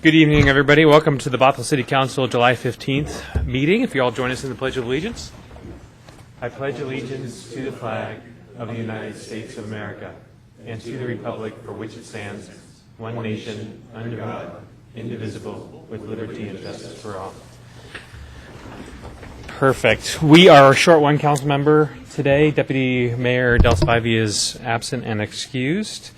Good evening, everybody. Welcome to the Bothell City Council July 15th meeting. If you all join us in the Pledge of Allegiance. I pledge allegiance to the flag of the United States of America and to the republic for which it stands, one nation, under God, indivisible, with liberty and justice for all. Perfect. We are a short one council member today. Deputy Mayor Del Spivey is absent and excused.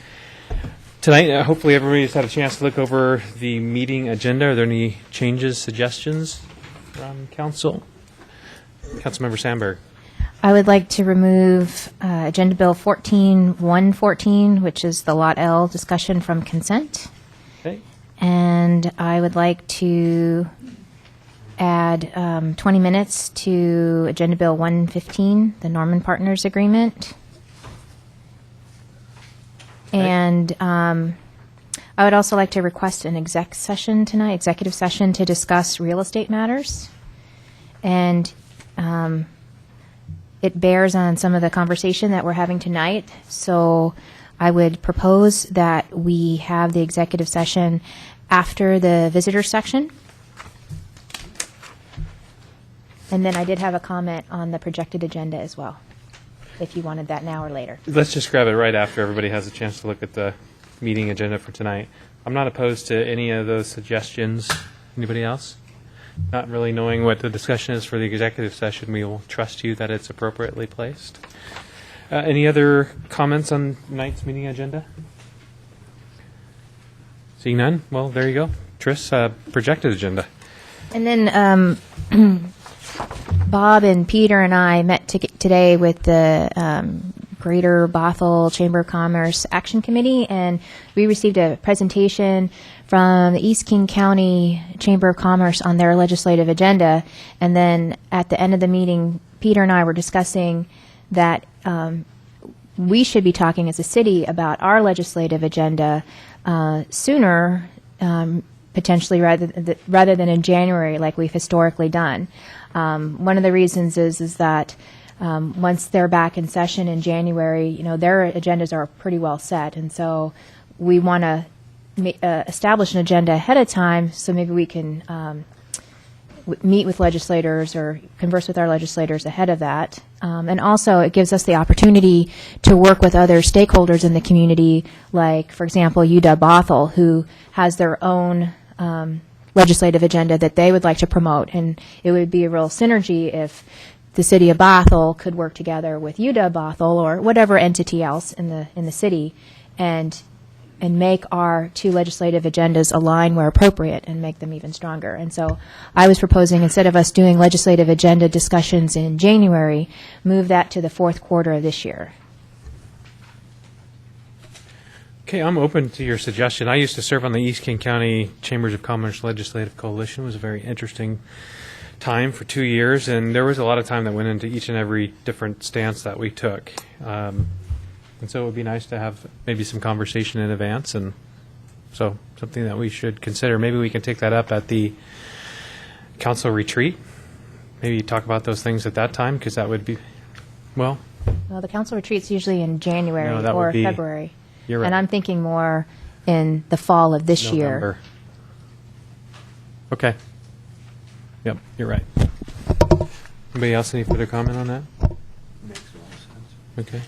Tonight, hopefully everybody's had a chance to look over the meeting agenda. Are there any changes, suggestions from council? Councilmember Sandberg. I would like to remove Agenda Bill 14114, which is the Lot L discussion from consent. Okay. And I would like to add 20 minutes to Agenda Bill 115, the Norman Partners Agreement. Okay. And I would also like to request an executive session to discuss real estate matters. And it bears on some of the conversation that we're having tonight. So I would propose that we have the executive session after the visitor section. And then I did have a comment on the projected agenda as well, if you wanted that now or later. Let's just grab it right after everybody has a chance to look at the meeting agenda for tonight. I'm not opposed to any of those suggestions. Anybody else? Not really knowing what the discussion is for the executive session, we will trust you that it's appropriately placed. Any other comments on tonight's meeting agenda? Seeing none? Well, there you go. Tris, projected agenda. And then Bob and Peter and I met today with the Greater Bothell Chamber of Commerce Action Committee, and we received a presentation from the East King County Chamber of Commerce on their legislative agenda. And then at the end of the meeting, Peter and I were discussing that we should be talking as a city about our legislative agenda sooner, potentially rather than in January like we've historically done. One of the reasons is that once they're back in session in January, their agendas are pretty well set, and so we want to establish an agenda ahead of time, so maybe we can meet with legislators or converse with our legislators ahead of that. And also it gives us the opportunity to work with other stakeholders in the community, like, for example, UW Bothell, who has their own legislative agenda that they would like to promote. And it would be a real synergy if the city of Bothell could work together with UW Bothell or whatever entity else in the city and make our two legislative agendas align where appropriate and make them even stronger. And so I was proposing, instead of us doing legislative agenda discussions in January, move that to the fourth quarter of this year. Okay, I'm open to your suggestion. I used to serve on the East King County Chambers of Commerce Legislative Coalition. It was a very interesting time for 2 years, and there was a lot of time that went into each and every different stance that we took. And so it would be nice to have maybe some conversation in advance, and so something that we should consider. Maybe we can take that up at the council retreat. Maybe talk about those things at that time, because that would be, well, the council retreat's usually in January or February. You're right. And I'm thinking more in the fall of this November. year. Okay. Yep, you're right. Anybody else any further comment on that? Makes a lot of sense. Okay.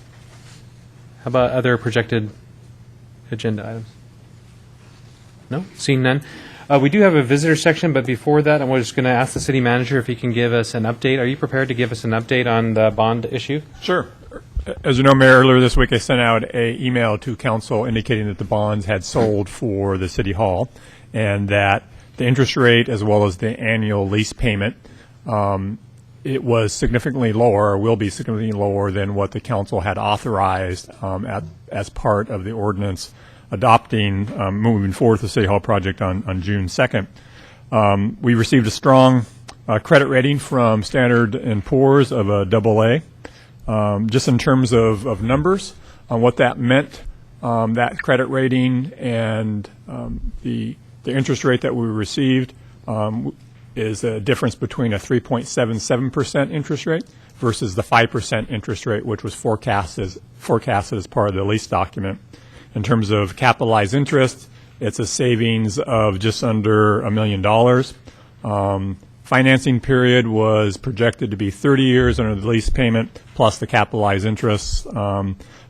How about other projected agenda items? No? Seeing none. We do have a visitor section, but before that, I'm just going to ask the city manager if he can give us an update. Are you prepared to give us an update on the bond issue? Sure. As you know, Mayor, earlier this week I sent out an email to council indicating that the bonds had sold for the city hall and that the interest rate as well as the annual lease payment, it was significantly lower, or will be significantly lower than what the council had authorized as part of the ordinance adopting, moving forward with the City Hall project on June 2nd. We received a strong credit rating from Standard & Poor's of a AA. Just in terms of numbers, what that meant, that credit rating and the interest rate that we received is a difference between a 3.77% interest rate versus the 5% interest rate, which was forecasted as part of the lease document. In terms of capitalized interest, it's a savings of just under $1 million. Financing period was projected to be 30 years under the lease payment plus the capitalized interest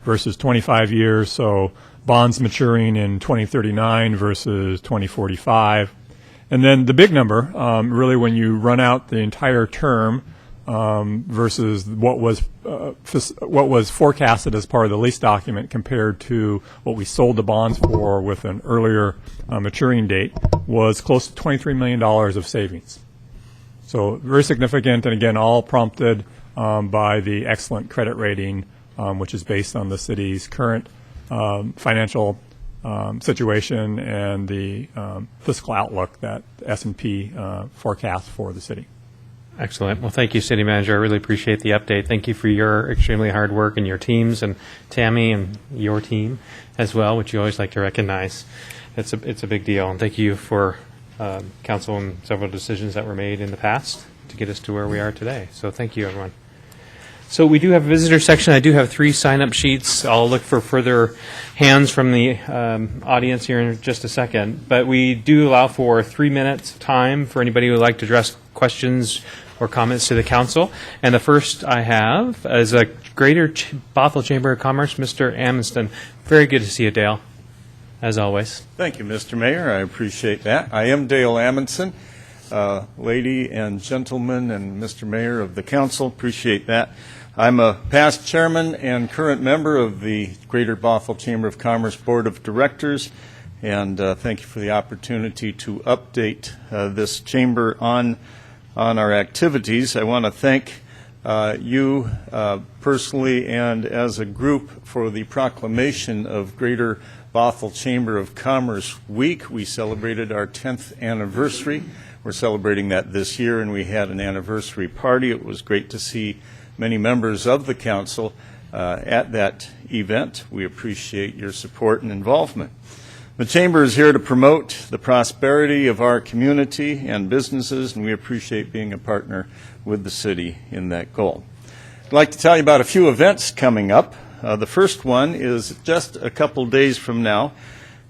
versus 25 years. So bonds maturing in 2039 versus 2045. And then the big number, really when you run out the entire term versus what was forecasted as part of the lease document compared to what we sold the bonds for with an earlier maturing date, was close to $23 million of savings. So very significant, and again, all prompted by the excellent credit rating, which is based on the city's current financial situation and the fiscal outlook that S&P forecasts for the city. Excellent. Well, thank you, City Manager. I really appreciate the update. Thank you for your extremely hard work and your teams, and Tammy and your team as well, which you always like to recognize. It's a big deal. And thank you for council and several decisions that were made in the past to get us to where we are today. So thank you, everyone. So we do have a visitor section. I do have 3 sign-up sheets. I'll look for further hands from the audience here in just a second. But we do allow for 3 minutes of time for anybody who would like to address questions or comments to the council. And the first I have is a Greater Bothell Chamber of Commerce, Mr. Amundsen. Very good to see you, Dale, as always. Thank you, Mr. Mayor. I appreciate that. I am Dale Amundsen. Lady and gentlemen and Mr. Mayor of the council, appreciate that. I'm a past chairman and current member of the Greater Bothell Chamber of Commerce Board of Directors, and thank you for the opportunity to update this chamber on our activities. I want to thank you personally and as a group for the proclamation of Greater Bothell Chamber of Commerce Week. We celebrated our 10th anniversary. We're celebrating that this year, and we had an anniversary party. It was great to see many members of the council at that event. We appreciate your support and involvement. The Chamber is here to promote the prosperity of our community and businesses, and we appreciate being a partner with the city in that goal. I'd like to tell you about a few events coming up. The first one is just a couple days from now,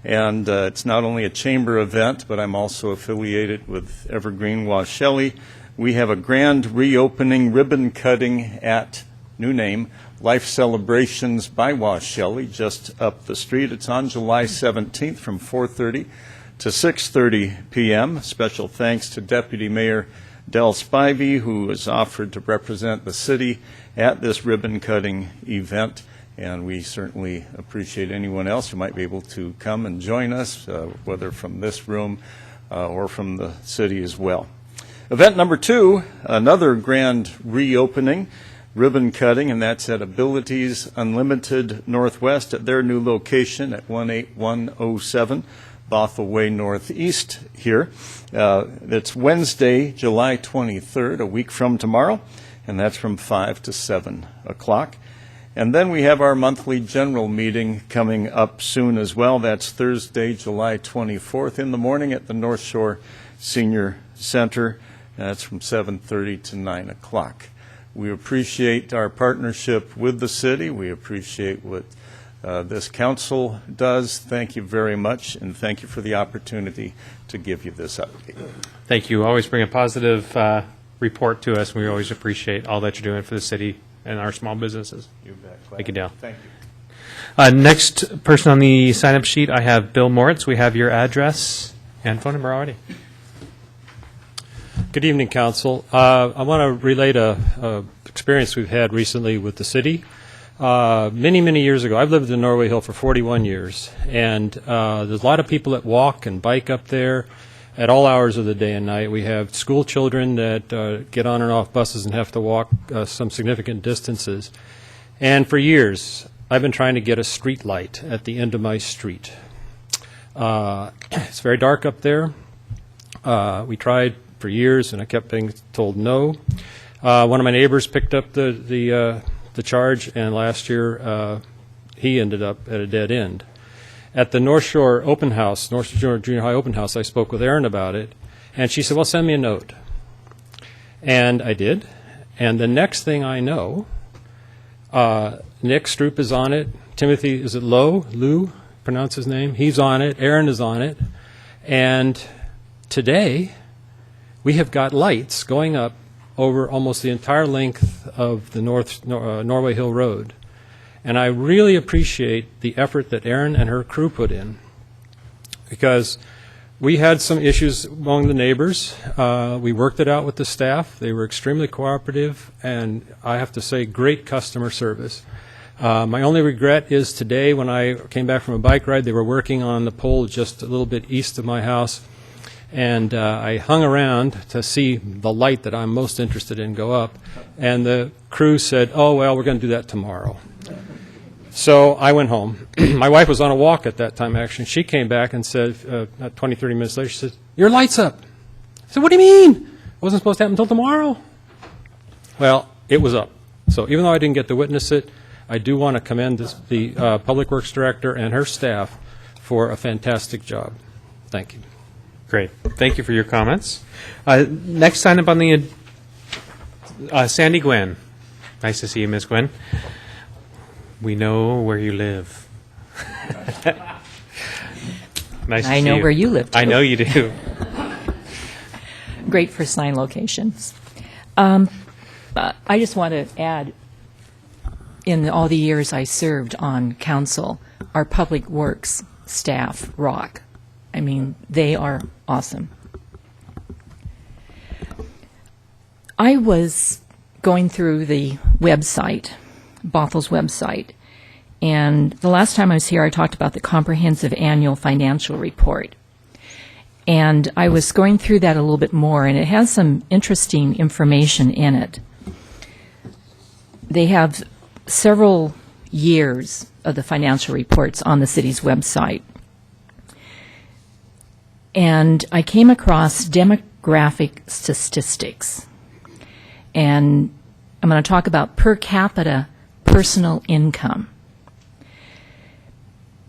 and it's not only a chamber event, but I'm also affiliated with Evergreen Washelli. We have a grand reopening ribbon cutting at, new name, Life Celebrations by Washelli, just up the street. It's on July 17th from 4:30 to 6:30 p.m. Special thanks to Deputy Mayor Del Spivey, who has offered to represent the city at this ribbon cutting event. And we certainly appreciate anyone else who might be able to come and join us, whether from this room or from the city as well. Event number 2, another grand reopening, ribbon cutting, and that's at Abilities Unlimited Northwest at their new location at 18107 Bothell Way Northeast here. It's Wednesday, July 23rd, a week from tomorrow, and that's from 5 to 7 o'clock. And then we have our monthly general meeting coming up soon as well. That's Thursday, July 24th in the morning at the North Shore Senior Center. That's from 7:30 to 9 o'clock. We appreciate our partnership with the city. We appreciate what this council does. Thank you very much, and thank you for the opportunity to give you this update. Thank you. Always bring a positive report to us. We always appreciate all that you're doing for the city and our small businesses. You bet. Thank you, Dale. Thank you. Next person on the sign-up sheet, I have Bill Moritz. We have your address and phone number already. Good evening, Council. I want to relate a experience we've had recently with the city. Many years ago, I've lived in Norway Hill for 41 years, and there's a lot of people that walk and bike up there at all hours of the day and night. We have school children that get on and off buses and have to walk some significant distances. And for years, I've been trying to get a street light at the end of my street. It's very dark up there. We tried for years, and I kept being told no. One of my neighbors picked up the charge, and last year he ended up at a dead end. At the North Shore Open House, North Shore Junior High Open House, I spoke with Erin about it, and she said, well, send me a note. And I did, and the next thing I know, Nick Stroop is on it, Timothy, is it Lou? pronounce his name. He's on it. Aaron is on it. And today, we have got lights going up over almost the entire length of the Norway Hill Road. And I really appreciate the effort that Erin and her crew put in, because we had some issues among the neighbors. We worked it out with the staff. They were extremely cooperative, and I have to say, great customer service. My only regret is today, when I came back from a bike ride, they were working on the pole just a little bit east of my house, and I hung around to see the light that I'm most interested in go up, and the crew said, "Oh, well, we're going to do that tomorrow." So I went home. My wife was on a walk at that time, actually. She came back and said, 20, 30 minutes later, she said, "Your light's up." I said, "What do you mean? It wasn't supposed to happen until tomorrow." Well, it was up. So even though I didn't get to witness it, I do want to commend the Public Works Director and her staff for a fantastic job. Thank you. Great. Thank you for your comments. Next sign up on the Sandy Gwen. Nice to see you, Ms. Gwen. We know where you live. Nice to see I know where you live, too. I know you do. Great for sign locations. I just want to add, in all the years I served on council, our public works staff rock. I mean, they are awesome. I was going through the website, Bothel's website, and the last time I was here, I talked about the comprehensive annual financial report. And I was going through that a little bit more, and it has some interesting information in it. They have several years of the financial reports on the city's website. And I came across demographic statistics. And I'm going to talk about per capita personal income.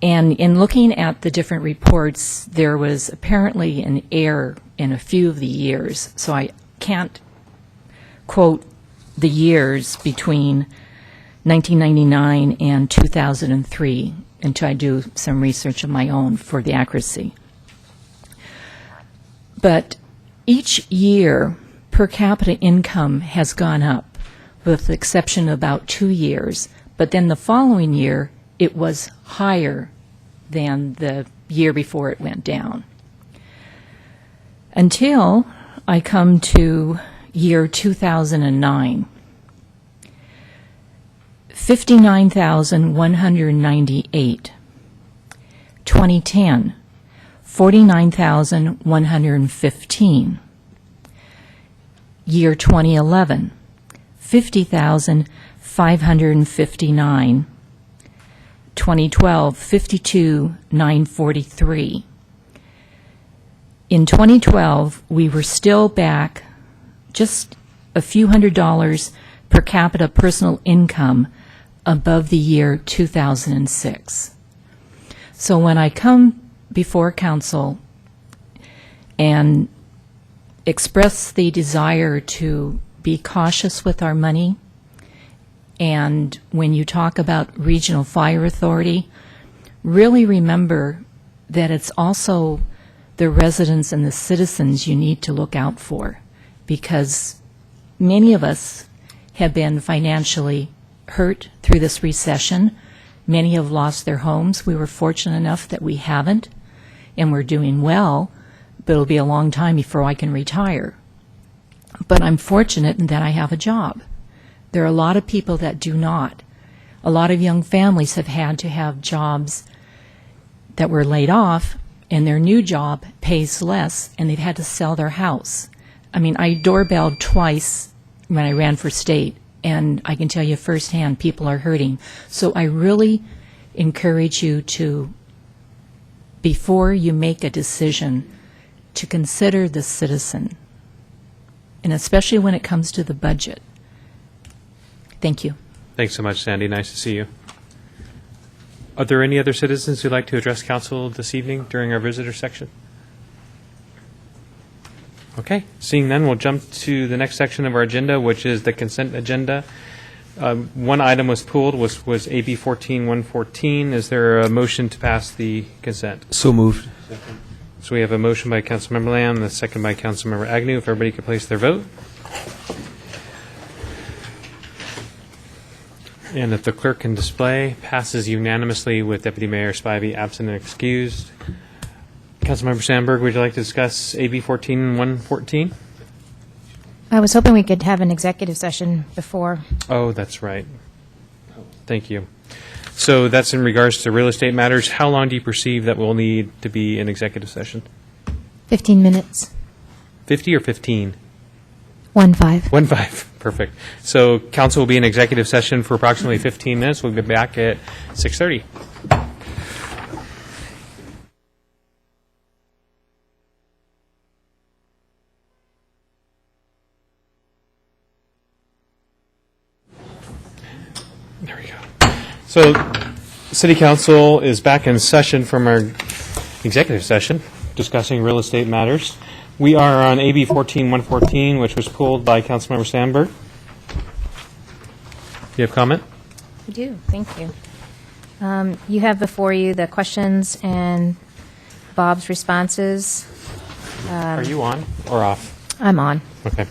And in looking at the different reports, there was apparently an error in a few of the years. So I can't quote the years between 1999 and 2003 until I do some research of my own for the accuracy. But each year, per capita income has gone up, with the exception of about 2 years. But then the following year, it was higher than the year before it went down. Until I come to year 2009. 59,198. 2010, 49,115. Year 2011, 50,559. 2012, 52,943. In 2012, we were still back just a few $100s per capita personal income above the year 2006. So when I come before council and express the desire to be cautious with our money, and when you talk about regional fire authority, really remember that it's also the residents and the citizens you need to look out for, because many of us have been financially hurt through this recession. Many have lost their homes. We were fortunate enough that we haven't, and we're doing well, but it'll be a long time before I can retire. But I'm fortunate in that I have a job. There are a lot of people that do not. A lot of young families have had to have jobs that were laid off, and their new job pays less, and they've had to sell their house. I mean, I doorbelled twice when I ran for state, and I can tell you firsthand, people are hurting. So I really encourage you to, before you make a decision, to consider the citizen, and especially when it comes to the budget. Thank you. Thanks so much, Sandy. Nice to see you. Are there any other citizens who'd like to address council this evening during our visitor section? Okay, seeing none, we'll jump to the next section of our agenda, which is the consent agenda. One item was pulled, was AB 14114. Is there a motion to pass the consent? So moved. So we have a motion by Councilmember Lamb, and a second by Councilmember Agnew. If everybody could place their vote. And if the clerk can display, passes unanimously with Deputy Mayor Spivey absent and excused. Councilmember Sandberg, would you like to discuss AB 14114? I was hoping we could have an executive session before. Oh, that's right. Thank you. So that's in regards to real estate matters. How long do you perceive that we'll need to be in executive session? 15 minutes. 50 or 15? 1-5. 1-5. Perfect. So council will be in executive session for approximately 15 minutes. We'll be back at 6:30. There we go. So City Council is back in session from our executive session discussing real estate matters. We are on AB 14114, which was pulled by Councilmember Sandberg. Do you have comment? I do. Thank you. You have before you the questions and Bob's responses. Are you on or off? I'm on. Okay.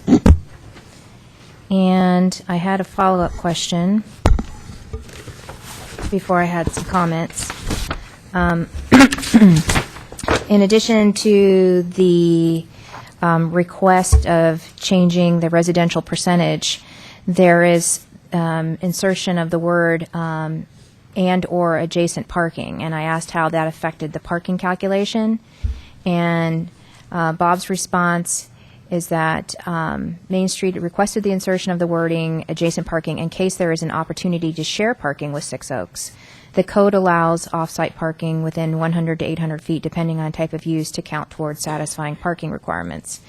And I had a follow-up question before I had some comments. In addition to the request of changing the residential percentage, there is insertion of the word and or adjacent parking, and I asked how that affected the parking calculation, and Bob's response is that Main Street requested the insertion of the wording adjacent parking in case there is an opportunity to share parking with Six Oaks. The code allows off-site parking within 100 to 800 feet, depending on type of use, to count towards satisfying parking requirements.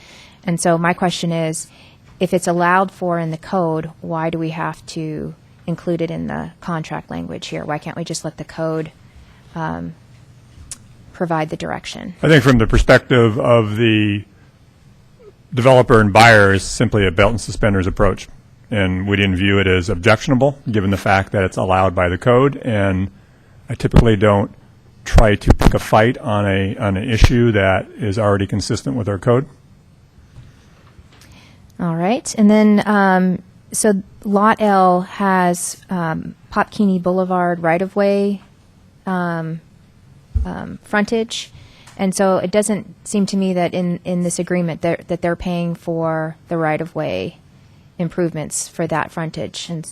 And so my question is, if it's allowed for in the code, why do we have to include it in the contract language here? Why can't we just let the code provide the direction? I think from the perspective of the developer and buyer is simply a belt and suspenders approach. And we didn't view it as objectionable, given the fact that it's allowed by the code. And I typically don't try to pick a fight on an issue that is already consistent with our code. All right. And then, so Lot L has Popkini Boulevard right-of-way frontage. And so it doesn't seem to me that in this agreement that they're paying for the right-of-way improvements for that frontage. And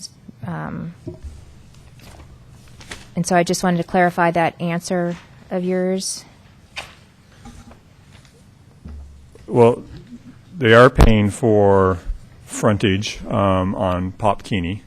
so I just wanted to clarify that answer of yours. Well, they are paying for frontage on Popkini,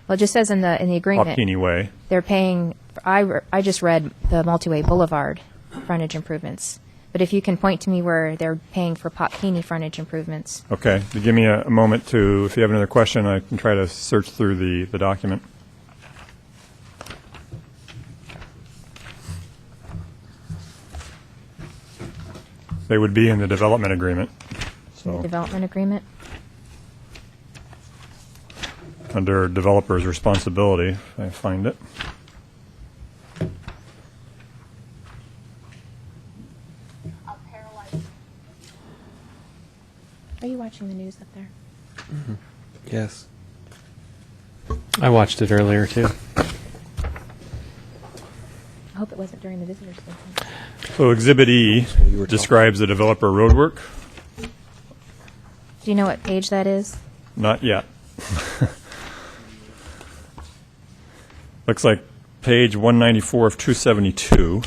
Well, it just says in the agreement Popkini Way. they're paying. I just read the multi-way boulevard frontage improvements. But if you can point to me where they're paying for Popkini frontage improvements. Okay. Give me a moment to, if you have another question, I can try to search through the document. They would be in the development agreement. The development agreement. Under developer's responsibility, if I find it. Are you watching the news up there? Yes. I watched it earlier, too. I hope it wasn't during the visitors' center. So Exhibit E describes the developer roadwork. Do you know what page that is? Not yet. Looks like page 194 of 272.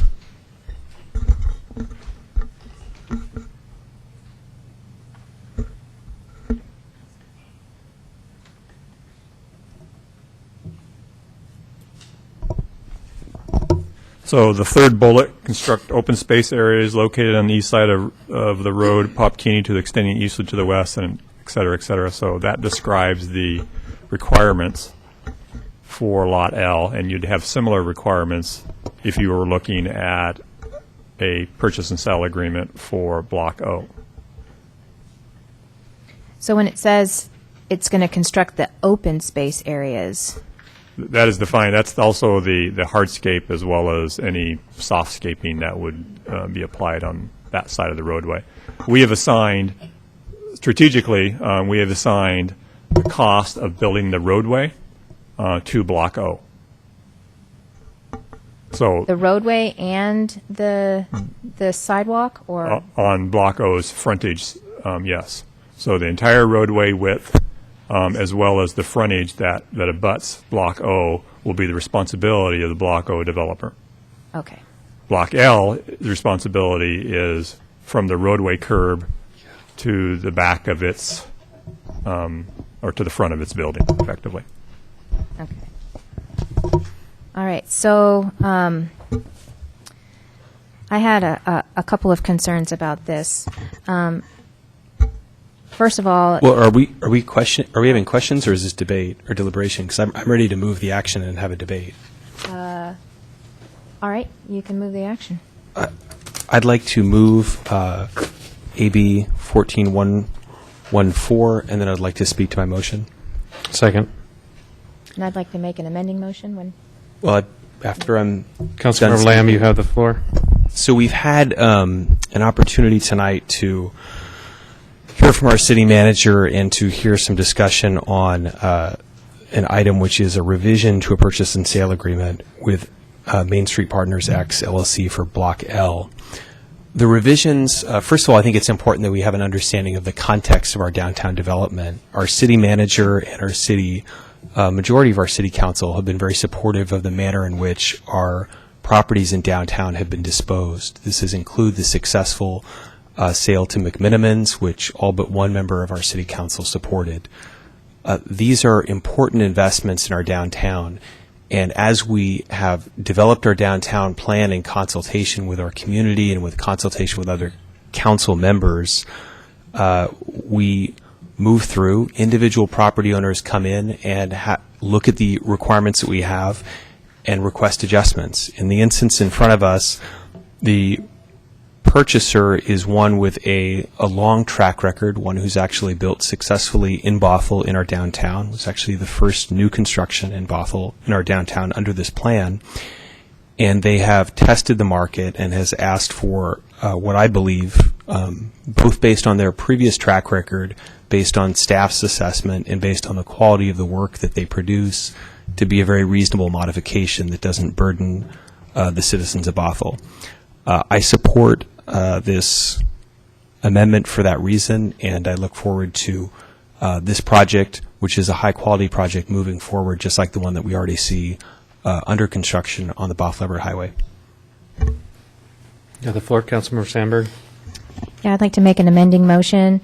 So the third bullet, construct open space areas located on the east side of the road, Popkini to the extending eastward to the west, and et cetera, et cetera. So that describes the requirements for Lot L, and you'd have similar requirements if you were looking at a purchase and sale agreement for Block O. So when it says it's going to construct the open space areas. That is defined. That's also the hardscape as well as any softscaping that would be applied on that side of the roadway. We have assigned, strategically, we have assigned the cost of building the roadway to Block O. So The roadway and the sidewalk, or on Block O's frontage, yes. So the entire roadway width, as well as the frontage that abuts Block O, will be the responsibility of the Block O developer. okay. Block L, the responsibility is from the roadway curb to the back of its, or to the front of its building, effectively. Okay. All right. So I had a couple of concerns about this. First of all, Well, are we having questions, or is this debate or deliberation? Because I'm ready to move the action and have a debate. all right, you can move the action. I'd like to move AB 14114, and then I'd like to speak to my motion. Second. And I'd like to make an amending motion when. Well, after I'm Councilmember done Lamb, you speaking. have the floor. So we've had an opportunity tonight to hear from our city manager and to hear some discussion on an item which is a revision to a purchase and sale agreement with Main Street Partners X LLC for Block L. The revisions, first of all, I think it's important that we have an understanding of the context of our downtown development. Our city manager and our city, majority of our city council have been very supportive of the manner in which our properties in downtown have been disposed. This has included the successful sale to McMinimans, which all but one member of our city council supported. These are important investments in our downtown, and as we have developed our downtown plan in consultation with our community and with consultation with other council members, we move through. Individual property owners come in and look at the requirements that we have and request adjustments. In the instance in front of us, the purchaser is one with a long track record, one who's actually built successfully in Bothell in our downtown. It was actually the first new construction in Bothell in our downtown under this plan. And they have tested the market and has asked for what I believe, both based on their previous track record, based on staff's assessment, and based on the quality of the work that they produce, to be a very reasonable modification that doesn't burden the citizens of Bothell. I support this amendment for that reason, and I look forward to this project, which is a high-quality project, moving forward, just like the one that we already see under construction on the Bothell Highway. You have the floor, Councilmember Sandberg. Yeah, I'd like to make an amending motion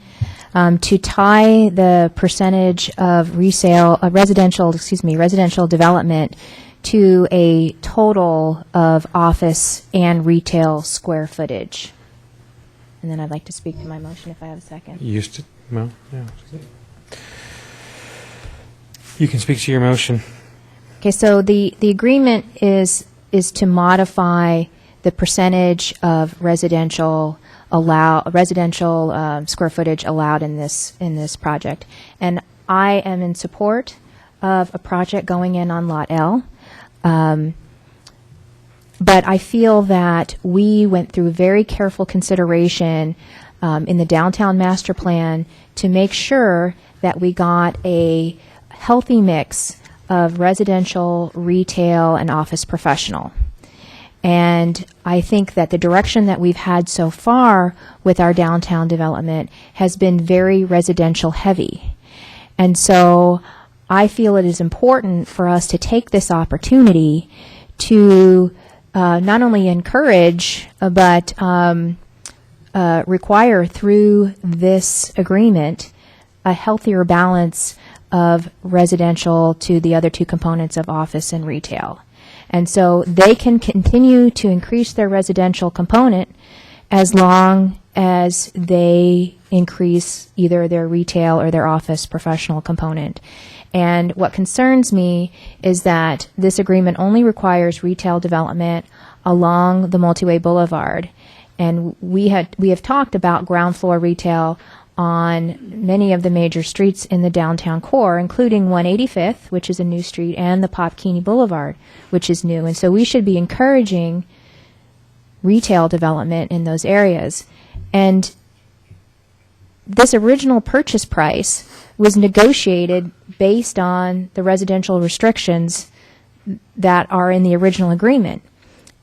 to tie the percentage of residential development to a total of office and retail square footage. And then I'd like to speak to my motion if I have a second. You used to, well, yeah. You can speak to your motion. Okay, so the agreement is to modify the percentage of residential square footage allowed in this project. And I am in support of a project going in on Lot L. But I feel that we went through very careful consideration in the downtown master plan to make sure that we got a healthy mix of residential, retail, and office professional. And I think that the direction that we've had so far with our downtown development has been very residential heavy. And so I feel it is important for us to take this opportunity to not only encourage, but require through this agreement a healthier balance of residential to the other two components of office and retail. And so they can continue to increase their residential component as long as they increase either their retail or their office professional component. And what concerns me is that this agreement only requires retail development along the Multiway Boulevard. And we have talked about ground floor retail on many of the major streets in the downtown core, including 185th, which is a new street, and the Popkini Boulevard, which is new. And so we should be encouraging retail development in those areas. And this original purchase price was negotiated based on the residential restrictions that are in the original agreement.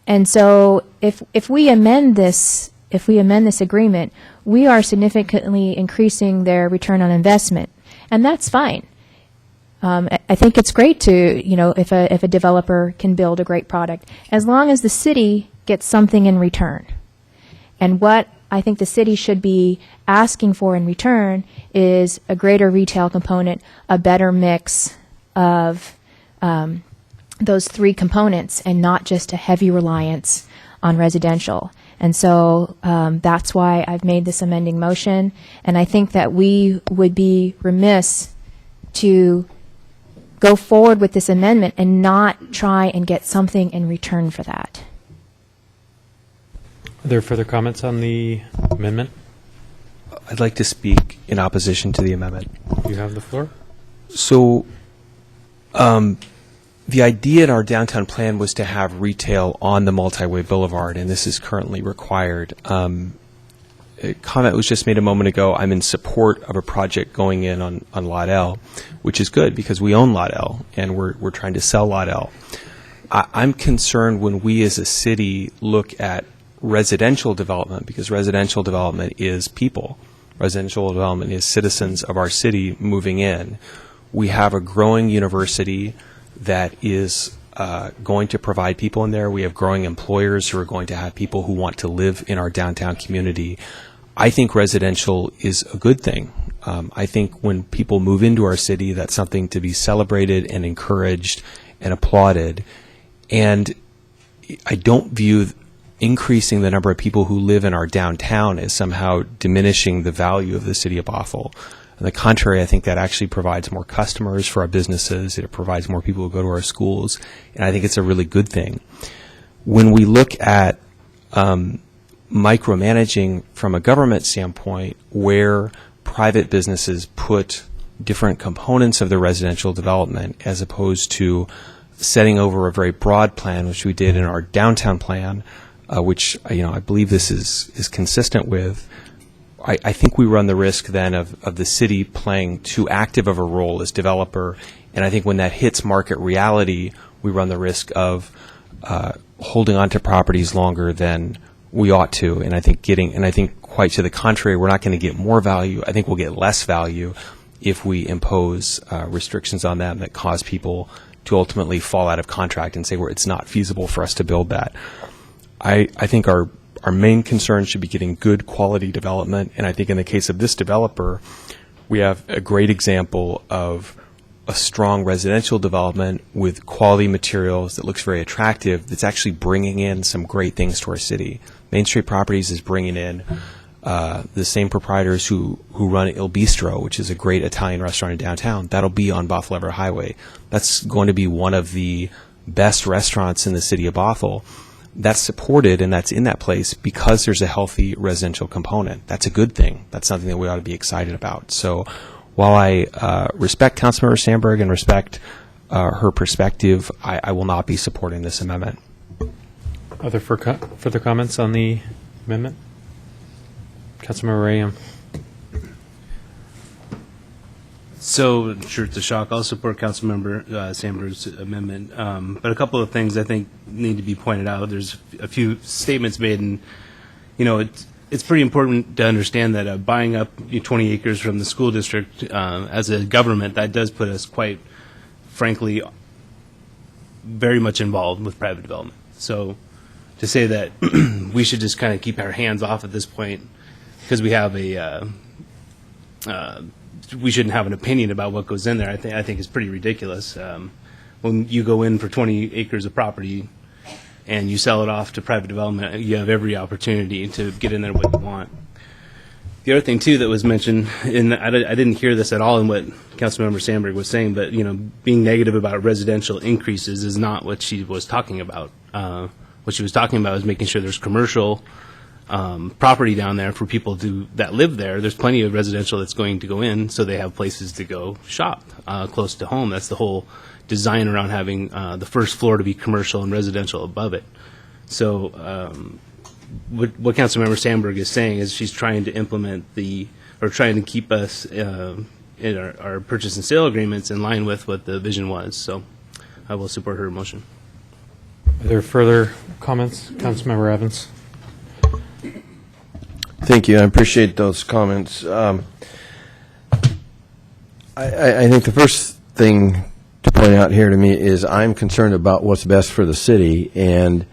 And so if we amend this agreement, we are significantly increasing their return on investment, and that's fine. I think it's great to, if a developer can build a great product, as long as the city gets something in return. And what I think the city should be asking for in return is a greater retail component, a better mix of those three components, and not just a heavy reliance on residential. And so that's why I've made this amending motion, and I think that we would be remiss to go forward with this amendment and not try and get something in return for that. Are there further comments on the amendment? I'd like to speak in opposition to the amendment. You have the floor. So, the idea in our downtown plan was to have retail on the multi-way boulevard, and this is currently required. A comment was just made a moment ago. I'm in support of a project going in on Lot L, which is good because we own Lot L, and we're trying to sell Lot L. I'm concerned when we as a city look at residential development, because residential development is people. Residential development is citizens of our city moving in. We have a growing university that is going to provide people in there. We have growing employers who are going to have people who want to live in our downtown community. I think residential is a good thing. I think when people move into our city, that's something to be celebrated and encouraged and applauded. And I don't view increasing the number of people who live in our downtown as somehow diminishing the value of the city of Bothell. On the contrary, I think that actually provides more customers for our businesses. It provides more people who go to our schools, and I think it's a really good thing. When we look at micromanaging from a government standpoint, where private businesses put different components of the residential development as opposed to setting over a very broad plan, which we did in our downtown plan, which I believe this is consistent with, I think we run the risk then of the city playing too active of a role as developer, and I think when that hits market reality, we run the risk of holding on to properties longer than we ought to, and I think quite to the contrary, we're not going to get more value. I think we'll get less value if we impose restrictions on them that cause people to ultimately fall out of contract and say, well, it's not feasible for us to build that. I think our main concern should be getting good quality development, and I think in the case of this developer, we have a great example of a strong residential development with quality materials that looks very attractive, that's actually bringing in some great things to our city. Main Street Properties is bringing in the same proprietors who run Il Bistro, which is a great Italian restaurant in downtown. That'll be on Bothell Everett Highway. That's going to be one of the best restaurants in the city of Bothell. That's supported and that's in that place because there's a healthy residential component. That's a good thing. That's something that we ought to be excited about. So while I respect Councilmember Sandberg and respect her perspective, I will not be supporting this amendment. Other further comments on the amendment? Councilmember Ram. So, sure, to shock, I'll support Councilmember Sandberg's amendment. But a couple of things I think need to be pointed out. There's a few statements made, and it's pretty important to understand that buying up 20 acres from the school district as a government, that does put us quite frankly very much involved with private development. So to say that we should just kind of keep our hands off at this point because we have we shouldn't have an opinion about what goes in there, I think is pretty ridiculous. When you go in for 20 acres of property and you sell it off to private development, you have every opportunity to get in there what you want. The other thing, too, that was mentioned, and I didn't hear this at all in what Councilmember Sandberg was saying, but, being negative about residential increases is not what she was talking about. What she was talking about is making sure there's commercial property down there for people that live there. There's plenty of residential that's going to go in, so they have places to go shop close to home. That's the whole design around having the first floor to be commercial and residential above it. So what Councilmember Sandberg is saying is she's trying to implement trying to keep us in our purchase and sale agreements in line with what the vision was. So I will support her motion. Are there further comments? Councilmember Evans. Thank you. I appreciate those comments. I think the first thing to point out here to me is I'm concerned about what's best for the city, and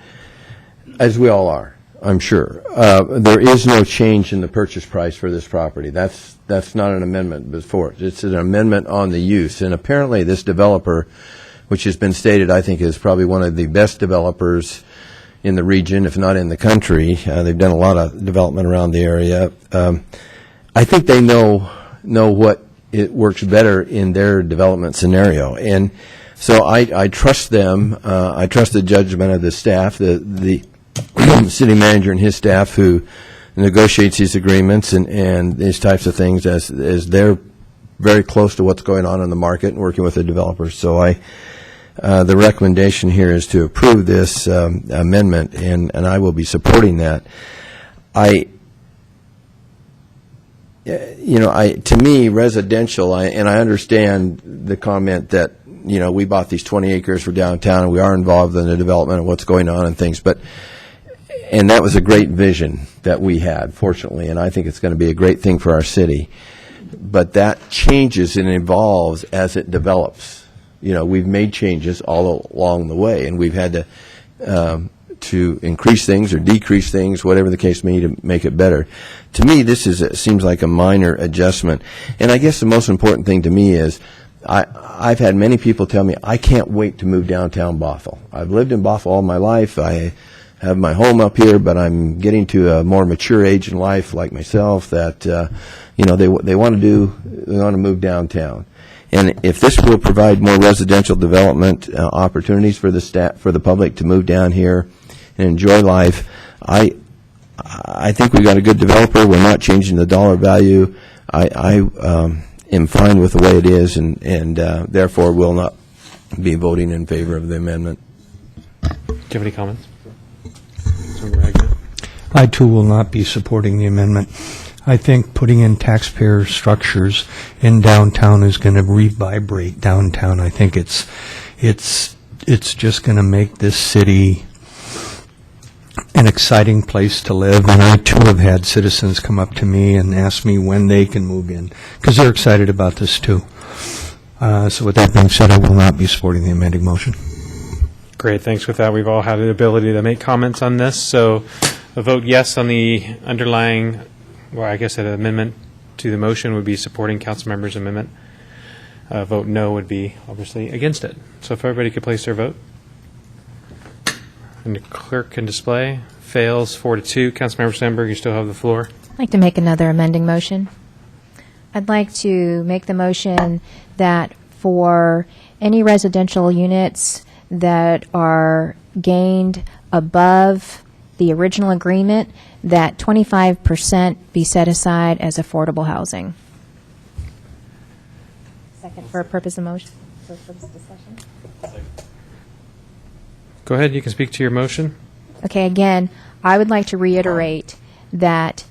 as we all are, I'm sure. There is no change in the purchase price for this property. That's not an amendment before. It's an amendment on the use. And apparently this developer, which has been stated, I think, is probably one of the best developers in the region, if not in the country. They've done a lot of development around the area. I think they know what it works better in their development scenario. And so I trust them. I trust the judgment of the staff, the city manager and his staff who negotiates these agreements and these types of things as they're very close to what's going on in the market and working with the developers. So the recommendation here is to approve this amendment, and I will be supporting that. To me, residential, and I understand the comment that, we bought these 20 acres for downtown, and we are involved in the development of what's going on and things, and that was a great vision that we had, fortunately, and I think it's going to be a great thing for our city. But that changes and evolves as it develops. We've made changes all along the way, and we've had to increase things or decrease things, whatever the case may be, to make it better. To me, seems like a minor adjustment. And I guess the most important thing to me is I've had many people tell me, I can't wait to move downtown Bothell. I've lived in Bothell all my life. I have my home up here, but I'm getting to a more mature age in life, like myself, that they want to move downtown. And if this will provide more residential development opportunities for the public to move down here and enjoy life, I think we've got a good developer. We're not changing the dollar value. I am fine with the way it is, and therefore will not be voting in favor of the amendment. Do you have any comments? I, too, will not be supporting the amendment. I think putting in taxpayer structures in downtown is going to revibrate downtown. I think it's just going to make this city an exciting place to live. And I, too, have had citizens come up to me and ask me when they can move in, because they're excited about this, too. So with that being said, I will not be supporting the amending motion. Great. Thanks. With that, we've all had the ability to make comments on this. So a vote yes on the underlying, well, I guess an amendment to the motion would be supporting Councilmember's amendment. A vote no would be obviously against it. So if everybody could place their vote. And the clerk can display. Fails 4-2. Councilmember Sandberg, you still have the floor. I'd like to make another amending motion. I'd like to make the motion that for any residential units that are gained above the original agreement, that 25% be set aside as affordable housing. Second, for a purpose of motion, for a purpose of discussion. Go ahead. You can speak to your motion. Okay, again, I would like to reiterate that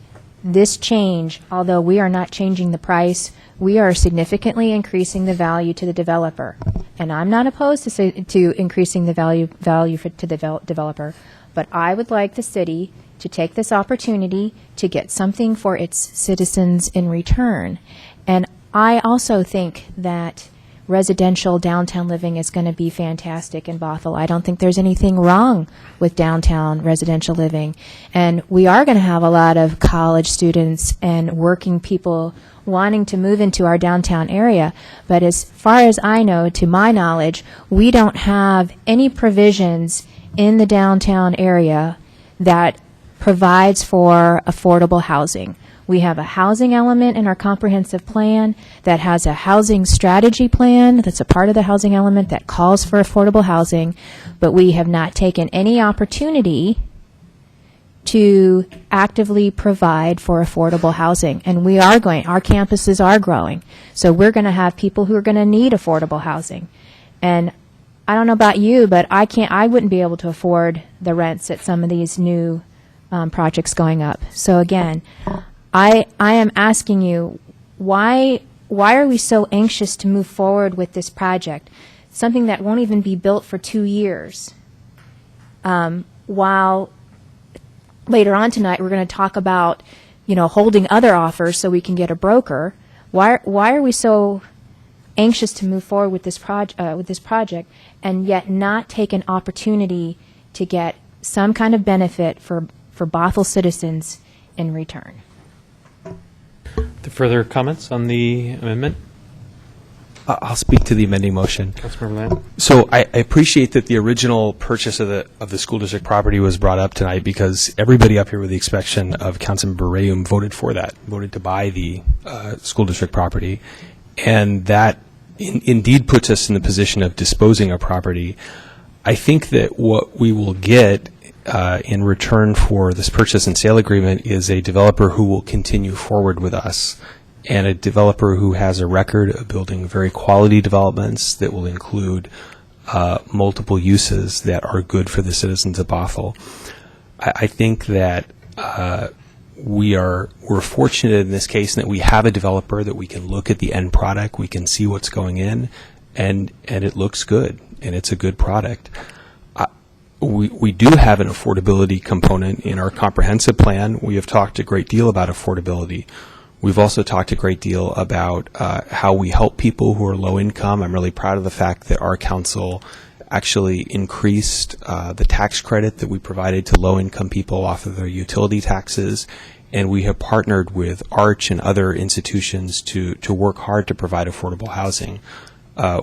this change, although we are not changing the price, we are significantly increasing the value to the developer. And I'm not opposed to increasing the value to the developer, but I would like the city to take this opportunity to get something for its citizens in return. And I also think that residential downtown living is going to be fantastic in Bothell. I don't think there's anything wrong with downtown residential living. And we are going to have a lot of college students and working people wanting to move into our downtown area. But as far as I know, to my knowledge, we don't have any provisions in the downtown area that provides for affordable housing. We have a housing element in our comprehensive plan that has a housing strategy plan that's a part of the housing element that calls for affordable housing, but we have not taken any opportunity to actively provide for affordable housing. And we are going, our campuses are growing. So we're going to have people who are going to need affordable housing. And I don't know about you, but I wouldn't be able to afford the rents at some of these new projects going up. So again, I am asking you, why are we so anxious to move forward with this project? Something that won't even be built for 2 years. While later on tonight we're going to talk about, holding other offers so we can get a broker. Why are we so anxious to move forward with this project and yet not take an opportunity to get some kind of benefit for Bothell citizens in return? The further comments on the amendment? I'll speak to the amending motion. Councilmember Lamb? So I appreciate that the original purchase of the school district property was brought up tonight, because everybody up here, with the exception of Councilmember Rayum, voted for that, voted to buy the school district property. And that indeed puts us in the position of disposing of property. I think that what we will get in return for this purchase and sale agreement is a developer who will continue forward with us, and a developer who has a record of building very quality developments that will include multiple uses that are good for the citizens of Bothell. I think that we're fortunate in this case in that we have a developer that we can look at the end product, we can see what's going in, and it looks good, and it's a good product. We do have an affordability component in our comprehensive plan. We have talked a great deal about affordability. We've also talked a great deal about how we help people who are low income. I'm really proud of the fact that our council actually increased the tax credit that we provided to low income people off of their utility taxes. And we have partnered with Arch and other institutions to work hard to provide affordable housing,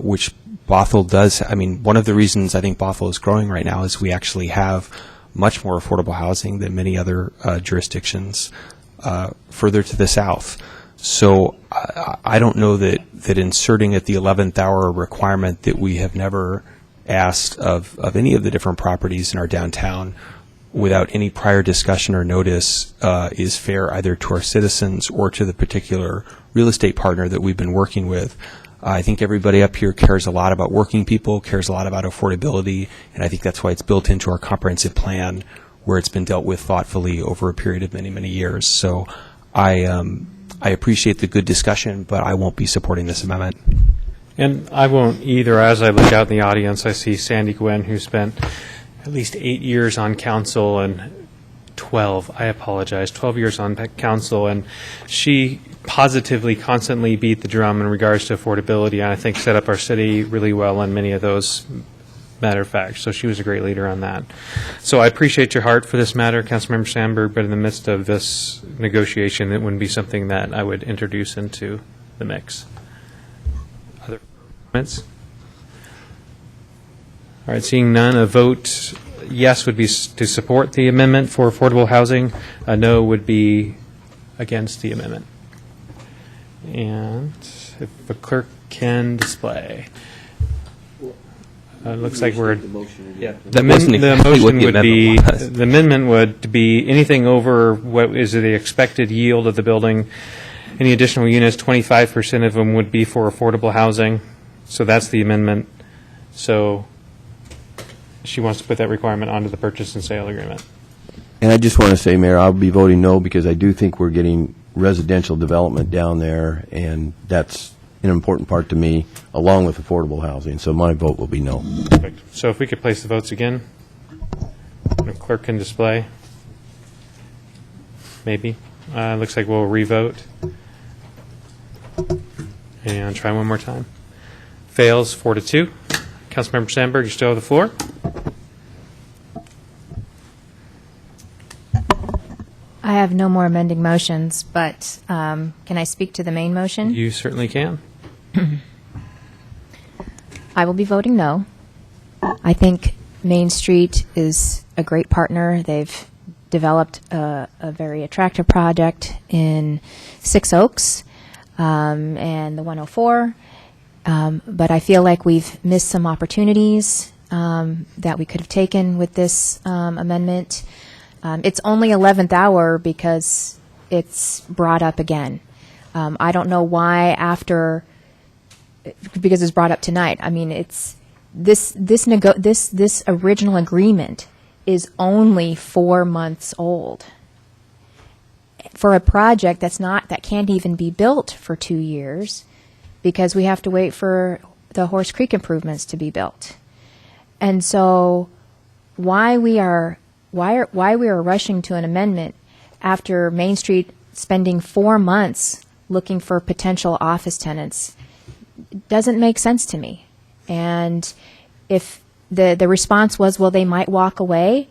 which Bothell does. I mean, one of the reasons I think Bothell is growing right now is we actually have much more affordable housing than many other jurisdictions further to the south. So I don't know that inserting at the 11th hour a requirement that we have never asked of any of the different properties in our downtown without any prior discussion or notice is fair either to our citizens or to the particular real estate partner that we've been working with. I think everybody up here cares a lot about working people, cares a lot about affordability, and I think that's why it's built into our comprehensive plan, where it's been dealt with thoughtfully over a period of many, many years. So I appreciate the good discussion, but I won't be supporting this amendment. And I won't either. As I look out in the audience, I see Sandy Gwen, who spent at least 8 years on council and 12 years on council, and she positively constantly beat the drum in regards to affordability, and I think set up our city really well on many of those matter of fact. So she was a great leader on that. So I appreciate your heart for this matter, Councilmember Sandberg, but in the midst of this negotiation, it wouldn't be something that I would introduce into the mix. Other comments? All right, seeing none, a vote yes would be to support the amendment for affordable housing. A no would be against the amendment. And if the clerk can display. It looks like we're. That wasn't The exactly what motion the would be, amendment was. the amendment would be anything over what is the expected yield of the building. Any additional units, 25% of them would be for affordable housing. So that's the amendment. So she wants to put that requirement onto the purchase and sale agreement. And I just want to say, Mayor, I'll be voting no because I do think we're getting residential development down there, and that's an important part to me, along with affordable housing. So my vote will be no. Perfect. So if we could place the votes again, the clerk can display. Maybe. Looks like we'll re-vote. And try one more time. Fails 4-2. Councilmember Sandberg, you still have the floor. I have no more amending motions, but can I speak to the main motion? You certainly can. I will be voting no. I think Main Street is a great partner. They've developed a very attractive project in Six Oaks and the 104. But I feel like we've missed some opportunities that we could have taken with this amendment. It's only 11th hour because it's brought up again. I don't know why because it's brought up tonight. I mean, it's this original agreement is only 4 months old for a project that can't even be built for 2 years because we have to wait for the Horse Creek improvements to be built. And so why we are rushing to an amendment after Main Street spending 4 months looking for potential office tenants doesn't make sense to me. And if the response was, well, they might walk away,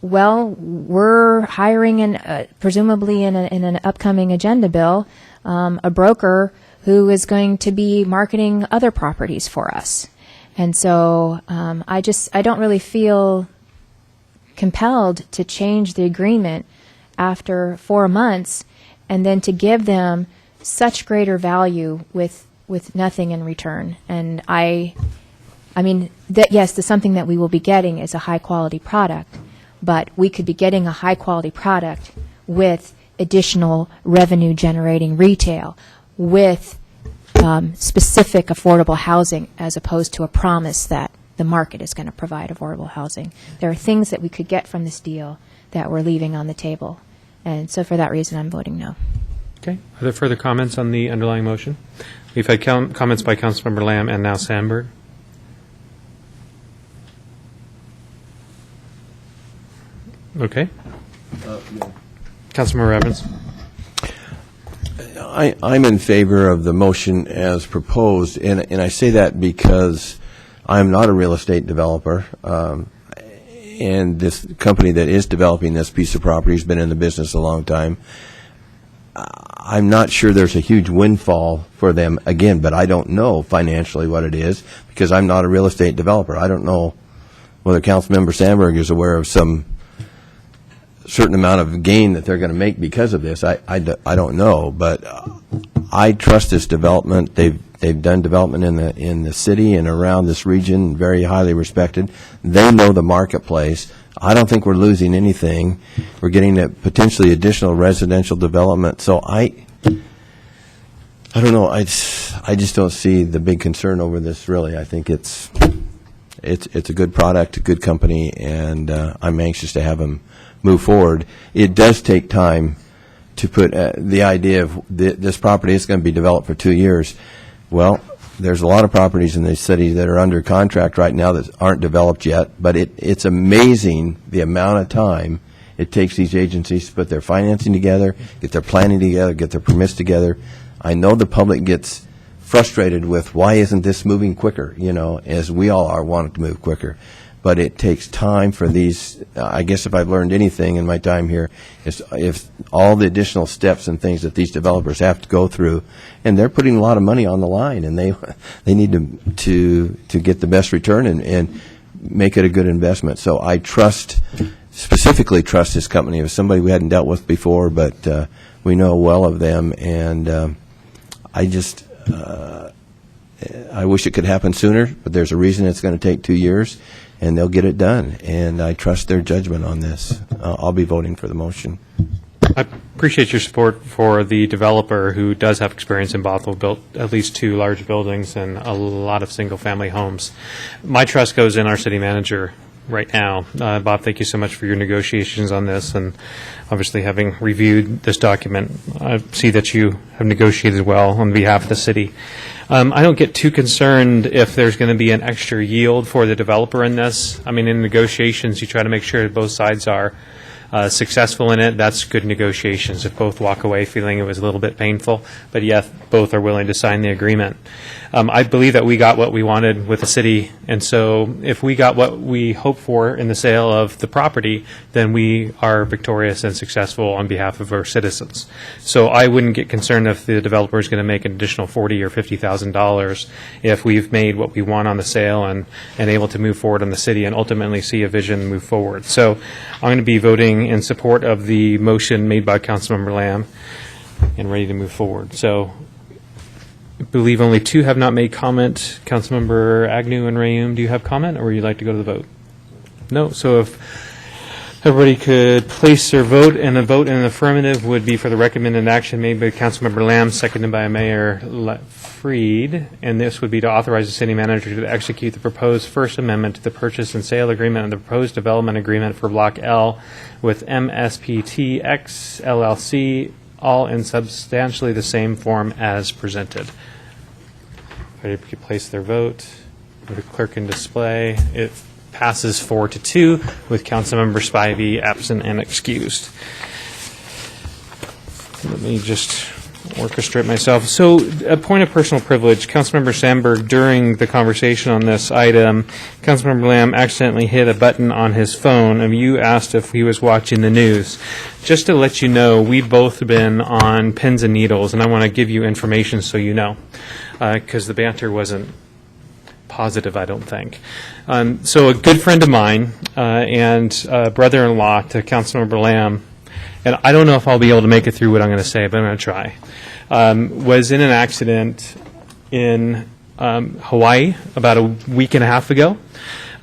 well, we're hiring presumably in an upcoming agenda bill, a broker who is going to be marketing other properties for us. And so I don't really feel compelled to change the agreement after 4 months and then to give them such greater value with nothing in return. And I mean, yes, the something that we will be getting is a high-quality product, but we could be getting a high-quality product with additional revenue-generating retail, with specific affordable housing, as opposed to a promise that the market is going to provide affordable housing. There are things that we could get from this deal that we're leaving on the table. And so for that reason, I'm voting no. Okay. Are there further comments on the underlying motion? We've had comments by Councilmember Lamb and now Sandberg. Okay. Councilmember Evans. I'm in favor of the motion as proposed, and I say that because I'm not a real estate developer, and this company that is developing this piece of property has been in the business a long time. I'm not sure there's a huge windfall for them, again, but I don't know financially what it is because I'm not a real estate developer. I don't know whether Councilmember Sandberg is aware of some certain amount of gain that they're going to make because of this. I don't know, but I trust this development. They've done development in the city and around this region, very highly respected. They know the marketplace. I don't think we're losing anything. We're getting potentially additional residential development. So I don't know. I just don't see the big concern over this. Really, I think it's a good product, a good company, and I'm anxious to have them move forward. It does take time to put the idea of this property is going to be developed for 2 years. Well, there's a lot of properties in the city that are under contract right now that aren't developed yet, but it's amazing the amount of time it takes these agencies to put their financing together, get their planning together, get their permits together. I know the public gets frustrated with why isn't this moving quicker, as we all are wanting to move quicker. But it takes time for these. I guess if I've learned anything in my time here, is if all the additional steps and things that these developers have to go through, and they're putting a lot of money on the line, and they need to get the best return and make it a good investment. So I specifically trust this company. It was somebody we hadn't dealt with before, but we know well of them, and I wish it could happen sooner, but there's a reason it's going to take 2 years. And they'll get it done. And I trust their judgment on this. I'll be voting for the motion. I appreciate your support for the developer who does have experience in Bothell, built at least 2 large buildings and a lot of single-family homes. My trust goes in our city manager right now. Bob, thank you so much for your negotiations on this. And obviously, having reviewed this document, I see that you have negotiated well on behalf of the city. I don't get too concerned if there's going to be an extra yield for the developer in this. I mean, in negotiations, you try to make sure that both sides are successful in it. That's good negotiations. If both walk away feeling it was a little bit painful, but yet both are willing to sign the agreement. I believe that we got what we wanted with the city, and so if we got what we hoped for in the sale of the property, then we are victorious and successful on behalf of our citizens. So I wouldn't get concerned if the developer is going to make an additional $40,000 or $50,000 if we've made what we want on the sale and able to move forward on the city and ultimately see a vision move forward. So I'm going to be voting in support of the motion made by Councilmember Lamb and ready to move forward. So I believe only 2 have not made comment. Councilmember Agnew and Rayum, do you have comment, or would you like to go to the vote? No. So if everybody could place their vote, and a vote in an affirmative would be for the recommended action made by Councilmember Lamb, seconded by Mayor Freed, and this would be to authorize the city manager to execute the proposed First Amendment to the purchase and sale agreement and the proposed development agreement for Block L with MSPTX LLC, all in substantially the same form as presented. Everybody could place their vote. The clerk can display. It passes 4-2 with Councilmember Spivey absent and excused. Let me just orchestrate myself. So, a point of personal privilege. Councilmember Sandberg, during the conversation on this item, Councilmember Lamb accidentally hit a button on his phone, and you asked if he was watching the news. Just to let you know, we've both been on pins and needles, and I want to give you information so you know, because the banter wasn't positive, I don't think. So a good friend of mine and brother-in-law to Councilmember Lamb, and I don't know if I'll be able to make it through what I'm going to say, but I'm going to try, was in an accident in Hawaii about a week and a half ago.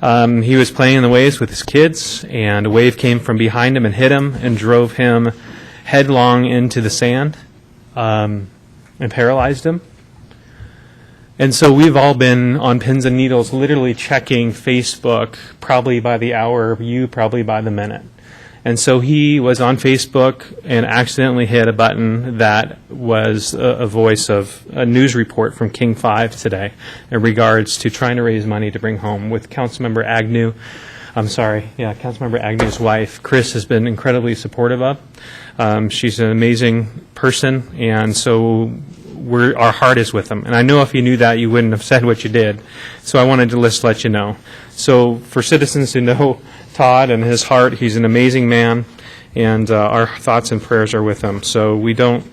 He was playing in the waves with his kids, and a wave came from behind him and hit him and drove him headlong into the sand and paralyzed him. And so we've all been on pins and needles, literally checking Facebook, probably by the hour, you probably by the minute. And so he was on Facebook and accidentally hit a button that was a voice of a news report from King 5 today in regards to trying to raise money to bring home with Councilmember Agnew. Councilmember Agnew's wife, Chris, has been incredibly supportive of. She's an amazing person, and so our heart is with them. And I know if you knew that, you wouldn't have said what you did. So I wanted to just let you know. So for citizens who know Todd and his heart, he's an amazing man, and our thoughts and prayers are with him. So we don't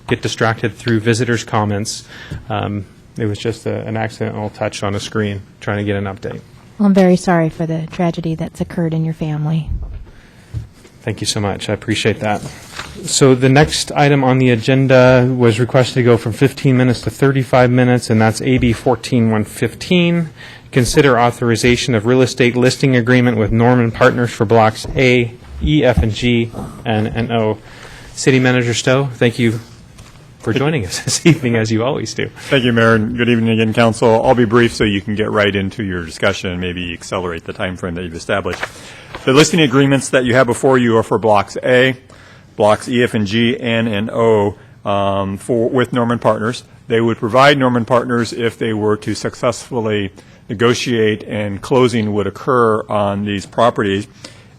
get distracted through visitors' comments. It was just an accidental touch on a screen trying to get an update. Well, I'm very sorry for the tragedy that's occurred in your family. Thank you so much. I appreciate that. So the next item on the agenda was requested to go from 15 minutes to 35 minutes, and that's AB 14115. Consider authorization of real estate listing agreement with Norman Partners for blocks A, E, F, and G, and O. City Manager Stowe, thank you for joining us this evening, as you always do. Thank you, Mayor, and good evening again, Council. I'll be brief so you can get right into your discussion and maybe accelerate the time frame that you've established. The listing agreements that you have before you are for blocks A, blocks E, F, and G, N, and O with Norman Partners. They would provide Norman Partners if they were to successfully negotiate and closing would occur on these properties,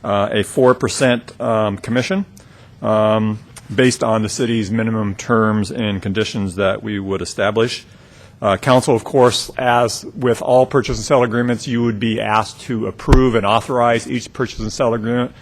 a 4% commission based on the city's minimum terms and conditions that we would establish. Council, of course, as with all purchase and sale agreements, you would be asked to approve and authorize each purchase and sale agreement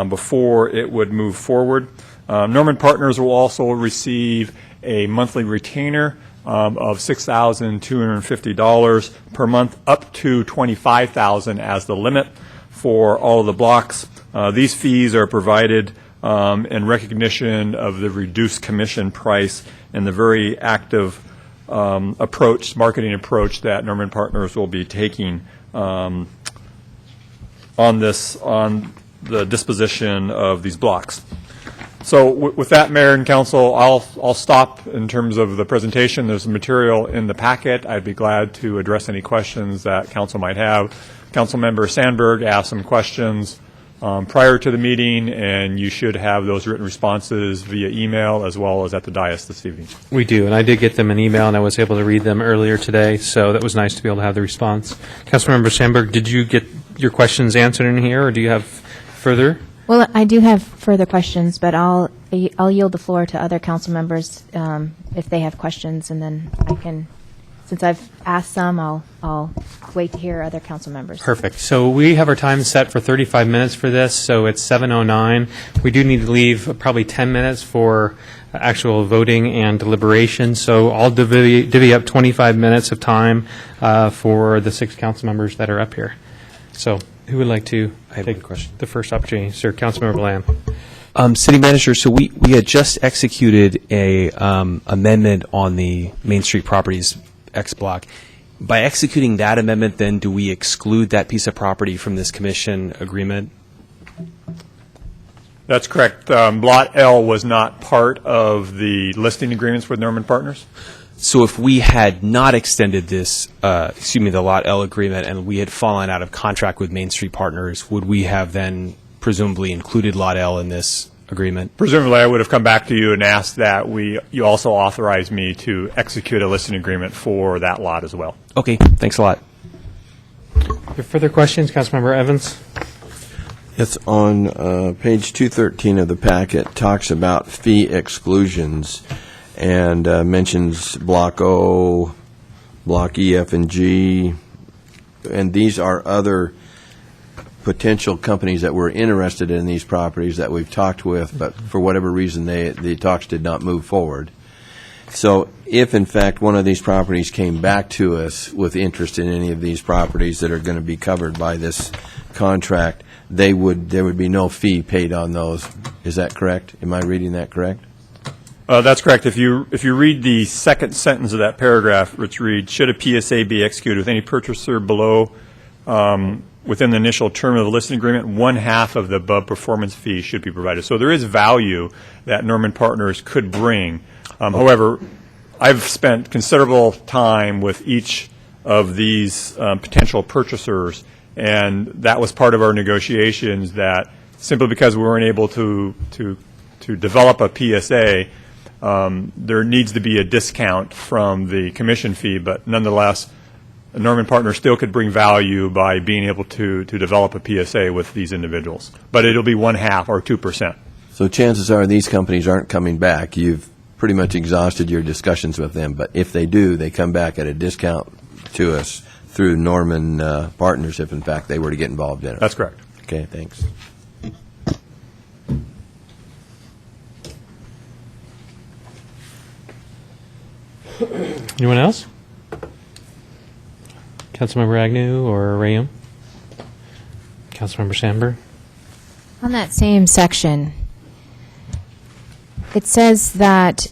before it would move forward. Norman Partners will also receive a monthly retainer of $6,250 per month, up to $25,000 as the limit for all of the blocks. These fees are provided in recognition of the reduced commission price and the very active marketing approach that Norman Partners will be taking on the disposition of these blocks. So with that, Mayor and Council, I'll stop in terms of the presentation. There's material in the packet. I'd be glad to address any questions that Council might have. Councilmember Sandberg asked some questions prior to the meeting, and you should have those written responses via email as well as at the dais this evening. We do, and I did get them in email, and I was able to read them earlier today, so that was nice to be able to have the response. Councilmember Sandberg, did you get your questions answered in here, or do you have further? Well, I do have further questions, but I'll yield the floor to other council members if they have questions, and then I can, since I've asked some, I'll wait to hear other council members. Perfect. So we have our time set for 35 minutes for this, so it's 7:09. We do need to leave probably 10 minutes for actual voting and deliberation, so I'll divvy up 25 minutes of time for the 6 council members that are up here. So who would like to take the first opportunity? Sir, Councilmember Lamb. City Manager, so we had just executed a amendment on the Main Street Properties X block. By executing that amendment, then, do we exclude that piece of property from this commission agreement? That's correct. Lot L was not part of the listing agreements with Norman Partners? So if we had not extended this, the Lot L agreement, and we had fallen out of contract with Main Street Partners, would we have then presumably included Lot L in this agreement? Presumably, I would have come back to you and asked that you also authorize me to execute a listing agreement for that lot as well. Okay, thanks a lot. Your further questions, Councilmember Evans? It's on page 213 of the packet, talks about fee exclusions, and mentions Block O, Block E, F, and G, and these are other potential companies that were interested in these properties that we've talked with, but for whatever reason, the talks did not move forward. So if, in fact, one of these properties came back to us with interest in any of these properties that are going to be covered by this contract, there would be no fee paid on those. Is that correct? Am I reading that correct? That's correct. If you read the second sentence of that paragraph, which reads, should a PSA be executed with any purchaser below within the initial term of the listing agreement, 1/2 of the above performance fee should be provided. So there is value that Norman Partners could bring. However, I've spent considerable time with each of these potential purchasers, and that was part of our negotiations, that simply because we weren't able to develop a PSA, there needs to be a discount from the commission fee, but nonetheless, Norman Partners still could bring value by being able to develop a PSA with these individuals. But it'll be 1/2 or 2%. So chances are these companies aren't coming back. You've pretty much exhausted your discussions with them, but if they do, they come back at a discount to us through Norman Partners if, in fact, they were to get involved in it. That's correct. Okay, thanks. Anyone else? Councilmember Agnew or Rayum? Councilmember Sandberg? On that same section, it says that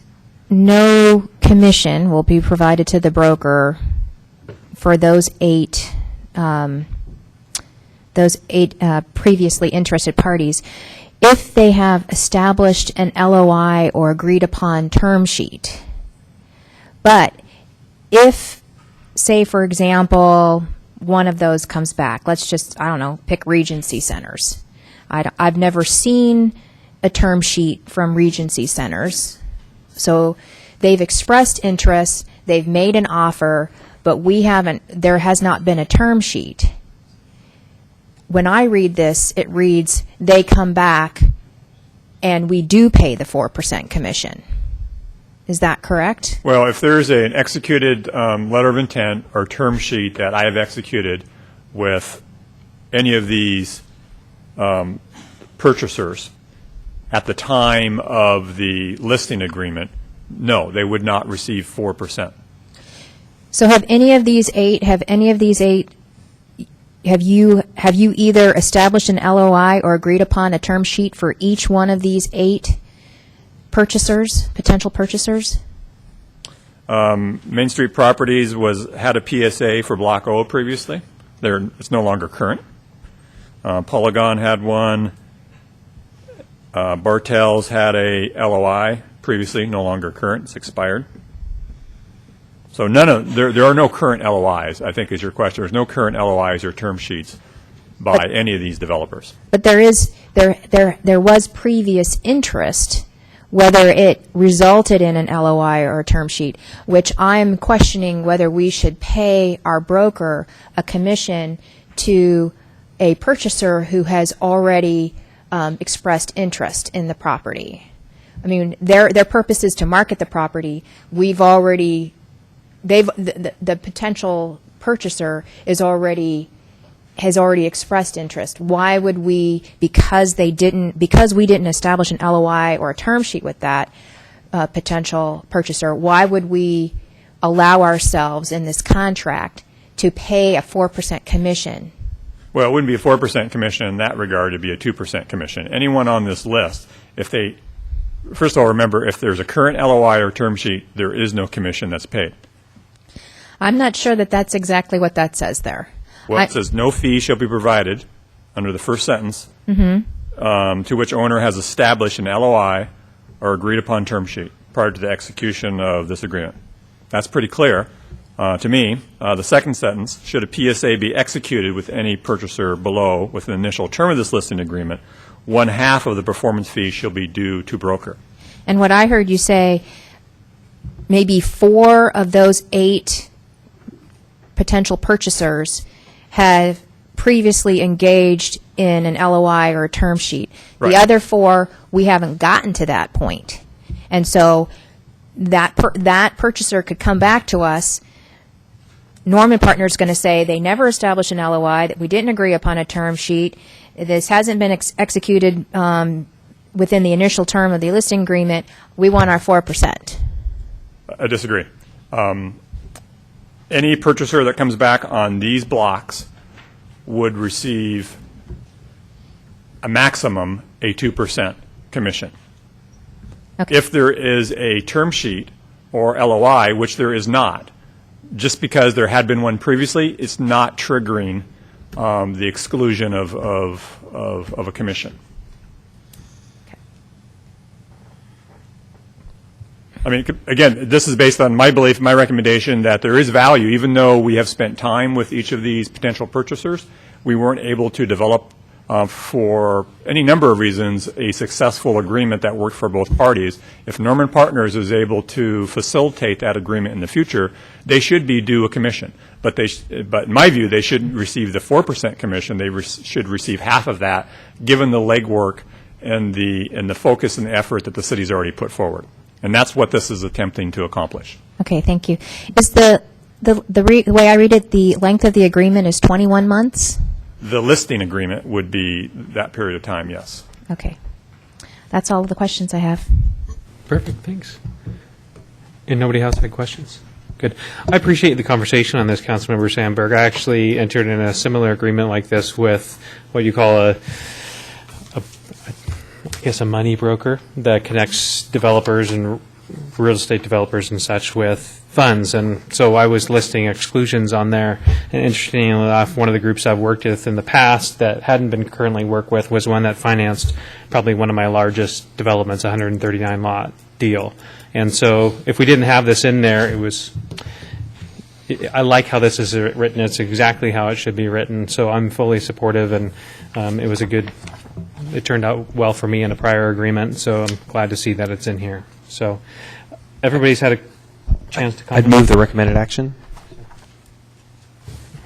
no commission will be provided to the broker for those eight previously interested parties if they have established an LOI or agreed upon term sheet. But if, say, for example, one of those comes back, let's just, I don't know, pick Regency Centers. I've never seen a term sheet from Regency Centers. So they've expressed interest, they've made an offer, but there has not been a term sheet. When I read this, it reads, they come back and we do pay the 4% commission. Is that correct? Well, if there's an executed letter of intent or term sheet that I have executed with any of these purchasers at the time of the listing agreement, no, they would not receive 4%. So have you either established an LOI or agreed upon a term sheet for each one of these 8 purchasers, potential purchasers? Main Street Properties had a PSA for Block O previously. It's no longer current. Polygon had one. Bartels had a LOI previously, no longer current. It's expired. So there are no current LOIs, I think is your question. There's no current LOIs or term sheets by any of these developers. But there was previous interest, whether it resulted in an LOI or a term sheet, which I'm questioning whether we should pay our broker a commission to a purchaser who has already expressed interest in the property. I mean, their purpose is to market the property. The potential purchaser has already expressed interest. Why would we, because we didn't establish an LOI or a term sheet with that potential purchaser, why would we allow ourselves in this contract to pay a 4% commission? Well, it wouldn't be a 4% commission in that regard. It'd be a 2% commission. Anyone on this list, first of all, remember, if there's a current LOI or term sheet, there is no commission that's paid. I'm not sure that that's exactly what that says there. Well, it says no fee shall be provided under the first sentence to which owner has established an LOI or agreed upon term sheet prior to the execution of this agreement. That's pretty clear to me. The second sentence, should a PSA be executed with any purchaser below with an initial term of this listing agreement, 1/2 of the performance fee shall be due to broker. And what I heard you say, maybe 4 of those 8 potential purchasers have previously engaged in an LOI or a term sheet. Right. The other 4, we haven't gotten to that point. And so that purchaser could come back to us. Norman Partners going to say they never established an LOI, that we didn't agree upon a term sheet, this hasn't been executed within the initial term of the listing agreement, we want our 4%. I disagree. Any purchaser that comes back on these blocks would receive a maximum a 2% commission. Okay. If there is a term sheet or LOI, which there is not, just because there had been one previously, it's not triggering the exclusion of a commission. I mean, again, this is based on my belief, my recommendation that there is value, even though we have spent time with each of these potential purchasers, we weren't able to develop, for any number of reasons, a successful agreement that worked for both parties. If Norman Partners is able to facilitate that agreement in the future, they should be due a commission. But in my view, they shouldn't receive the 4% commission. They should receive half of that, given the legwork and the focus and the effort that the city's already put forward. And that's what this is attempting to accomplish. Okay, thank you. Is the way I read it, the length of the agreement is 21 months? The listing agreement would be that period of time, yes. Okay. That's all the questions I have. Perfect, thanks. And nobody else had questions? Good. I appreciate the conversation on this, Councilmember Sandberg. I actually entered in a similar agreement like this with what you call a money broker that connects developers and real estate developers and such with funds. And so I was listing exclusions on there. And interestingly enough, one of the groups I've worked with in the past that hadn't been currently worked with was one that financed probably one of my largest developments, a 139 lot deal. And so if we didn't have this in there, I like how this is written. It's exactly how it should be written. So I'm fully supportive, and it turned out well for me in a prior agreement. So I'm glad to see that it's in here. So everybody's had a chance to comment. I'd move the recommended action.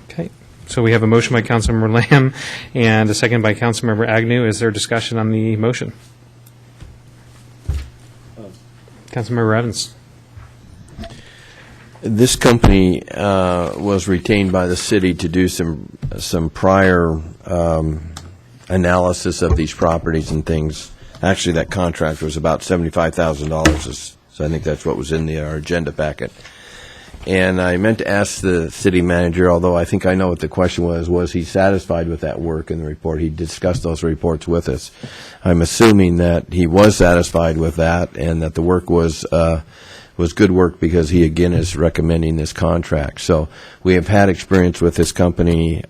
Okay. So we have a motion by Councilmember Lamb and a second by Councilmember Agnew. Is there discussion on the motion? Councilmember Evans. This company was retained by the city to do some prior analysis of these properties and things. Actually, that contract was about $75,000, so I think that's what was in our agenda packet. And I meant to ask the city manager, although I think I know what the question was he satisfied with that work in the report? He discussed those reports with us. I'm assuming that he was satisfied with that and that the work was good work, because he, again, is recommending this contract. So we have had experience with this company.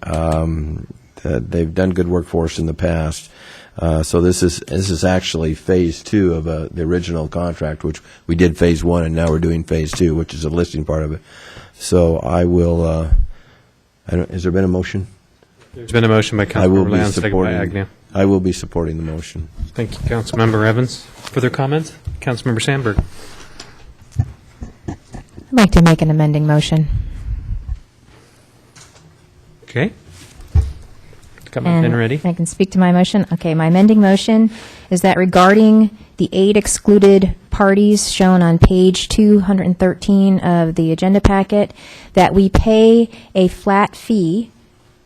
They've done good work for us in the past. So this is actually phase 2 of the original contract, which we did phase 1, and now we're doing phase 2, which is the listing part of it. So I will. Has there been a motion? There's been a motion by Councilmember Lamb, second by Agnew. I will be supporting the motion. Thank you, Councilmember Evans. Further comments? Councilmember Sandberg. I'd like to make an amending motion. Okay. Got my pen ready. I can speak to my motion. Okay, my amending motion is that regarding the 8 excluded parties shown on page 213 of the agenda packet, that we pay a flat fee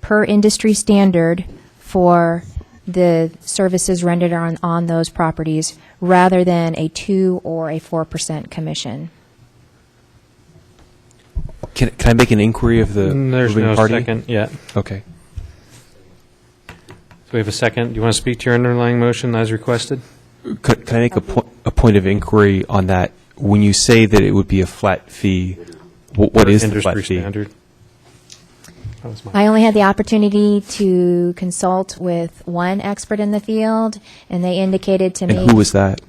per industry standard for the services rendered on those properties, rather than a 2 or a 4% commission. Can I make an inquiry of the There's moving no party? second yet. Okay. So we have a second. Do you want to speak to your underlying motion as requested? Can I make a point of inquiry on that? When you say that it would be a flat fee, what is the flat Industry fee? standard. That was my. I only had the opportunity to consult with one expert in the field, and they indicated to me. And who was that?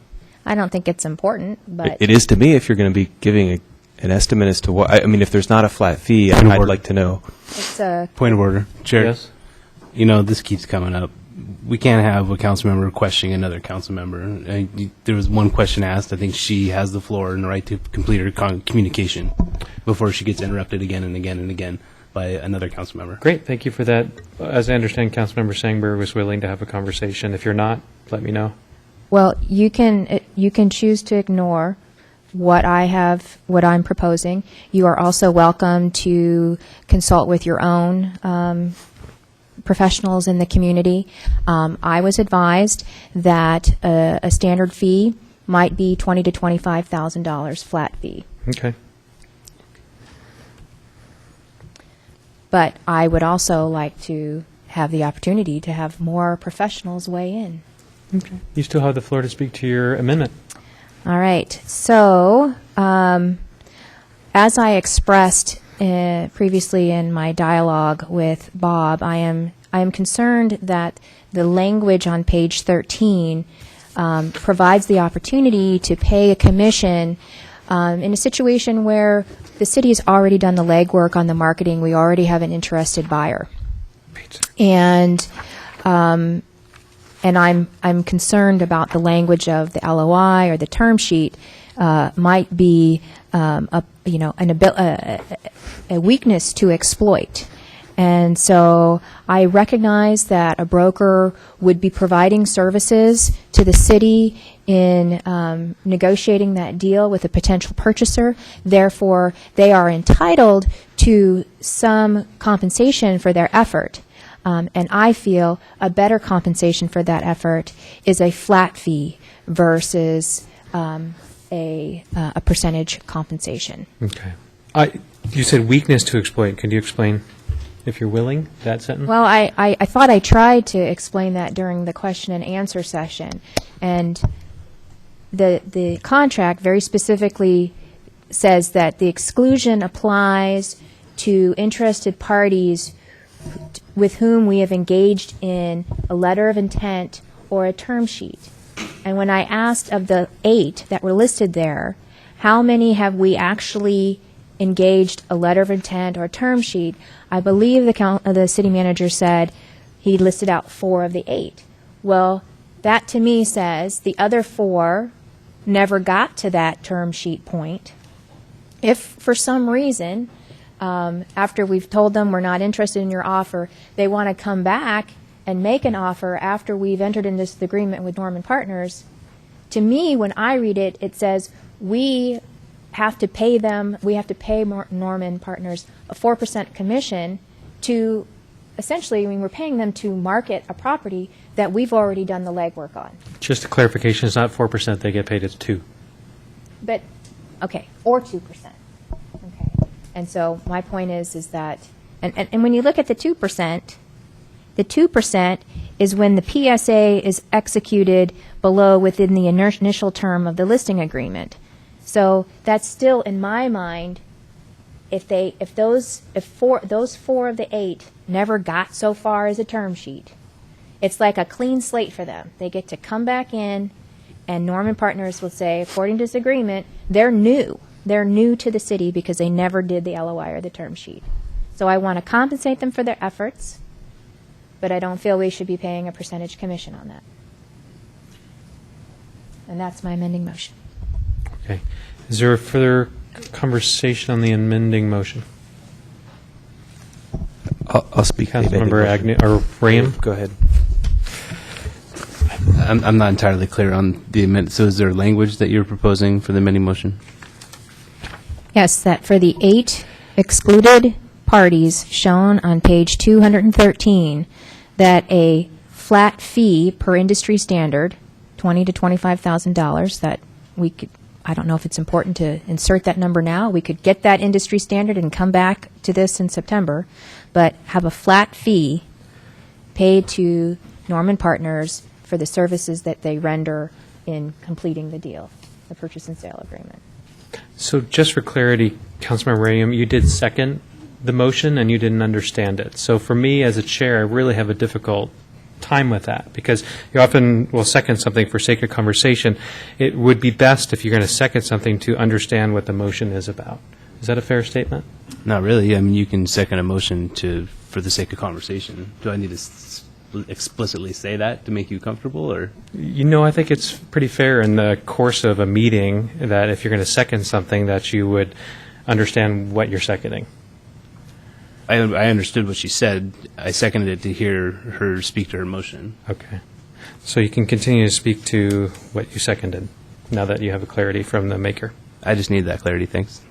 I don't think it's important, but It is to me if you're going to be giving an estimate as to what, I mean, if there's not a flat fee, I'd like to know. it's a. Point of order, Chair. Yes. You know, this keeps coming up. We can't have a council member questioning another council member. There was one question asked. I think she has the floor and the right to complete her communication before she gets interrupted again and again and again by another council member. Great, thank you for that. As I understand, Councilmember Sangberg was willing to have a conversation. If you're not, let me know. Well, you can choose to ignore what I'm proposing. You are also welcome to consult with your own professionals in the community. I was advised that a standard fee might be $20,000 to $25,000 flat fee. Okay. But I would also like to have the opportunity to have more professionals weigh in. Okay. You still have the floor to speak to your amendment. All right. So, as I expressed previously in my dialogue with Bob, I am concerned that the language on page 13 provides the opportunity to pay a commission in a situation where the city has already done the legwork on the marketing. We already have an interested buyer, and I'm concerned about the language of the LOI or the term sheet might be a weakness to exploit. And so I recognize that a broker would be providing services to the city in negotiating that deal with a potential purchaser. Therefore, they are entitled to some compensation for their effort. And I feel a better compensation for that effort is a flat fee versus a percentage compensation. Okay. You said weakness to exploit. Could you explain, if you're willing, that sentence? Well, I thought I tried to explain that during the question and answer session. And the contract very specifically says that the exclusion applies to interested parties with whom we have engaged in a letter of intent or a term sheet. And when I asked of the 8 that were listed there, how many have we actually engaged a letter of intent or term sheet, I believe the city manager said he listed out 4 of the 8. Well, that to me says the other 4 never got to that term sheet point. If for some reason, after we've told them we're not interested in your offer, they want to come back and make an offer after we've entered into this agreement with Norman Partners, to me, when I read it, it says we have to pay Norman Partners a 4% commission to essentially, we're paying them to market a property that we've already done the legwork on. Just a clarification, it's not 4% they get paid, it's 2%. But, okay, or 2%. Okay. And so my point is that, and when you look at the 2% is when the PSA is executed below within the initial term of the listing agreement. So that's still, in my mind, if those 4 of the 8 never got so far as a term sheet, it's like a clean slate for them. They get to come back in, and Norman Partners will say, according to this agreement, they're new. They're new to the city because they never did the LOI or the term sheet. So I want to compensate them for their efforts, but I don't feel we should be paying a percentage commission on that. And that's my amending motion. Okay. Is there a further conversation on the amending motion? I'll speak. to the amending Councilmember motion. Agnew, or Graham? Go ahead. I'm not entirely clear on the amendment. So is there language that you're proposing for the amending motion? Yes, that for the 8 excluded parties shown on page 213, that a flat fee per industry standard, $20,000 to $25,000, that we could, I don't know if it's important to insert that number now. We could get that industry standard and come back to this in September, but have a flat fee paid to Norman Partners for the services that they render in completing the deal, the purchase and sale agreement. So just for clarity, Councilmember Radium, you did second the motion and you didn't understand it. So for me as a chair, I really have a difficult time with that because you often will second something for sake of conversation. It would be best if you're going to second something to understand what the motion is about. Is that a fair statement? Not really. I mean, you can second a motion for the sake of conversation. Do I need to explicitly say that to make you comfortable, or? I think it's pretty fair in the course of a meeting that if you're going to second something that you would understand what you're seconding. I understood what she said. I seconded it to hear her speak to her motion. Okay. So you can continue to speak to what you seconded now that you have a clarity from the maker. I just need that clarity. Thanks.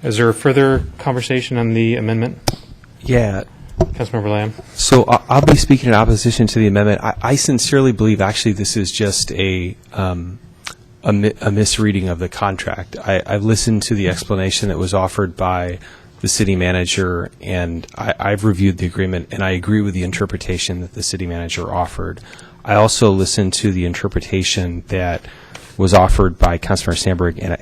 Is there further conversation on the amendment? Yeah. Councilmember Lamb? So I'll be speaking in opposition to the amendment. I sincerely believe actually this is just a misreading of the contract. I've listened to the explanation that was offered by the city manager, and I've reviewed the agreement, and I agree with the interpretation that the city manager offered. I also listened to the interpretation that was offered by Councilmember Sandberg, and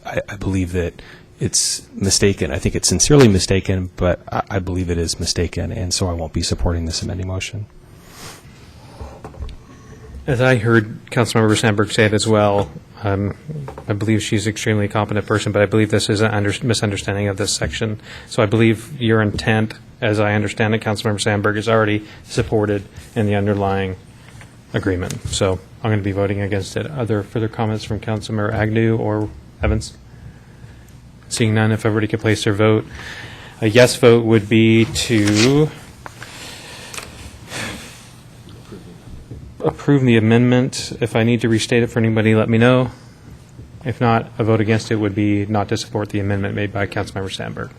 I believe that it's mistaken. I think it's sincerely mistaken, but I believe it is mistaken, and so I won't be supporting this amending motion. As I heard Councilmember Sandberg say it as well, I believe she's an extremely competent person, but I believe this is a misunderstanding of this section. So I believe your intent, as I understand it, Councilmember Sandberg, is already supported in the underlying agreement. So I'm going to be voting against it. Are there further comments from Councilmember Agnew or Evans? Seeing none, if everybody could place their vote. A yes vote would be to approve the amendment. If I need to restate it for anybody, let me know. If not, a vote against it would be not to support the amendment made by Councilmember Sandberg.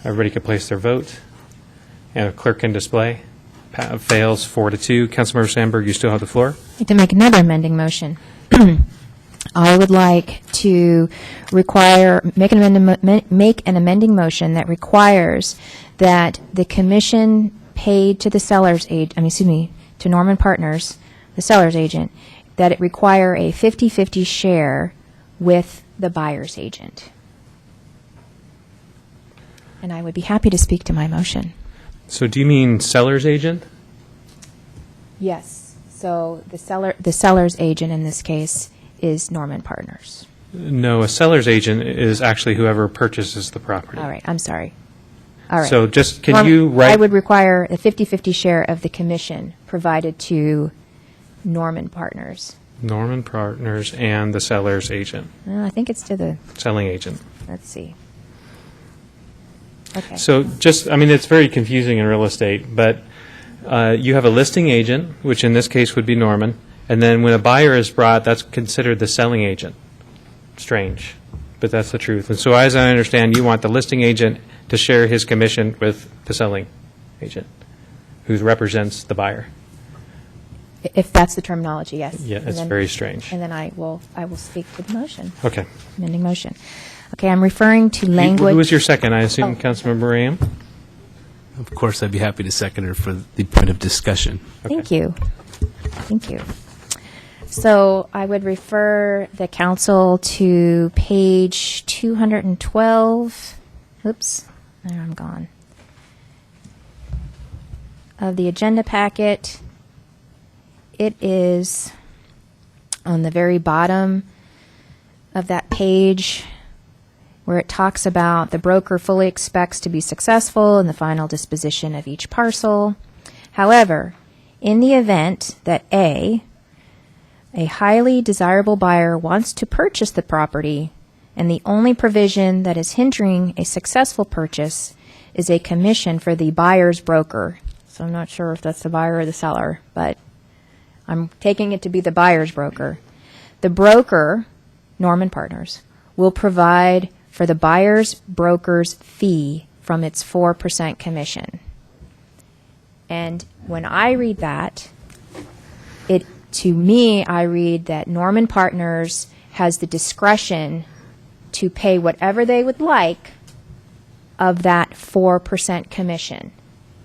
Everybody could place their vote, and a clerk can display. Fails 4-2. Councilmember Sandberg, you still have the floor. I'd like to make another amending motion. I would like to make an amending motion that requires that the commission paid to the seller's to Norman Partners, the seller's agent, that it require a 50-50 share with the buyer's agent. And I would be happy to speak to my motion. So do you mean seller's agent? Yes. So the seller's agent in this case is Norman Partners. No, a seller's agent is actually whoever purchases the property. All right. I'm sorry. All right. So just can you write? I would require a 50-50 share of the commission provided to Norman Partners. Norman Partners and the seller's agent, I think it's to the, selling agent. let's see. Okay. So it's very confusing in real estate, but you have a listing agent, which in this case would be Norman, and then when a buyer is brought, that's considered the selling agent. Strange, but that's the truth. And so as I understand, you want the listing agent to share his commission with the selling agent, who represents the buyer. If that's the terminology, yes. Yeah, it's very strange. And then I will speak to the motion, Okay. amending motion. Okay, I'm referring to Who language. was your second? I assume Oh. Councilmember Ram? Of course, I'd be happy to second her for the point of discussion. Thank you. Thank you. So I would refer the council to page 212. Oops, there I'm gone. Of the agenda packet. It is on the very bottom of that page where it talks about the broker fully expects to be successful in the final disposition of each parcel. However, in the event that A highly desirable buyer wants to purchase the property and the only provision that is hindering a successful purchase is a commission for the buyer's broker. So I'm not sure if that's the buyer or the seller, but I'm taking it to be the buyer's broker. The broker, Norman Partners, will provide for the buyer's broker's fee from its 4% commission. And when I read that, to me, I read that Norman Partners has the discretion to pay whatever they would like of that 4% commission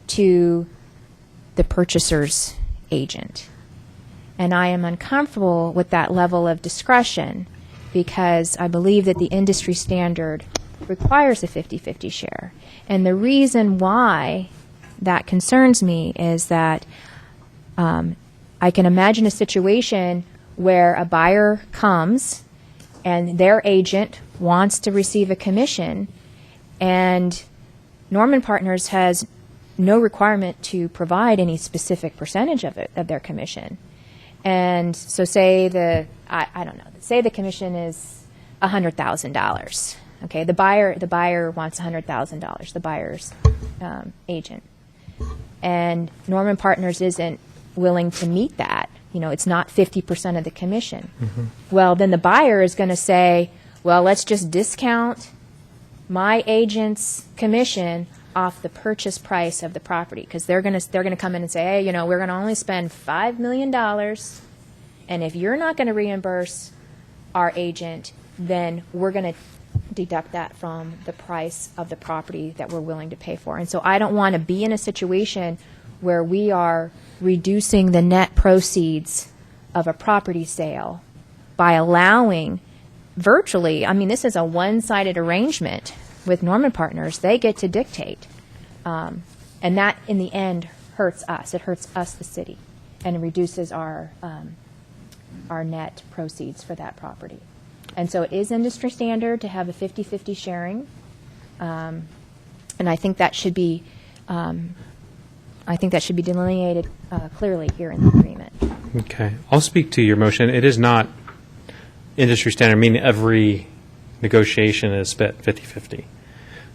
to the purchaser's agent. And I am uncomfortable with that level of discretion because I believe that the industry standard requires a 50-50 share. And the reason why that concerns me is that I can imagine a situation where a buyer comes and their agent wants to receive a commission, and Norman Partners has no requirement to provide any specific percentage of it, of their commission. And so say I don't know, say the commission is $100,000. Okay, the buyer wants $100,000, the buyer's agent. And Norman Partners isn't willing to meet that. You know, it's not 50% of the commission. Mm-hmm. Well, then the buyer is going to say, well, let's just discount my agent's commission off the purchase price of the property, because they're going to come in and say, hey, you know, we're going to only spend $5 million, and if you're not going to reimburse our agent, then we're going to deduct that from the price of the property that we're willing to pay for. And so I don't want to be in a situation where we are reducing the net proceeds of a property sale by allowing virtually, I mean, this is a one-sided arrangement with Norman Partners. They get to dictate. And that, in the end, hurts us. It hurts us, the city, and it reduces our net proceeds for that property. And so it is industry standard to have a 50-50 sharing. And I think that should be delineated clearly here in the agreement. Okay. I'll speak to your motion. It is not industry standard, meaning every negotiation is split 50-50.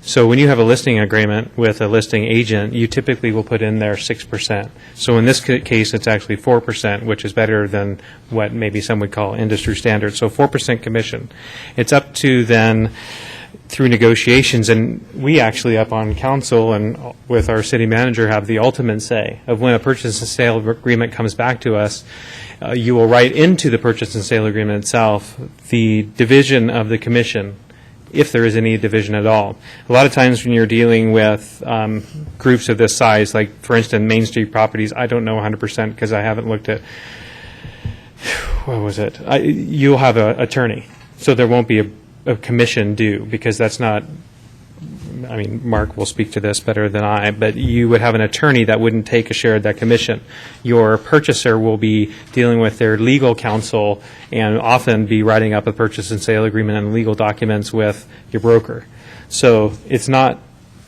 So when you have a listing agreement with a listing agent, you typically will put in there 6%. So in this case, it's actually 4%, which is better than what maybe some would call industry standard. So 4% commission. It's up to then, through negotiations, and we actually up on council and with our city manager have the ultimate say of when a purchase and sale agreement comes back to us. You will write into the purchase and sale agreement itself the division of the commission, if there is any division at all. A lot of times when you're dealing with groups of this size, like for instance Main Street properties, I don't know 100% because I haven't looked at, what was it? You'll have an attorney, so there won't be a commission due, because that's not, I mean, Mark will speak to this better than I, but you would have an attorney that wouldn't take a share of that commission. Your purchaser will be dealing with their legal counsel and often be writing up a purchase and sale agreement and legal documents with your broker. So it's not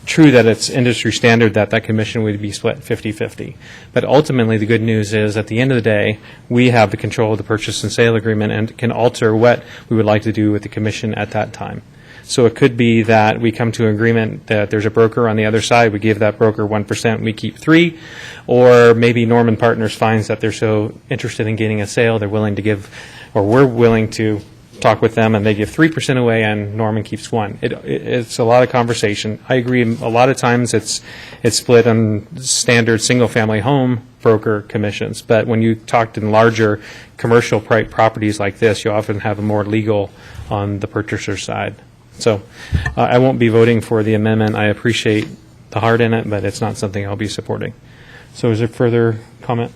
true that it's industry standard that that commission would be split 50-50. But ultimately, the good news is, at the end of the day, we have the control of the purchase and sale agreement and can alter what we would like to do with the commission at that time. So it could be that we come to an agreement that there's a broker on the other side, we give that broker 1%, we keep 3%, or maybe Norman Partners finds that they're so interested in getting a sale, they're willing to give, or we're willing to talk with them, and they give 3% away, and Norman keeps 1%. It's a lot of conversation. I agree. A lot of times it's split on standard single-family home broker commissions, but when you talk in larger commercial properties like this, you often have a more legal on the purchaser side. So I won't be voting for the amendment. I appreciate the heart in it, but it's not something I'll be supporting. So is there further comment?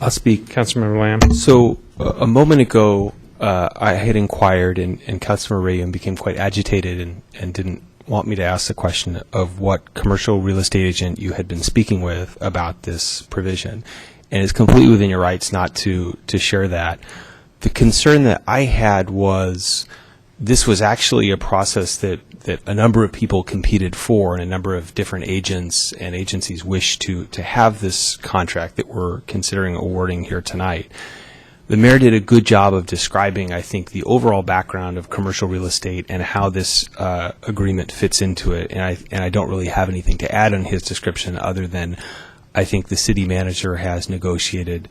I'll speak. Councilmember Lamb. So a moment ago, I had inquired, and Councilmember Reagan became quite agitated and didn't want me to ask the question of what commercial real estate agent you had been speaking with about this provision. And it's completely within your rights not to share that. The concern that I had was this was actually a process that a number of people competed for, and a number of different agents and agencies wished to have this contract that we're considering awarding here tonight. The mayor did a good job of describing, I think, the overall background of commercial real estate and how this agreement fits into it. And I don't really have anything to add on his description other than I think the city manager has negotiated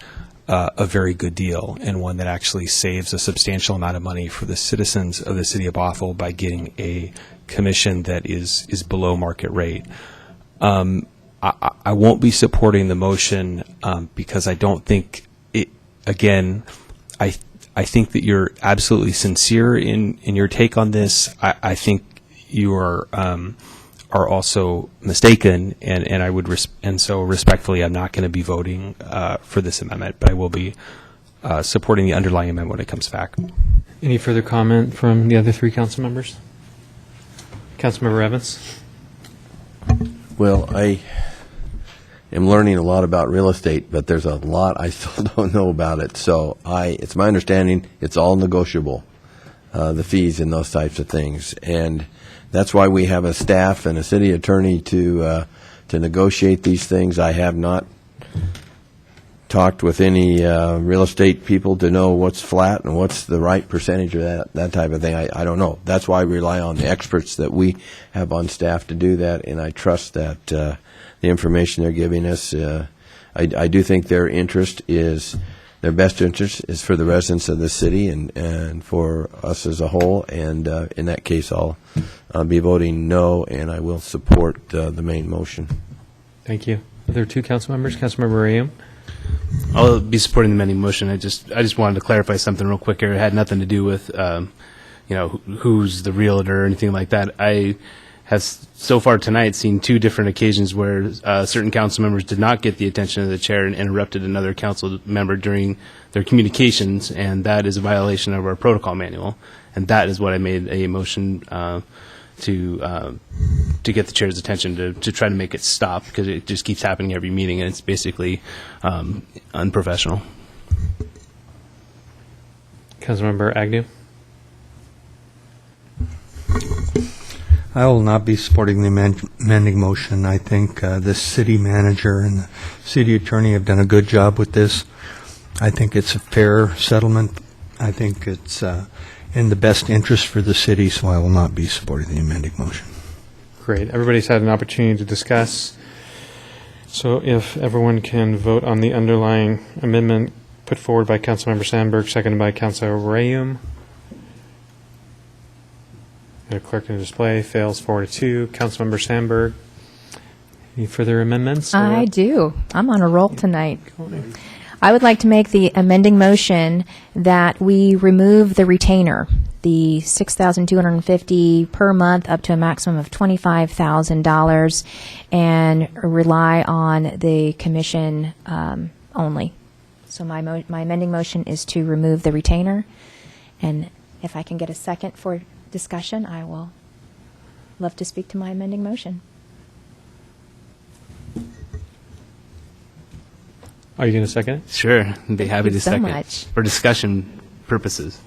a very good deal, and one that actually saves a substantial amount of money for the citizens of the city of Bothell by getting a commission that is below market rate. I won't be supporting the motion because I don't think it. Again, I think that you're absolutely sincere in your take on this. I think you are also mistaken, and I would and so respectfully, I'm not going to be voting for this amendment, but I will be supporting the underlying amendment when it comes back. Any further comment from the other three council members? Councilmember Evans? Well, I am learning a lot about real estate, but there's a lot I still don't know about it. So it's my understanding it's all negotiable, the fees and those types of things. And that's why we have a staff and a city attorney to negotiate these things. I have not talked with any real estate people to know what's flat and what's the right percentage of that type of thing. I don't know. That's why I rely on the experts that we have on staff to do that, and I trust that the information they're giving us, I do think their best interest is for the residents of the city and for us as a whole, and in that case I'll be voting no, and I will support the main motion. Thank you. Are there two council members? Councilmember Rayum? I'll be supporting the amending motion. I just wanted to clarify something real quick here. It had nothing to do with, who's the realtor or anything like that. I have so far tonight seen two different occasions where certain council members did not get the attention of the chair and interrupted another council member during their communications, and that is a violation of our protocol manual. And that is what I made a motion to get the chair's attention to try to make it stop, because it just keeps happening every meeting, and it's basically unprofessional. Councilmember Agnew? I will not be supporting the amending motion. I think the city manager and the city attorney have done a good job with this. I think it's a fair settlement. I think it's in the best interest for the city, so I will not be supporting the amending motion. Great. Everybody's had an opportunity to discuss. So if everyone can vote on the underlying amendment put forward by Councilmember Sandberg, seconded by Councilor Rayum. The clerk can display. Fails 4-2. Councilmember Sandberg. Any further amendments? I do. I'm on a roll tonight. I would like to make the amending motion that we remove the retainer, the $6,250 per month up to a maximum of $25,000, and rely on the commission only. So my amending motion is to remove the retainer, and if I can get a second for discussion, I will love to speak to my amending motion. Are you going to second it? Sure, I'd be happy you to so second much. for discussion purposes.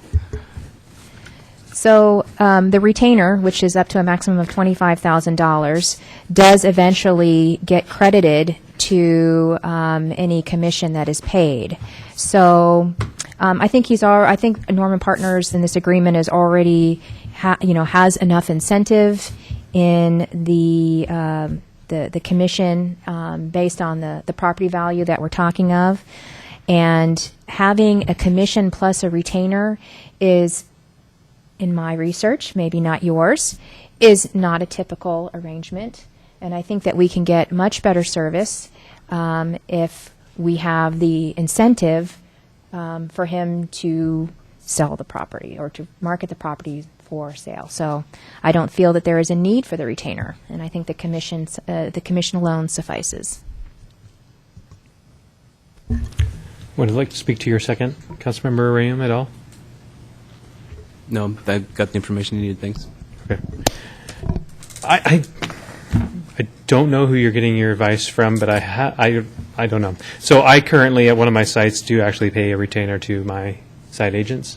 So the retainer, which is up to a maximum of $25,000, does eventually get credited to any commission that is paid. So I think I think Norman Partners in this agreement is already has enough incentive in the commission based on the property value that we're talking of, and having a commission plus a retainer is, in my research, maybe not yours, is not a typical arrangement. And I think that we can get much better service if we have the incentive for him to sell the property or to market the property for sale. So I don't feel that there is a need for the retainer, and I think the commission alone suffices. Would you like to speak to your second, Councilmember Rayum, at all? No, I got the information you needed. Thanks. Okay. I don't know who you're getting your advice from, but I don't know. So I currently at one of my sites do actually pay a retainer to my site agents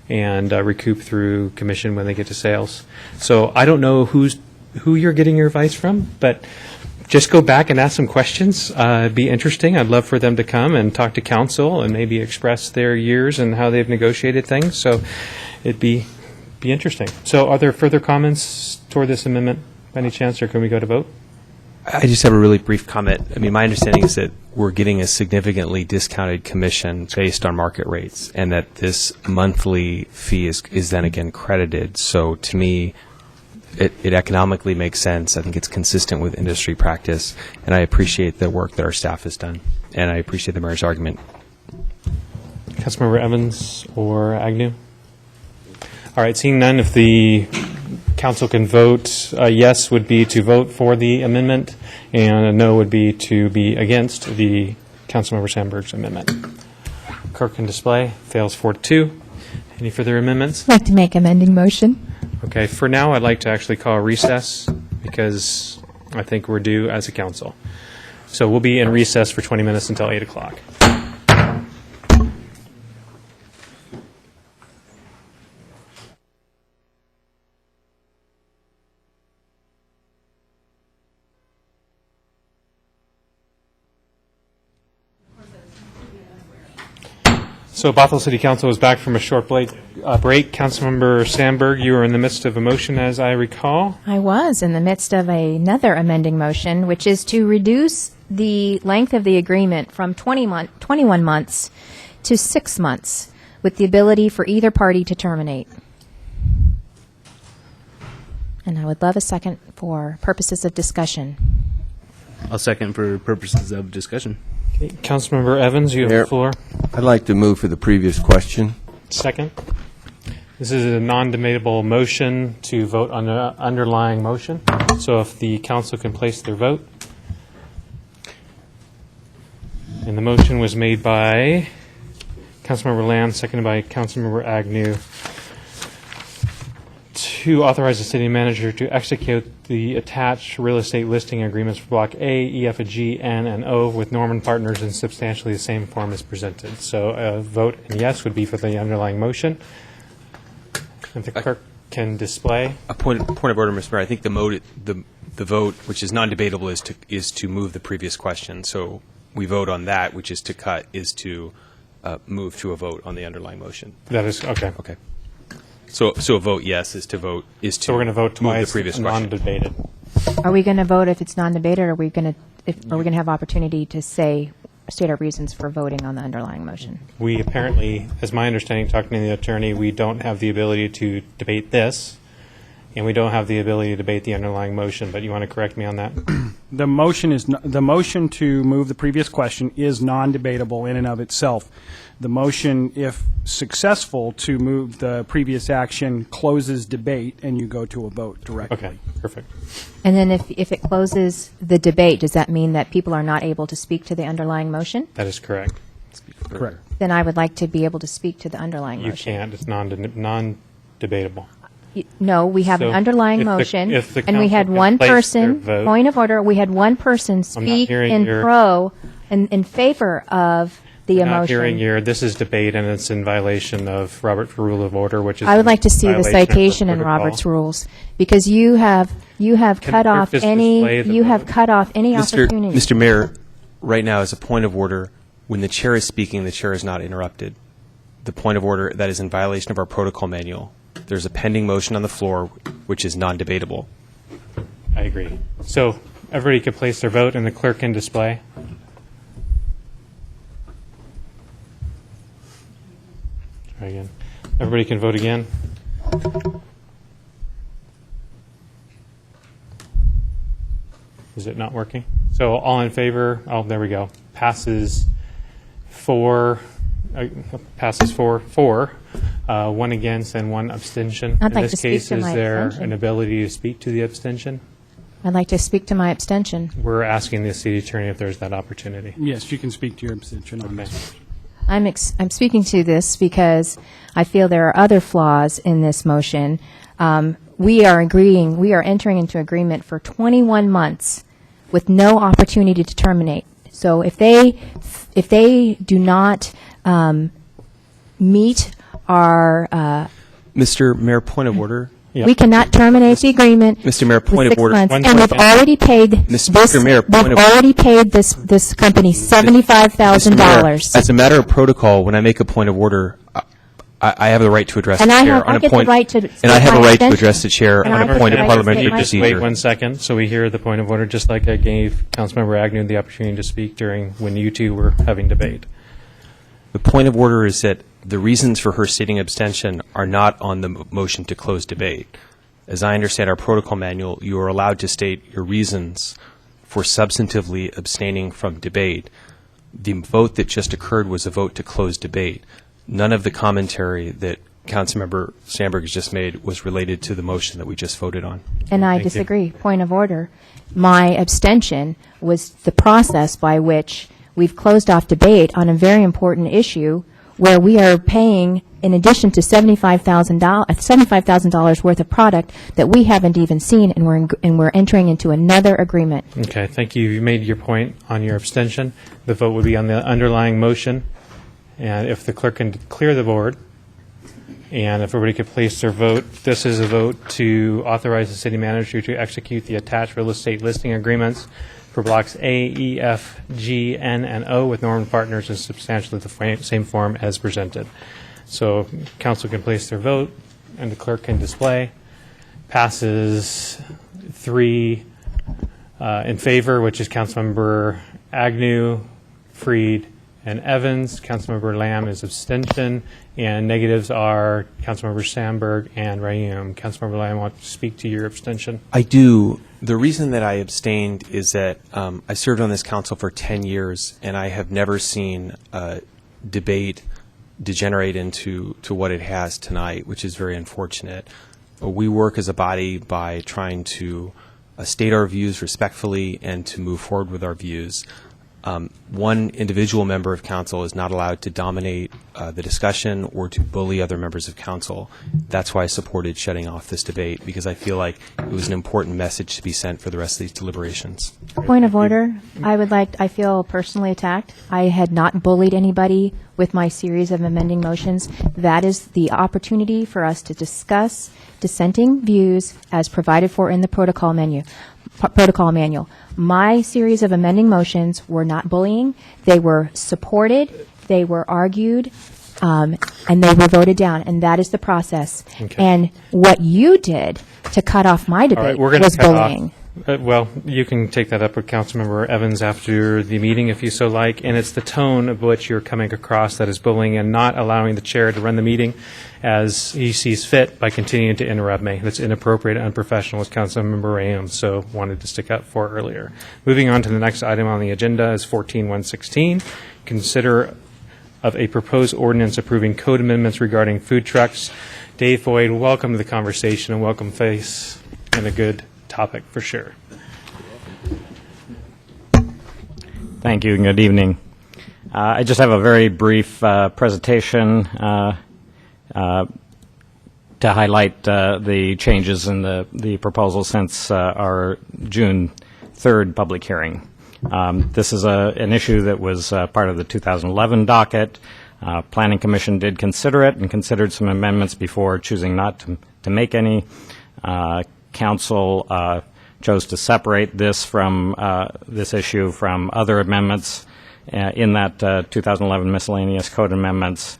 and recoup through commission when they get to sales. So I don't know who you're getting your advice from, but just go back and ask some questions. It'd be interesting. I'd love for them to come and talk to council and maybe express their years and how they've negotiated things. So it'd be interesting. So are there further comments toward this amendment by any chance, or can we go to vote? I just have a really brief comment. I mean, my understanding is that we're getting a significantly discounted commission based on market rates, and that this monthly fee is then again credited. So to me, it economically makes sense. I think it's consistent with industry practice, and I appreciate the work that our staff has done, and I appreciate the mayor's argument. Councilmember Evans or Agnew? All right, seeing none, if the council can vote, yes would be to vote for the amendment, and a no would be to be against the Councilmember Sandberg's amendment. Clerk can display. Fails 4-2. Any further amendments? I'd like to make amending motion. Okay, for now, I'd like to actually call a recess because I think we're due as a council. So we'll be in recess for 20 minutes until 8 o'clock. So Bothell City Council is back from a short break. Councilmember Sandberg, you were in the midst of a motion, as I recall. I was in the midst of another amending motion, which is to reduce the length of the agreement from 21 months to 6 months, with the ability for either party to terminate. And I would love a second for purposes of discussion. I'll second for purposes of discussion. Okay, Councilmember Evans, you have Mayor. the floor. I'd like to move for the previous question. Second. This is a non-debatable motion to vote on the underlying motion. So if the council can place their vote. And the motion was made by Councilmember Land, seconded by Councilmember Agnew, to authorize the city manager to execute the attached real estate listing agreements for Block A, E, F, G, N, and O with Norman Partners in substantially the same form as presented. So a vote and yes would be for the underlying motion. If the clerk can display. A point of order, Mr. Mayor. I think the vote, which is non-debatable, is to move the previous question. So we vote on that, which is to cut, is to move to a vote on the underlying motion. That is, okay. Okay. So a vote yes is to vote is to So we're going to vote move twice, the previous question. non-debated. Are we going to vote if it's non-debated, or are we going to have opportunity to state our reasons for voting on the underlying motion? We apparently, as my understanding, talking to the attorney, we don't have the ability to debate this, and we don't have the ability to debate the underlying motion, but you want to correct me on that? The motion to move the previous question is non-debatable in and of itself. The motion, if successful, to move the previous action closes debate, and you go to a vote directly. Okay, perfect. And then if it closes the debate, does that mean that people are not able to speak to the underlying motion? That is correct. Correct. Then I would like to be able to speak to the underlying You motion. can't, it's non-debatable. No, we have an So underlying if the- motion, if the and we had council can one place their person, vote- point of order, we had one person speak hearing in your- in favor of the Not hearing emotion. your, this is debate, and it's in violation of Robert's Rule of Order, which is. I would like to see the violation of citation in protocol. Robert's rules, because you have Can cut the clerk off just any, display the you have vote? cut off any opportunity. Mr. Mayor, right now, as a point of order, when the chair is speaking, the chair is not interrupted. The point of order, that is in violation of our protocol manual. There's a pending motion on the floor, which is non-debatable. I agree. So everybody can place their vote, and the clerk can display. Try again. Everybody can vote again. Is it not working? So all in favor? Oh, there we go. Passes 4. Passes 4. One against and one abstention. I'd like In to this speak case, to is my there abstention. an ability to speak to the abstention? I'd like to speak to my abstention. We're asking the city attorney if there's that opportunity. Yes, you can speak to your abstention on Okay. this. I'm speaking to this because I feel there are other flaws in this motion. We are entering into agreement for 21 months with no opportunity to terminate. So if they do not meet our, Mr. Mayor, point of order. Yep. we cannot terminate the agreement. Mr. Mayor, with point of 6 order. months. One And we've second. already paid Mr. Mayor, point we've of- already paid this company $75,000. As a matter of protocol, when I make a point of order, I have the right to address And the I chair have- on I a get the point, right to and I state have a my right to abstention. address the chair And on I a have point the of right to parliamentary state my Just wait procedure. 1 second, so we hear the point of order, just like I gave Councilmember Agnew the opportunity to speak during when you two were having debate. The point of order is that the reasons for her stating abstention are not on the motion to close debate. As I understand our protocol manual, you are allowed to state your reasons for substantively abstaining from debate. The vote that just occurred was a vote to close debate. None of the commentary that Councilmember Sandberg has just made was related to the motion that we just voted on. And I Thank you. disagree. Point of order. My abstention was the process by which we've closed off debate on a very important issue where we are paying, in addition to $75,000 worth of product that we haven't even seen, and we're entering into another agreement. Okay, thank you. You made your point on your abstention. The vote would be on the underlying motion. And if the clerk can clear the board, and if everybody could place their vote, this is a vote to authorize the city manager to execute the attached real estate listing agreements for blocks A, E, F, G, N, and O with Norman Partners in substantially the same form as presented. So council can place their vote, and the clerk can display. Passes 3 in favor, which is Councilmember Agnew, Freed, and Evans. Councilmember Lamb is abstention, and negatives are Councilmember Sandberg and Rayum. Councilmember Lamb, want to speak to your abstention? I do. The reason that I abstained is that I served on this council for 10 years, and I have never seen debate degenerate into what it has tonight, which is very unfortunate. We work as a body by trying to state our views respectfully and to move forward with our views. One individual member of council is not allowed to dominate the discussion or to bully other members of council. That's why I supported shutting off this debate, because I feel like it was an important message to be sent for the rest of these deliberations. Point of order. I feel personally attacked. I had not bullied anybody with my series of amending motions. That is the opportunity for us to discuss dissenting views as provided for in the protocol manual. My series of amending motions were not bullying. They were supported, they were argued, and they were voted down, and that is the process. Okay. And what you did to cut off my All right, debate we're going was to cut bullying. off. Well, you can take that up with Councilmember Evans after the meeting if you so like, and it's the tone of which you're coming across that is bullying and not allowing the chair to run the meeting as he sees fit by continuing to interrupt me. That's inappropriate and unprofessional, as Councilmember Rayum so wanted to stick up for earlier. Moving on to the next item on the agenda is 14-116, consider of a proposed ordinance approving code amendments regarding food trucks. Dave Boyd, welcome to the conversation, and welcome face and a good topic for sure. Thank you and good evening. I just have a very brief presentation to highlight the changes in the proposal since our June 3rd public hearing. This is an issue that was part of the 2011 docket. Planning Commission did consider it and considered some amendments before choosing not to make any. Council chose to separate this from this issue from other amendments in that 2011 miscellaneous code amendments.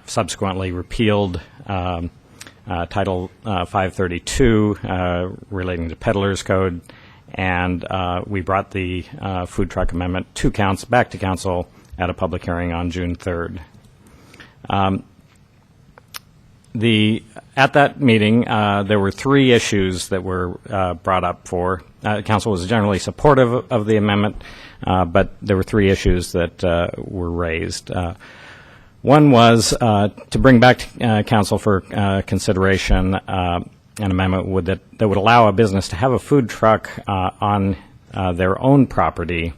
Subsequently repealed Title 532 relating to peddlers code, and we brought the food truck amendment back to council at a public hearing on June 3rd. At that meeting, there were 3 issues that were brought up for. Council was generally supportive of the amendment, but there were 3 issues that were raised. One was to bring back to council for consideration an amendment that would allow a business to have a food truck on their own property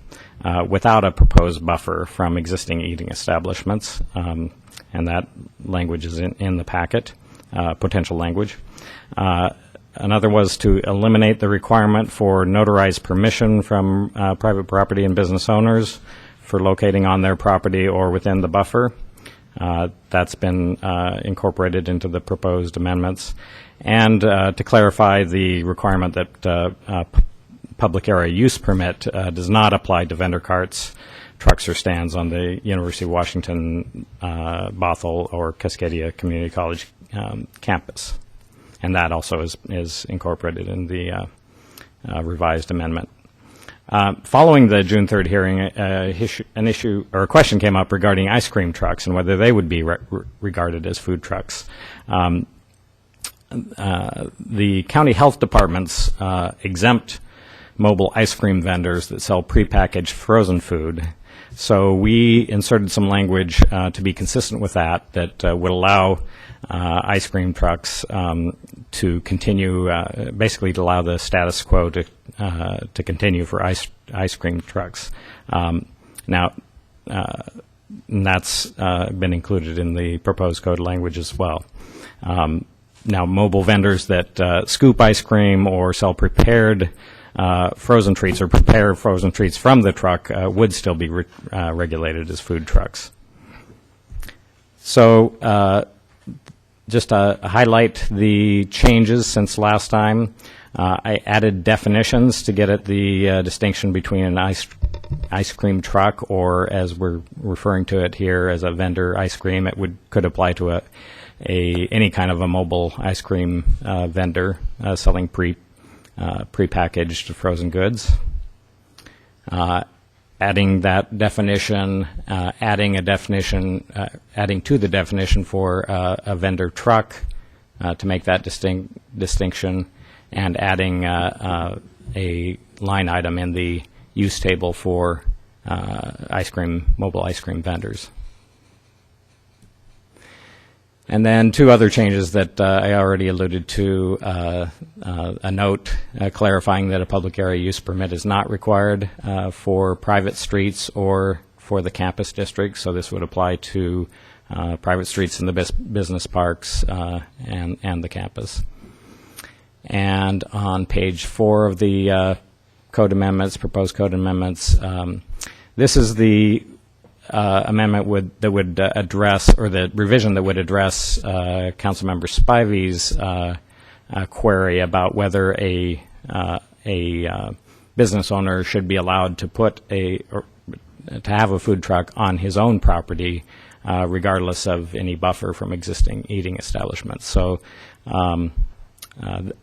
without a proposed buffer from existing eating establishments. And that language is in the packet, potential language. Another was to eliminate the requirement for notarized permission from private property and business owners for locating on their property or within the buffer. That's been incorporated into the proposed amendments. And to clarify the requirement that public area use permit does not apply to vendor carts, trucks, or stands on the University of Washington, Bothell, or Cascadia Community College campus. And that also is incorporated in the revised amendment. Following the June 3rd hearing, an issue or a question came up regarding ice cream trucks and whether they would be regarded as food trucks. The county health departments exempt mobile ice cream vendors that sell prepackaged frozen food. So we inserted some language to be consistent with that would allow ice cream trucks to continue, basically to allow the status quo to continue for ice cream trucks. Now, that's been included in the proposed code language as well. Now, mobile vendors that scoop ice cream or sell prepared frozen treats or prepare frozen treats from the truck would still be regulated as food trucks. So just to highlight the changes since last time, I added definitions to get at the distinction between an ice cream truck, or as we're referring to it here as a vendor ice cream. It could apply to any kind of a mobile ice cream vendor selling prepackaged frozen goods. Adding that definition, adding to the definition for a vendor truck to make that distinction, and adding a line item in the use table for mobile ice cream vendors. And then two other changes that I already alluded to, a note clarifying that a public area use permit is not required for private streets or for the campus district, so this would apply to private streets in the business parks and the campus. And on page 4 of the code amendments, proposed code amendments, this is the amendment that would address, or the revision that would address Councilmember Spivey's query about whether a business owner should be allowed to to have a food truck on his own property, regardless of any buffer from existing eating establishments. So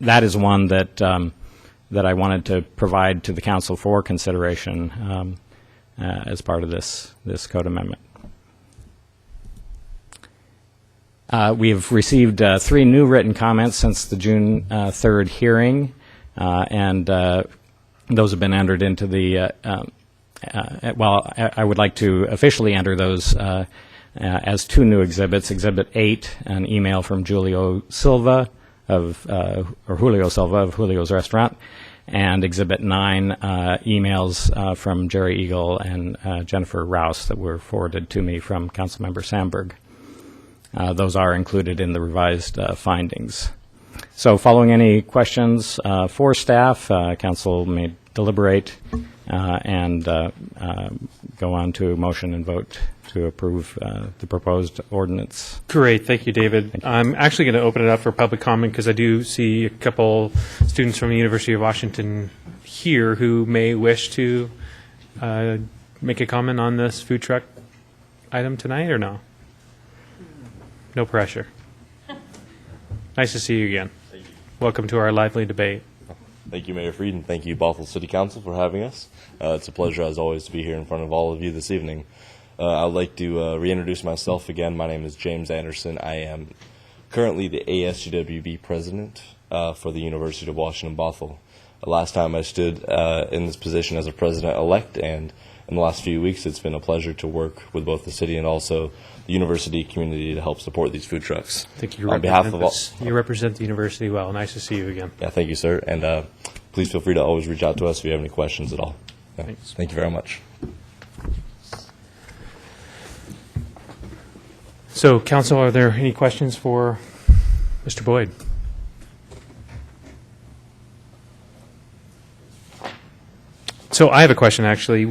that is one that I wanted to provide to the council for consideration as part of this code amendment. We have received 3 new written comments since the June 3rd hearing, and those have been entered into the, I would like to officially enter those as 2 new exhibits. Exhibit 8, an email from Julio Silva of Julio's Restaurant, and Exhibit 9, emails from Jerry Eagle and Jennifer Rouse that were forwarded to me from Councilmember Sandberg. Those are included in the revised findings. So following any questions for staff, council may deliberate and go on to motion and vote to approve the proposed ordinance. Great, thank you, David. I'm actually going to open it up for public comment because I do see a couple students from the University of Washington here who may wish to make a comment on this food truck item tonight, or no? No pressure. Nice to see you again. Thank you. Welcome to our lively debate. Thank you, Mayor Freed, and thank you, Bothell City Council, for having us. It's a pleasure, as always, to be here in front of all of you this evening. I'd like to reintroduce myself again. My name is James Anderson. I am currently the ASGWB president for the University of Washington Bothell. Last time I stood in this position as a president-elect, and in the last few weeks it's been a pleasure to work with both the city and also the university community to help support these food trucks. I think you on behalf of all, you represent the university well. Nice to see you again. Yeah, thank you, sir. And please feel free to always reach out to us if you have any questions at all. Yeah. Thanks. Thank you very much. So, council, are there any questions for Mr. Boyd? So I have a question, actually.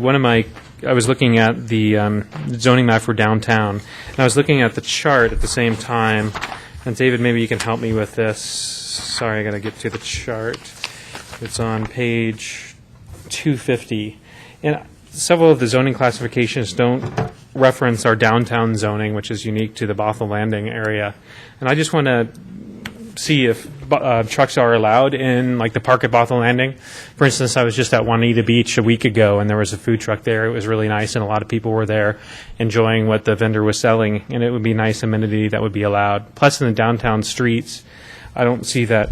I was looking at the zoning map for downtown, and I was looking at the chart at the same time. And David, maybe you can help me with this. Sorry, I got to get to the chart. It's on page 250. And several of the zoning classifications don't reference our downtown zoning, which is unique to the Bothell Landing area. And I just want to see if trucks are allowed in, like, the park at Bothell Landing. For instance, I was just at Juanita Beach a week ago, and there was a food truck there. It was really nice, and a lot of people were there enjoying what the vendor was selling, and it would be a nice amenity that would be allowed. Plus, in the downtown streets, I don't see that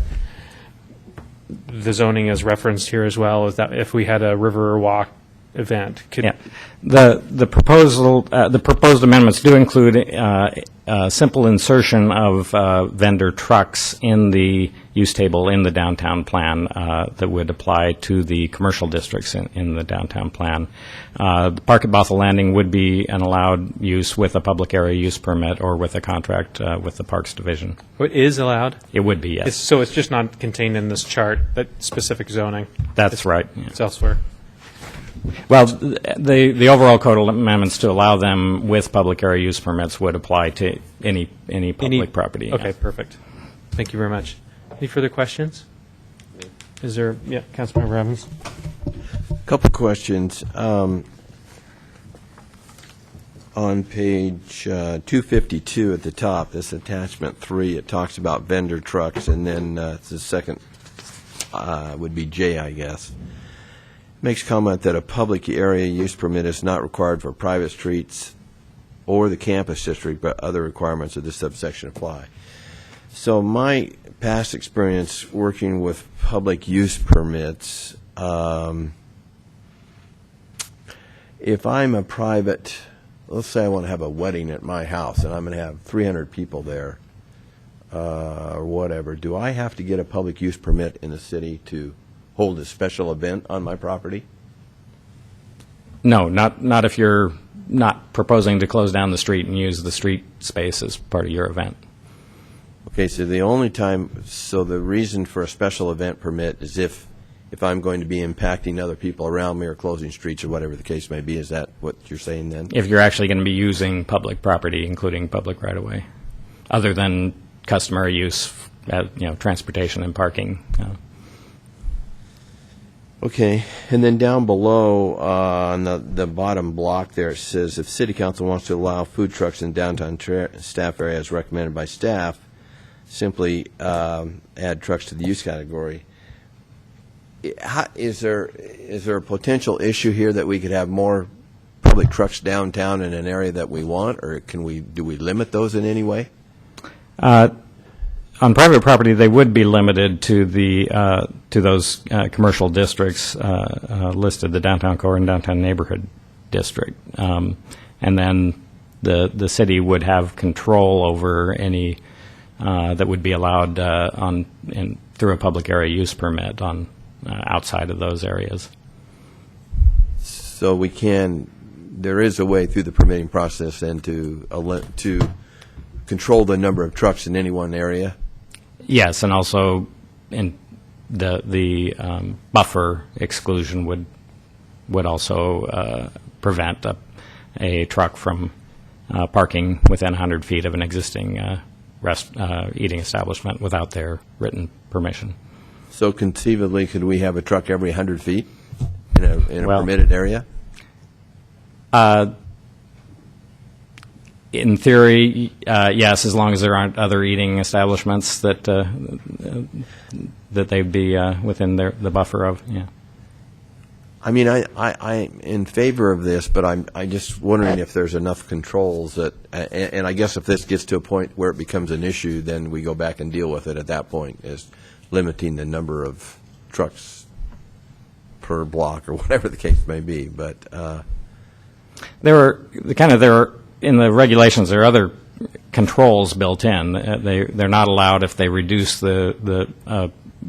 the zoning is referenced here as well, is that if we had a river walk event. Yeah. The proposed amendments do include a simple insertion of vendor trucks in the use table in the downtown plan that would apply to the commercial districts in the downtown plan. The park at Bothell Landing would be an allowed use with a public area use permit or with a contract with the Parks Division. What is allowed? It would be, yes. So it's just not contained in this chart, that specific zoning? That's right. Yeah. It's elsewhere? Well, the overall code amendments to allow them with public area use permits would apply to any public property. Okay, perfect. Thank you very much. Any further questions? Is there, yeah, Councilmember Evans? Couple questions. On page 252 at the top, this attachment 3, it talks about vendor trucks, and then the second would be J, I guess. Makes comment that a public area use permit is not required for private streets or the campus district, but other requirements of this subsection apply. So my past experience working with public use permits, if I'm a private, let's say I want to have a wedding at my house and I'm going to have 300 people there or whatever, do I have to get a public use permit in the city to hold a special event on my property? No, not if you're not proposing to close down the street and use the street space as part of your event. Okay, so the only time, so the reason for a special event permit is if I'm going to be impacting other people around me or closing streets or whatever the case may be. Is that what you're saying then? If you're actually going to be using public property, including public right-of-way, other than customary use, transportation and parking. Okay, and then down below on the bottom block there, it says if City Council wants to allow food trucks in downtown staff area as recommended by staff, simply add trucks to the use category. Is there a potential issue here that we could have more public trucks downtown in an area that we want, or do we limit those in any way? On private property, they would be limited to those commercial districts listed, the downtown core and downtown neighborhood district, and then the city would have control over any that would be allowed through a public area use permit on outside of those areas. So there is a way through the permitting process then to control the number of trucks in any one area? Yes, and also in the buffer exclusion would also prevent a truck from parking within 100 feet of an existing eating establishment without their written permission. So conceivably, could we have a truck every 100 feet in a permitted area? In theory, yes, as long as there aren't other eating establishments that they'd be within the buffer of. Yeah. I mean, I'm in favor of this, but I'm just wondering if there's enough controls that, and I guess if this gets to a point where it becomes an issue, then we go back and deal with it at that point, is limiting the number of trucks per block or whatever the case may be. But there are in the regulations, there are other controls built in. They're not allowed if they reduce the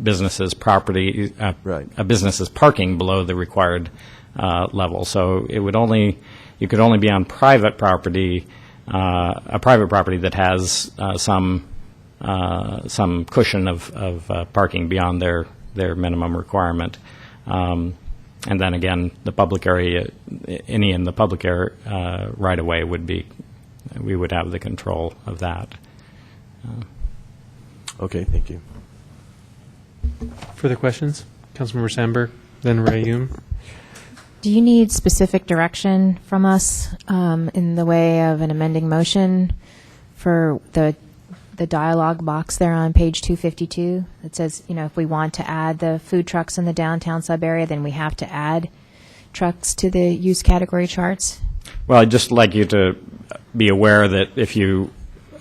business's property, a business's parking below the required level. So you could only be on private property, a private property that has some cushion of parking beyond their minimum requirement. And then again, the public area, any in the public area right away we would have the control of that. Okay, thank you. Further questions? Councilmember Sandberg, then Ray Hume. Do you need specific direction from us in the way of an amending motion for the dialogue box there on page 252 that says, if we want to add the food trucks in the downtown sub area, then we have to add trucks to the use category charts? Well, I'd just like you to be aware that if you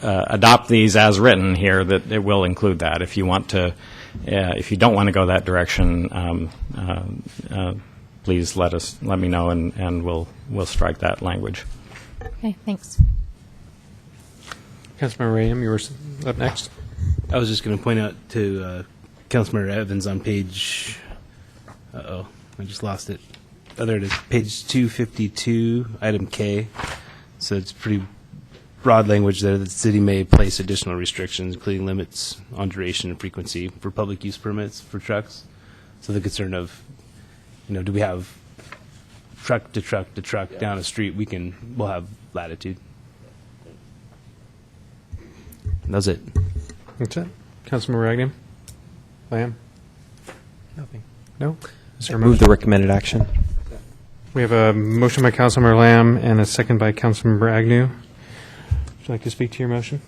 adopt these as written here, that it will include that. If you don't want to go that direction, please let me know, and we'll strike that language. Okay, thanks. Councilmember Rayam, you were up next. I was just going to point out to Councilmember Evans on page, I just lost it. Oh, there it is, page 252, item K. So it's pretty broad language there that the city may place additional restrictions, including limits on duration and frequency for public use permits for trucks. So the concern of, do we have truck to truck to truck down a street? We'll have latitude. That's it. That's it. Councilmember Agnew? Lamb? Nothing. No? Is there a Move motion? the recommended action. We have a motion by Councilmember Lamb and a second by Councilmember Agnew. Would you like to speak to your motion?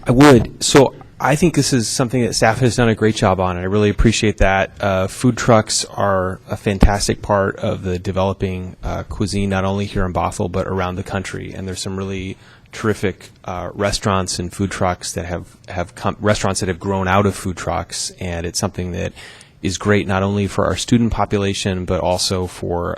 I would. So I think this is something that staff has done a great job on, and I really appreciate that. Food trucks are a fantastic part of the developing cuisine, not only here in Bothell, but around the country. And there's some really terrific restaurants and food trucks that restaurants that have grown out of food trucks, and it's something that is great not only for our student population, but also for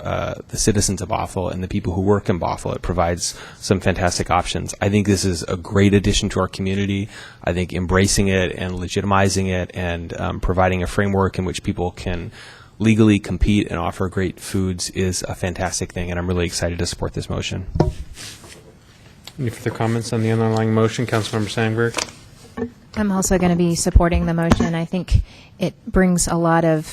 the citizens of Bothell and the people who work in Bothell. It provides some fantastic options. I think this is a great addition to our community. I think embracing it and legitimizing it and providing a framework in which people can legally compete and offer great foods is a fantastic thing, and I'm really excited to support this motion. Any further comments on the underlying motion? Councilmember Sandberg? I'm also going to be supporting the motion. I think it brings a lot of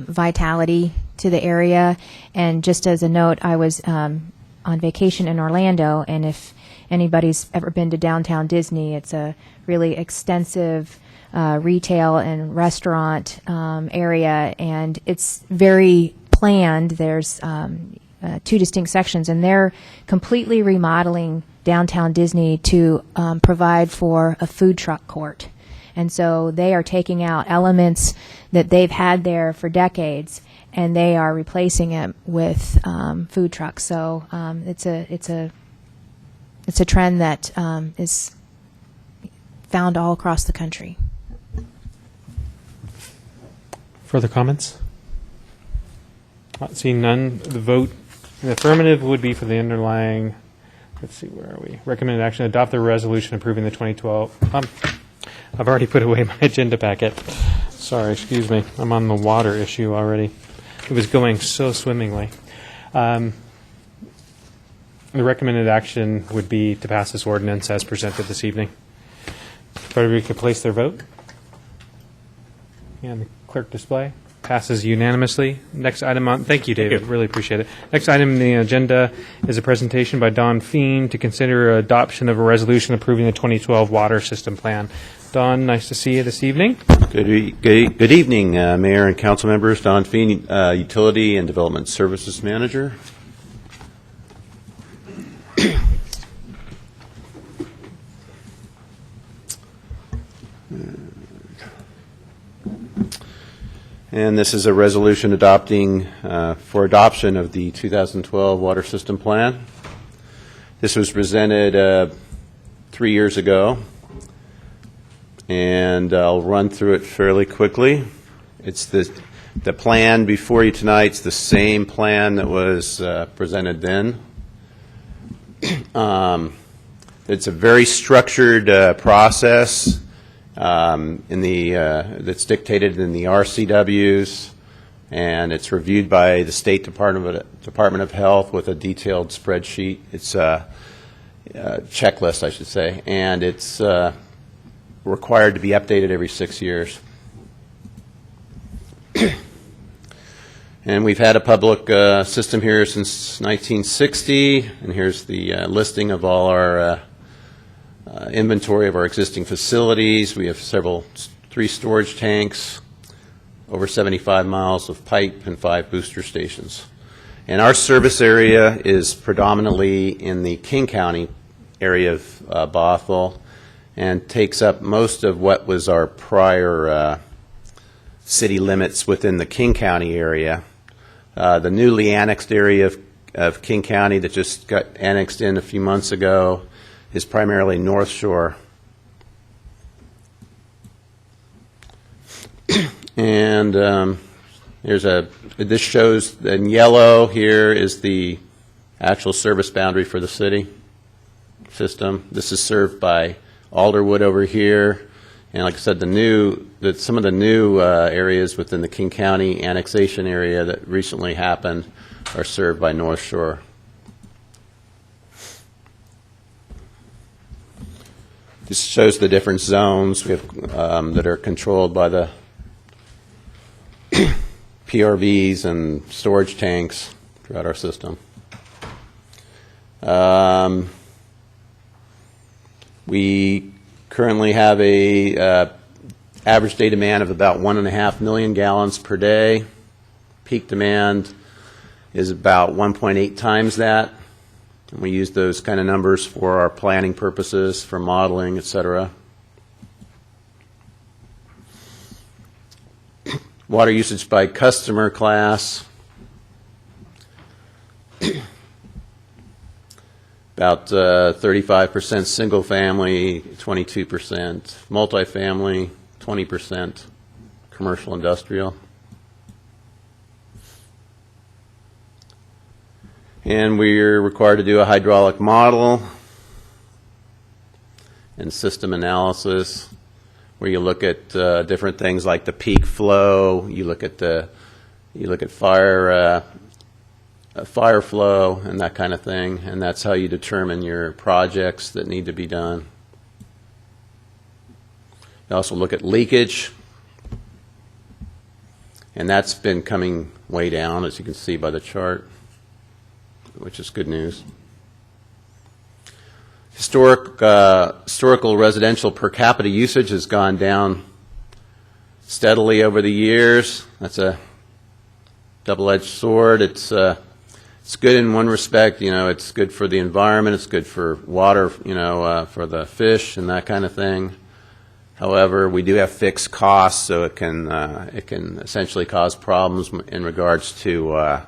vitality to the area. And just as a note, I was on vacation in Orlando, and if anybody's ever been to downtown Disney, it's a really extensive retail and restaurant area, and it's very planned. There's two distinct sections, and they're completely remodeling downtown Disney to provide for a food truck court. And so they are taking out elements that they've had there for decades, and they are replacing it with food trucks. So it's a trend that is found all across the country. Further comments? Seeing none, the vote in the affirmative would be for the underlying, let's see, where are we? Recommended action, adopt the resolution approving the 2012. I've already put away my agenda packet. Sorry, excuse me. I'm on the water issue already. It was going so swimmingly. The recommended action would be to pass this ordinance as presented this evening. If everybody could place their vote. And the clerk display. Passes unanimously. Next item on, thank you, David, really appreciate it. Next item in the agenda is a presentation by Don Feen to consider adoption of a resolution approving the 2012 water system plan. Don, nice to see you this evening. Good evening, Mayor and council members. Don Feen, Utility and Development Services Manager. And this is a resolution adopting for adoption of the 2012 water system plan. This was presented 3 years ago, and I'll run through it fairly quickly. It's the plan before you tonight. It's the same plan that was presented then. It's a very structured process. That's dictated in the RCWs, and it's reviewed by the State Department of Health with a detailed spreadsheet. It's a checklist, I should say, and it's required to be updated every 6 years. And we've had a public system here since 1960, and here's the listing of all our inventory of our existing facilities. We have 3 storage tanks, over 75 miles of pipe, and 5 booster stations. And our service area is predominantly in the King County area of Bothell, and takes up most of what was our prior city limits within the King County area. The newly annexed area of King County that just got annexed in a few months ago is primarily North Shore. And This shows in yellow here is the actual service boundary for the city system. This is served by Alderwood over here. And like I said, some of the new areas within the King County annexation area that recently happened are served by North Shore. This shows the different zones we have that are controlled by the PRVs and storage tanks throughout our system. We currently have a average day demand of about 1.5 million gallons per day. Peak demand is about 1.8 times that. And we use those kind of numbers for our planning purposes, for modeling, et cetera. Water usage by customer class. About 35% single family, 22% multifamily, 20% commercial industrial. And we're required to do a hydraulic model and system analysis where you look at different things like the peak flow, you look at fire flow and that kind of thing, and that's how you determine your projects that need to be done. You also look at leakage, and that's been coming way down, as you can see by the chart, which is good news. Historical residential per capita usage has gone down steadily over the years. That's a double-edged sword. It's good in one respect, it's good for the environment, it's good for water, for the fish and that kind of thing. However, we do have fixed costs, so it can essentially cause problems in regards to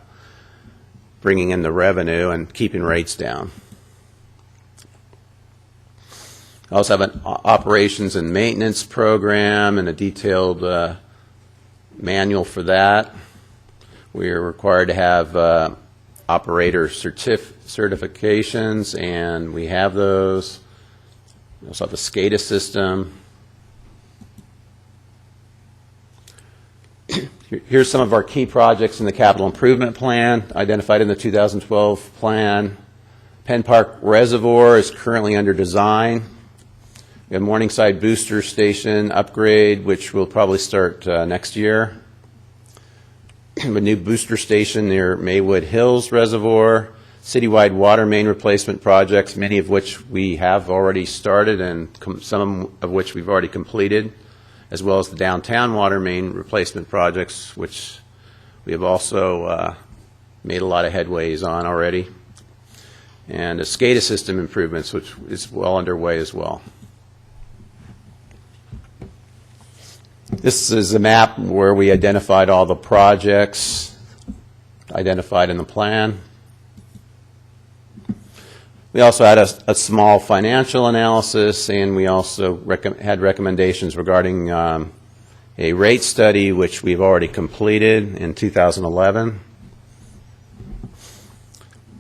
bringing in the revenue and keeping rates down. I also have an operations and maintenance program and a detailed manual for that. We are required to have operator certifications, and we have those. We also have a SCADA system. Here's some of our key projects in the capital improvement plan identified in the 2012 plan. Penn Park Reservoir is currently under design. We have Morningside Booster Station upgrade, which will probably start next year. A new booster station near Maywood Hills Reservoir, citywide water main replacement projects, many of which we have already started and some of which we've already completed, as well as the downtown water main replacement projects, which we have also made a lot of headways on already, and a SCADA system improvements, which is well underway as well. This is a map where we identified all the projects identified in the plan. We also had a small financial analysis, and we also had recommendations regarding a rate study, which we've already completed in 2011.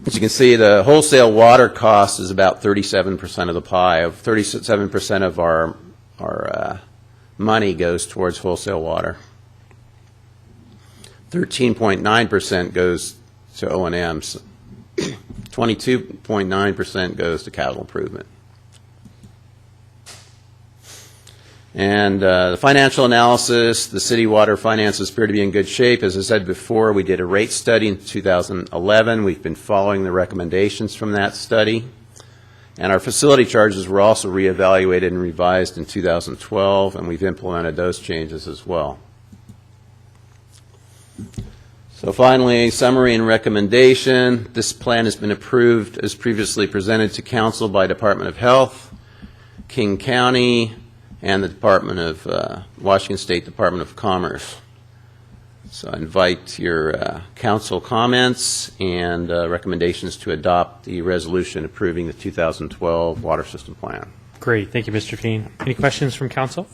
As you can see, the wholesale water cost is about 37% of the pie. 37% of our money goes towards wholesale water. 13.9% goes to O&M. 22.9% goes to capital improvement. And the financial analysis, the city water finances appear to be in good shape. As I said before, we did a rate study in 2011. We've been following the recommendations from that study. And our facility charges were also reevaluated and revised in 2012, and we've implemented those changes as well. So finally, summary and recommendation. This plan has been approved as previously presented to Council by Department of Health, King County, and the Washington State Department of Commerce. So I invite your council comments and recommendations to adopt the resolution approving the 2012 water system plan. Great. Thank you, Mr. Keene. Any questions from council?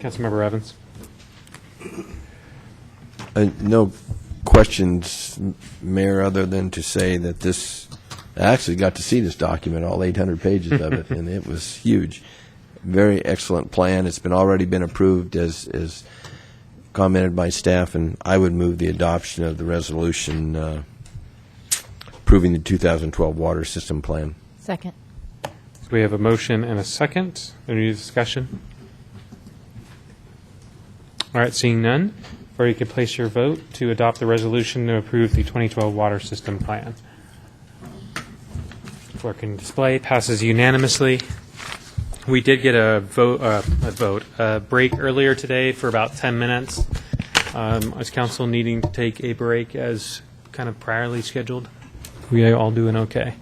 Councilmember Evans. No questions, Mayor, other than to say that this, I actually got to see this document, all 800 pages of it, and it was huge. Very excellent plan. It's already been approved as commented by staff, and I would move the adoption of the resolution approving the 2012 water system plan. Second. So we have a motion and a second. Any discussion? All right, seeing none, or you could place your vote to adopt the resolution to approve the 2012 water system plan. Clerk can display. Passes unanimously. We did get a break earlier today for about 10 minutes. Is council needing to take a break as kind of priorly scheduled? We all doing okay?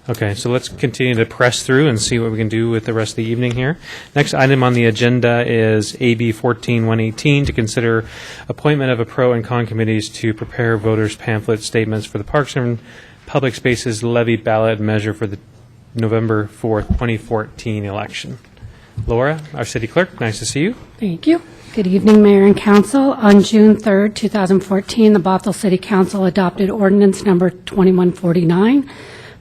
Okay, so let's continue to press through and see what we can do with the rest of the evening here. Next item on the agenda is AB 14-118 to consider appointment of a pro and con committees to prepare voters' pamphlet statements for the Parks and Public Spaces levy ballot measure for the November 4th, 2014 election. Laura, our city clerk, nice to see you. Thank you. Good evening, Mayor and Council. On June 3rd, 2014, the Bothell City Council adopted ordinance number 2149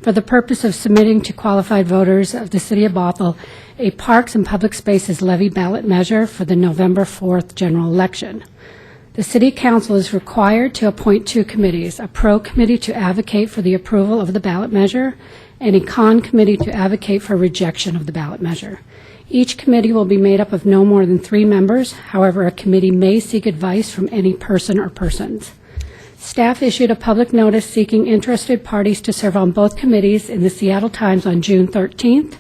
for the purpose of submitting to qualified voters of the City of Bothell a Parks and Public Spaces levy ballot measure for the November 4th general election. The City Council is required to appoint two committees, a pro committee to advocate for the approval of the ballot measure and a con committee to advocate for rejection of the ballot measure. Each committee will be made up of no more than 3 members. However, a committee may seek advice from any person or persons. Staff issued a public notice seeking interested parties to serve on both committees in the Seattle Times on June 13th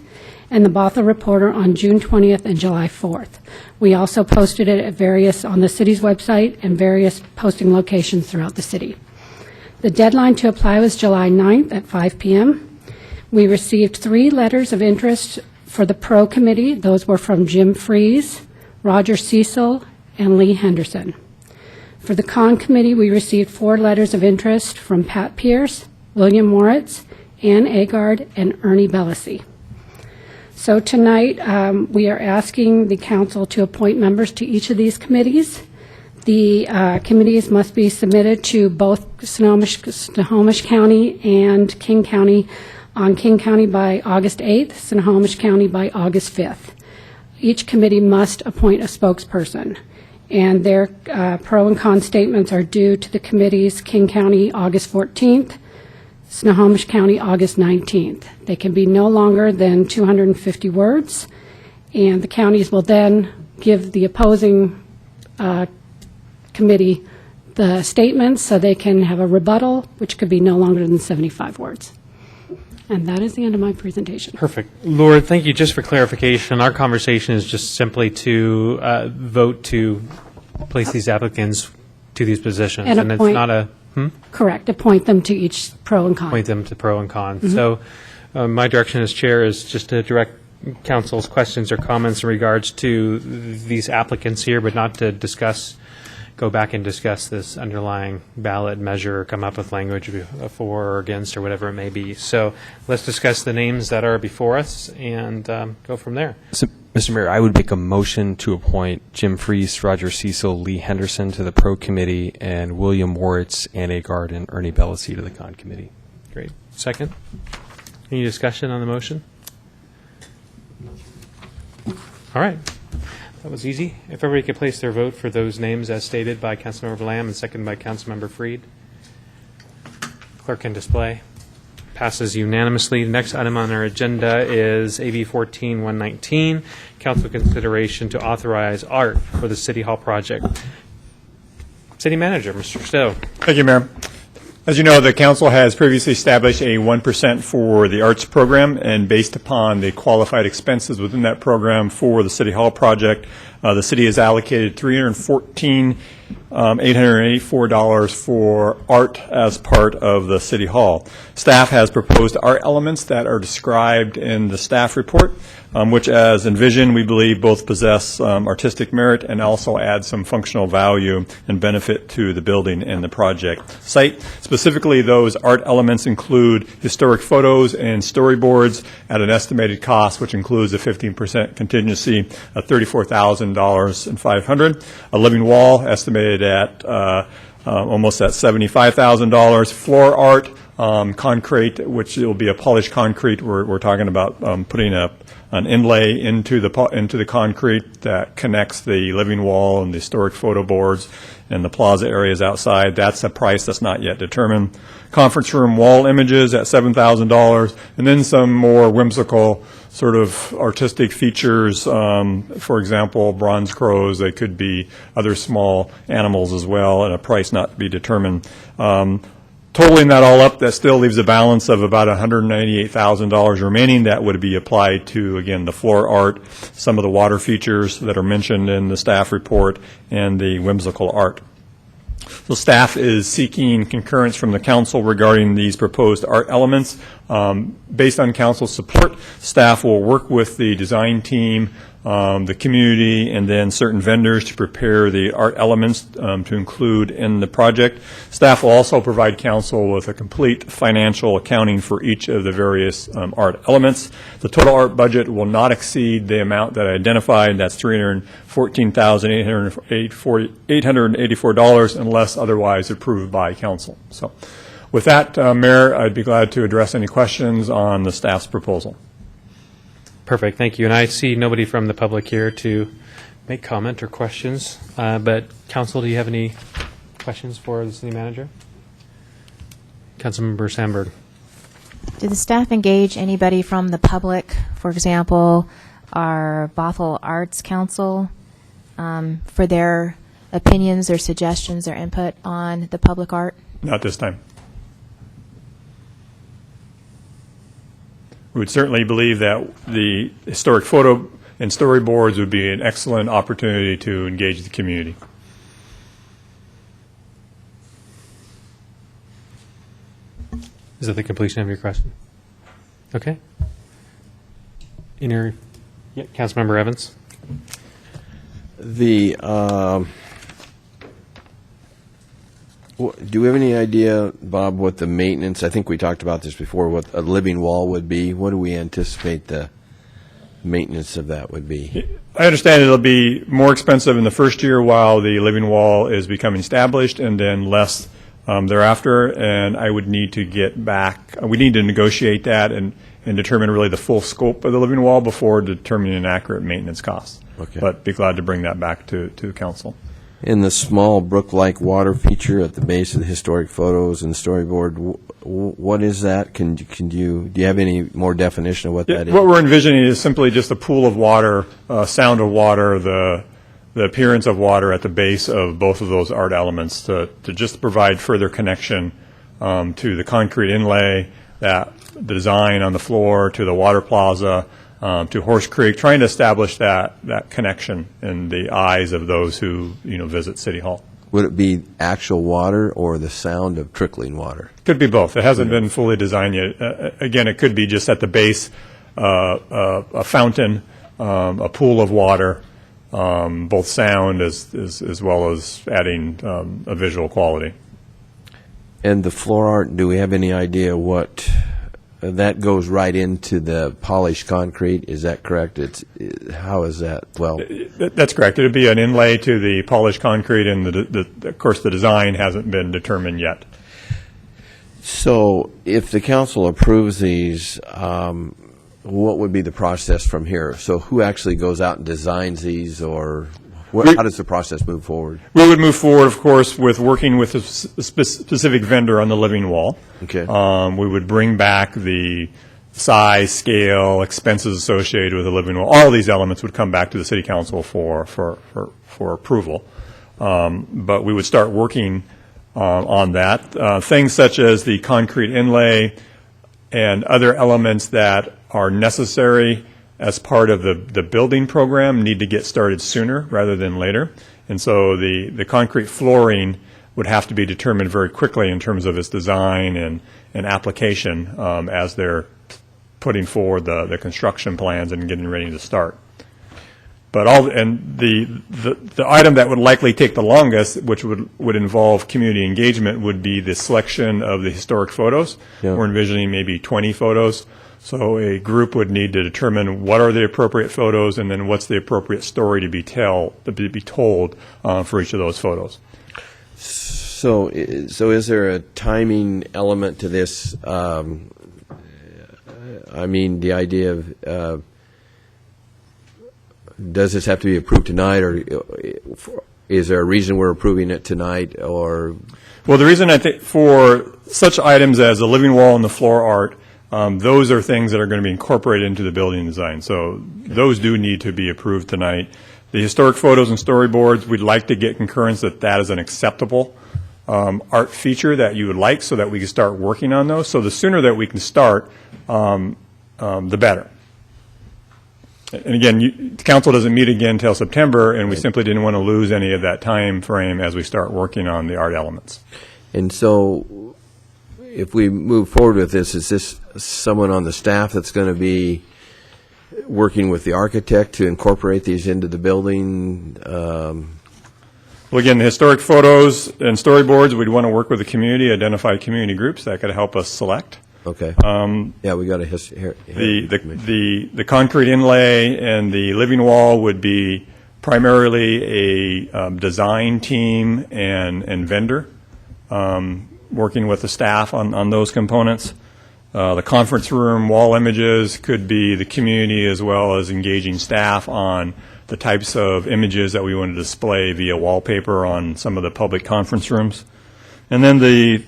and the Bothell Reporter on June 20th and July 4th. We also posted it at on the city's website and various posting locations throughout the city. The deadline to apply was July 9th at 5 p.m. We received 3 letters of interest for the pro committee. Those were from Jim Fries, Roger Cecil, and Lee Henderson. For the con committee, we received 4 letters of interest from Pat Pierce, William Moritz, Ann Agard, and Ernie Bellasy. So tonight, we are asking the council to appoint members to each of these committees. The committees must be submitted to both Snohomish County and King County on King County by August 8th, Snohomish County by August 5th. Each committee must appoint a spokesperson, and their pro and con statements are due to the committees King County August 14th, Snohomish County August 19th. They can be no longer than 250 words, and the counties will then give the opposing committee the statements so they can have a rebuttal, which could be no longer than 75 words. And that is the end of my presentation. Perfect. Laura, thank you. Just for clarification, our conversation is just simply to vote to place these applicants to these positions. And it's not a... Correct. Appoint them to each pro and con. Point them to pro and con. So my direction as chair is just to direct council's questions or comments in regards to these applicants here, but not to go back and discuss this underlying ballot measure or come up with language for or against or whatever it may be. So let's discuss the names that are before us and go from there. So, Mr. Mayor, I would make a motion to appoint Jim Fries, Roger Cecil, Lee Henderson to the Pro Committee, and William Moritz, Ann Agard, and Ernie Bellasy to the Con Committee. Great. Second? Any discussion on the motion? All right. That was easy. If everybody could place their vote for those names as stated by Councilmember Lamb and seconded by Councilmember Freed. Clerk can display. Passes unanimously. The next item on our agenda is AB 14-119, council consideration to authorize art for the City Hall project. City Manager, Mr. Stowe. Thank you, Mayor. As you know, the council has previously established a 1% for the arts program, and based upon the qualified expenses within that program for the City Hall project, the city has allocated $314,884 for art as part of the City Hall. Staff has proposed art elements that are described in the staff report. which as envisioned, we believe both possess artistic merit and also add some functional value and benefit to the building and the project site. Specifically, those art elements include historic photos and storyboards at an estimated cost, which includes a 15% contingency of $34,500. A living wall estimated at almost at $75,000. Floor art, concrete, which will be a polished concrete. We're talking about putting an inlay into the concrete that connects the living wall and the historic photo boards and the plaza areas outside. That's a price that's not yet determined. Conference room wall images at $7,000, and then some more whimsical sort of artistic features. For example, bronze crows. They could be other small animals as well, at a price not to be determined. Totaling that all up, that still leaves a balance of about $198,000 remaining. That would be applied to, again, the floor art, some of the water features that are mentioned in the staff report, and the whimsical art. So staff is seeking concurrence from the council regarding these proposed art elements. Based on council's support, staff will work with the design team, the community, and then certain vendors to prepare the art elements to include in the project. Staff will also provide council with a complete financial accounting for each of the various art elements. The total art budget will not exceed the amount that I identified. That's $314,884 unless otherwise approved by council. So with that, Mayor, I'd be glad to address any questions on the staff's proposal. Perfect, thank you. And I see nobody from the public here to make comment or questions. But council, do you have any questions for the city manager? Councilmember Sandberg. Did the staff engage anybody from the public, for example, our Bothell Arts Council, for their opinions, their suggestions, their input on the public art? Not this time. We would certainly believe that the historic photo and storyboards would be an excellent opportunity to engage the community. Is that the completion of your question? Okay. Councilmember Evans. Do we have any idea, Bob, what the maintenance, I think we talked about this before, what a living wall would be? What do we anticipate the maintenance of that would be? I understand it'll be more expensive in the first year while the living wall is becoming established, and then less thereafter. And I would need to get back, we need to negotiate that and determine really the full scope of the living wall before determining an accurate maintenance cost. Okay. But be glad to bring that back to council. In the small brook-like water feature at the base of the historic photos and storyboard, what is that? Do you have any more definition of what that is? What we're envisioning is simply just a pool of water, sound of water, the appearance of water at the base of both of those art elements to just provide further connection to the concrete inlay, the design on the floor, to the water plaza, to Horse Creek, trying to establish that connection in the eyes of those who visit City Hall. Would it be actual water or the sound of trickling water? Could be both. It hasn't been fully designed yet. Again, it could be just at the base, a fountain, a pool of water, both sound as well as adding a visual quality. And the floor art, do we have any idea what? That goes right into the polished concrete, is that correct? How is that? Well, that's correct. It would be an inlay to the polished concrete, and of course the design hasn't been determined yet. So if the council approves these, what would be the process from here? So who actually goes out and designs these, or how does the process move forward? We would move forward, of course, with working with a specific vendor on the living wall. Okay. We would bring back the size, scale, expenses associated with the living wall. All of these elements would come back to the City Council for approval. But we would start working on that. Things such as the concrete inlay and other elements that are necessary as part of the building program need to get started sooner rather than later. And so the concrete flooring would have to be determined very quickly in terms of its design and application as they're putting forward the construction plans and getting ready to start. But the item that would likely take the longest, which would involve community engagement, would be the selection of the historic photos. Yeah. We're envisioning maybe 20 photos. So a group would need to determine what are the appropriate photos, and then what's the appropriate story to be told for each of those photos. So is there a timing element to this? I mean, the idea of does this have to be approved tonight, or is there a reason we're approving it tonight? Or well, the reason I think for such items as the living wall and the floor art, those are things that are going to be incorporated into the building design. So those do need to be approved tonight. The historic photos and storyboards, we'd like to get concurrence that is an acceptable art feature that you would like, so that we can start working on those. So the sooner that we can start, the better. And again, the council doesn't meet again until September, and we simply didn't want to lose any of that time frame as we start working on the art elements. And so, if we move forward with this, is this someone on the staff that's going to be working with the architect to incorporate these into the building? Well, again, the historic photos and storyboards, we'd want to work with the community, identify community groups that could help us select. Okay. Yeah, we got a the concrete inlay and the living wall would be primarily a design team and vendor working with the staff on those components. The conference room wall images could be the community, as well as engaging staff on the types of images that we want to display via wallpaper on some of the public conference rooms. And then the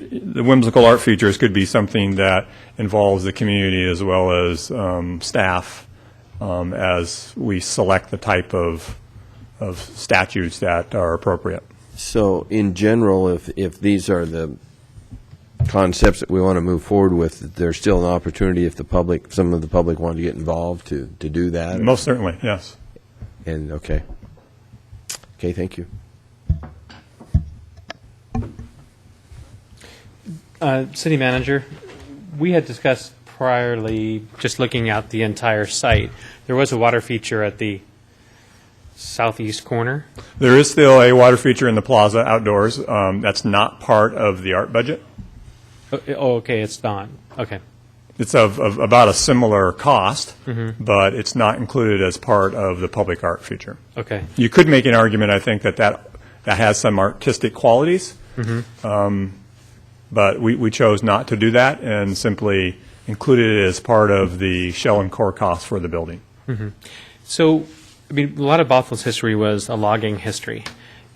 whimsical art features could be something that involves the community as well as staff as we select the type of statues that are appropriate. So, in general, if these are the concepts that we want to move forward with, there's still an opportunity if some of the public want to get involved to do that? Most certainly, yes. And okay, thank you. City Manager, we had discussed priorly just looking at the entire site. There was a water feature at the southeast corner. There is still a water feature in the plaza outdoors. That's not part of the art budget. Oh, okay, it's not. Okay. It's of about a similar cost, but it's not included as part of the public art feature. Okay. You could make an argument, I think, that has some artistic qualities, but we chose not to do that and simply included it as part of the shell and core costs for the building. So, I mean, a lot of Bothell's history was a logging history,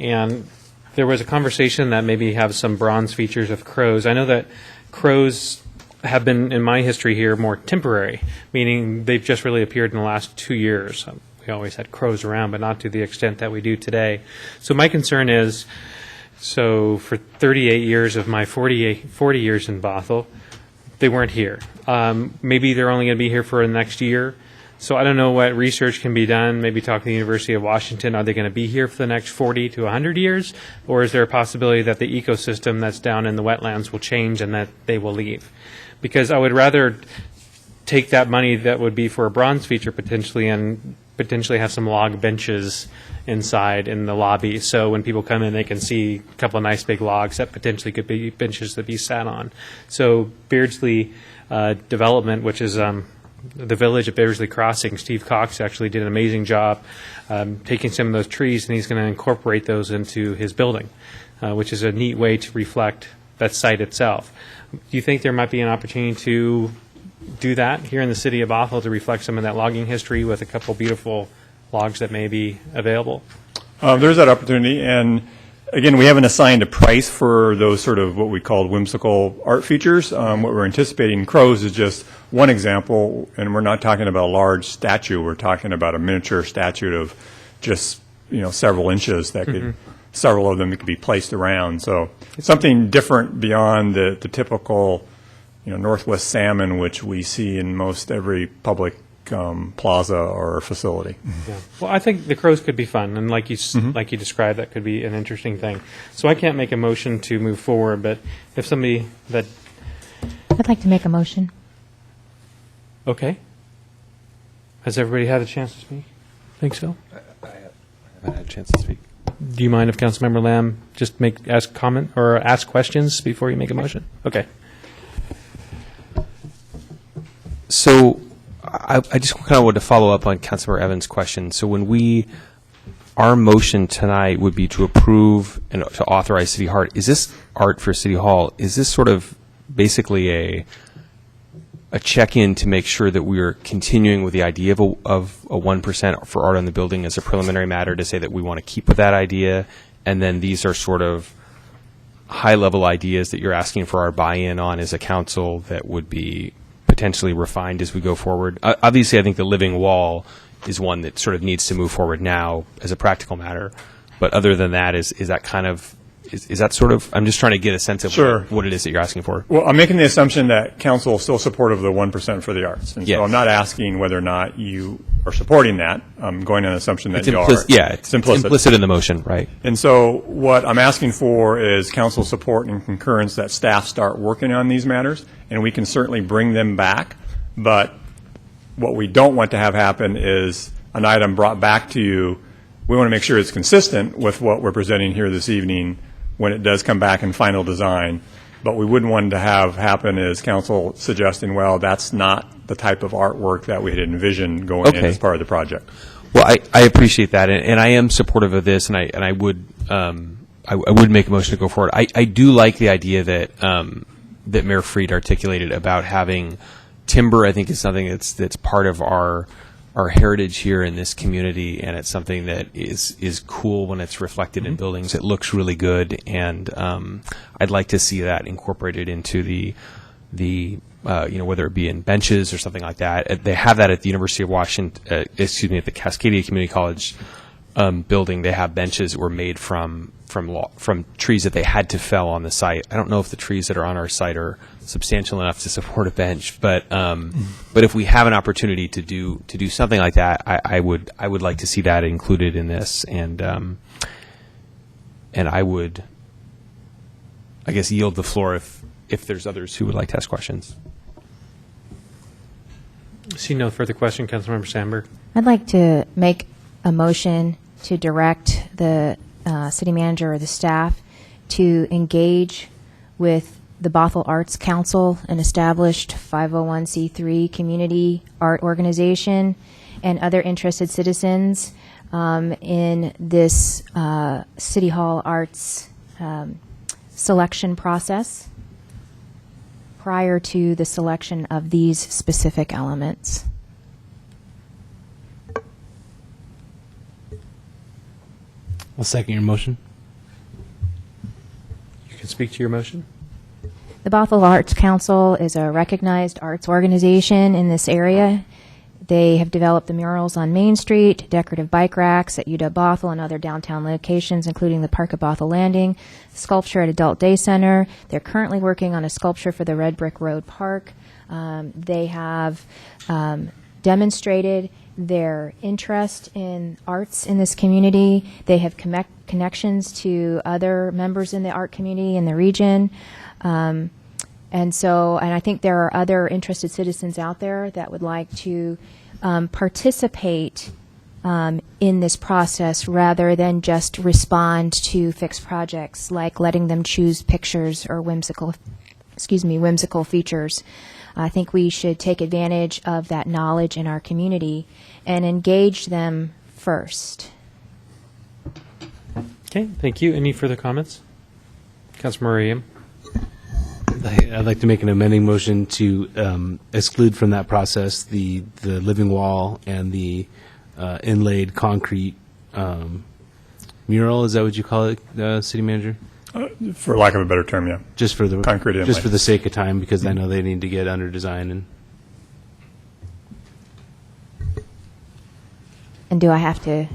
and there was a conversation that maybe have some bronze features of crows. I know that crows have been, in my history here, more temporary, meaning they've just really appeared in the last 2 years. We always had crows around, but not to the extent that we do today. So my concern is, so for 38 years of my 40 years in Bothell, they weren't here. Maybe they're only going to be here for the next year. So I don't know what research can be done. Maybe talk to the University of Washington. Are they going to be here for the next 40 to 100 years? Or is there a possibility that the ecosystem that's down in the wetlands will change and that they will leave? Because I would rather take that money that would be for a bronze feature potentially and potentially have some log benches inside in the lobby. So when people come in, they can see a couple of nice big logs that potentially could be benches to be sat on. So Beardsley Development, which is the village of Beardsley Crossing, Steve Cox actually did an amazing job taking some of those trees, and he's going to incorporate those into his building, which is a neat way to reflect that site itself. Do you think there might be an opportunity to do that here in the city of Bothell to reflect some of that logging history with a couple beautiful logs that may be available? There's that opportunity, and again, we haven't assigned a price for those sort of what we call whimsical art features. What we're anticipating, crows is just one example, and we're not talking about a large statue. We're talking about a miniature statue of just several inches that could, several of them that could be placed around. So it's something different beyond the typical, Northwest salmon, which we see in most every public plaza or facility. Yeah. Well, I think the crows could be fun, and like you described, that could be an interesting thing. So I can't make a motion to move forward, but if somebody that I'd like to make a motion. Okay. Has everybody had a chance to speak? Think so? I haven't had a chance to speak. Do you mind if Councilmember Lamb just ask comment or ask questions before you make a motion? Okay. So I just kind of wanted to follow up on Councilmember Evans' question. So when our motion tonight would be to approve and to authorize City Hall. Is this art for City Hall? Is this sort of basically a check-in to make sure that we are continuing with the idea of a 1% for art on the building as a preliminary matter to say that we want to keep with that idea, and then these are sort of high-level ideas that you're asking for our buy-in on as a council that would be potentially refined as we go forward? Obviously, I think the living wall is one that sort of needs to move forward now as a practical matter. But other than that, is that kind of, is that sort of, I'm just trying to get a sense of what it is that you're asking for. Well, I'm making the assumption that council is still supportive of the 1% for the arts. And Yes. so I'm not asking whether or not you are supporting that. I'm going on the assumption that It's you are. Yeah, it's implicit in the motion, right? And so what I'm asking for is council support and concurrence that staff start working on these matters, and we can certainly bring them back. But what we don't want to have happen is an item brought back to you. We want to make sure it's consistent with what we're presenting here this evening when it does come back in final design. But we wouldn't want to have happen is council suggesting, well, that's not the type of artwork that we had envisioned going in as part of the project. Well, I appreciate that, and I am supportive of this, and I would make a motion to go forward. I do like the idea that that Mayor Freed articulated about having timber. I think is something that's part of our heritage here in this community, and it's something that is cool when it's reflected in buildings. It looks really good, and I'd like to see that incorporated into the whether it be in benches or something like that. They have that at the University of Washington, at the Cascadia Community College building. They have benches that were made from trees that they had to fell on the site. I don't know if the trees that are on our site are substantial enough to support a bench, but if we have an opportunity to do something like that, I would like to see that included in this, and I would, I guess, yield the floor if there's others who would like to ask questions. See no further question, Councilmember Sandberg. I'd like to make a motion to direct the city manager or the staff to engage with the Bothell Arts Council, an established 501c3 community art organization, and other interested citizens in this City Hall arts selection process prior to the selection of these specific elements. I'll second your motion. You can speak to your motion. The Bothell Arts Council is a recognized arts organization in this area. They have developed the murals on Main Street, decorative bike racks at UW Bothell and other downtown locations, including the Park at Bothell Landing, sculpture at Adult Day Center. They're currently working on a sculpture for the Red Brick Road Park. They have demonstrated their interest in arts in this community. They have connections to other members in the art community in the region. And I think there are other interested citizens out there that would like to participate in this process rather than just respond to fixed projects, like letting them choose pictures or whimsical features. I think we should take advantage of that knowledge in our community and engage them first. Okay, thank you. Any further comments? Councilmember Iam. I'd like to make an amending motion to exclude from that process the living wall and the inlaid concrete mural. Is that what you call it, City Manager? For lack of a better term, yeah. Just for the concrete inlay. Just for the sake of time, because I know they need to get under design And do I have to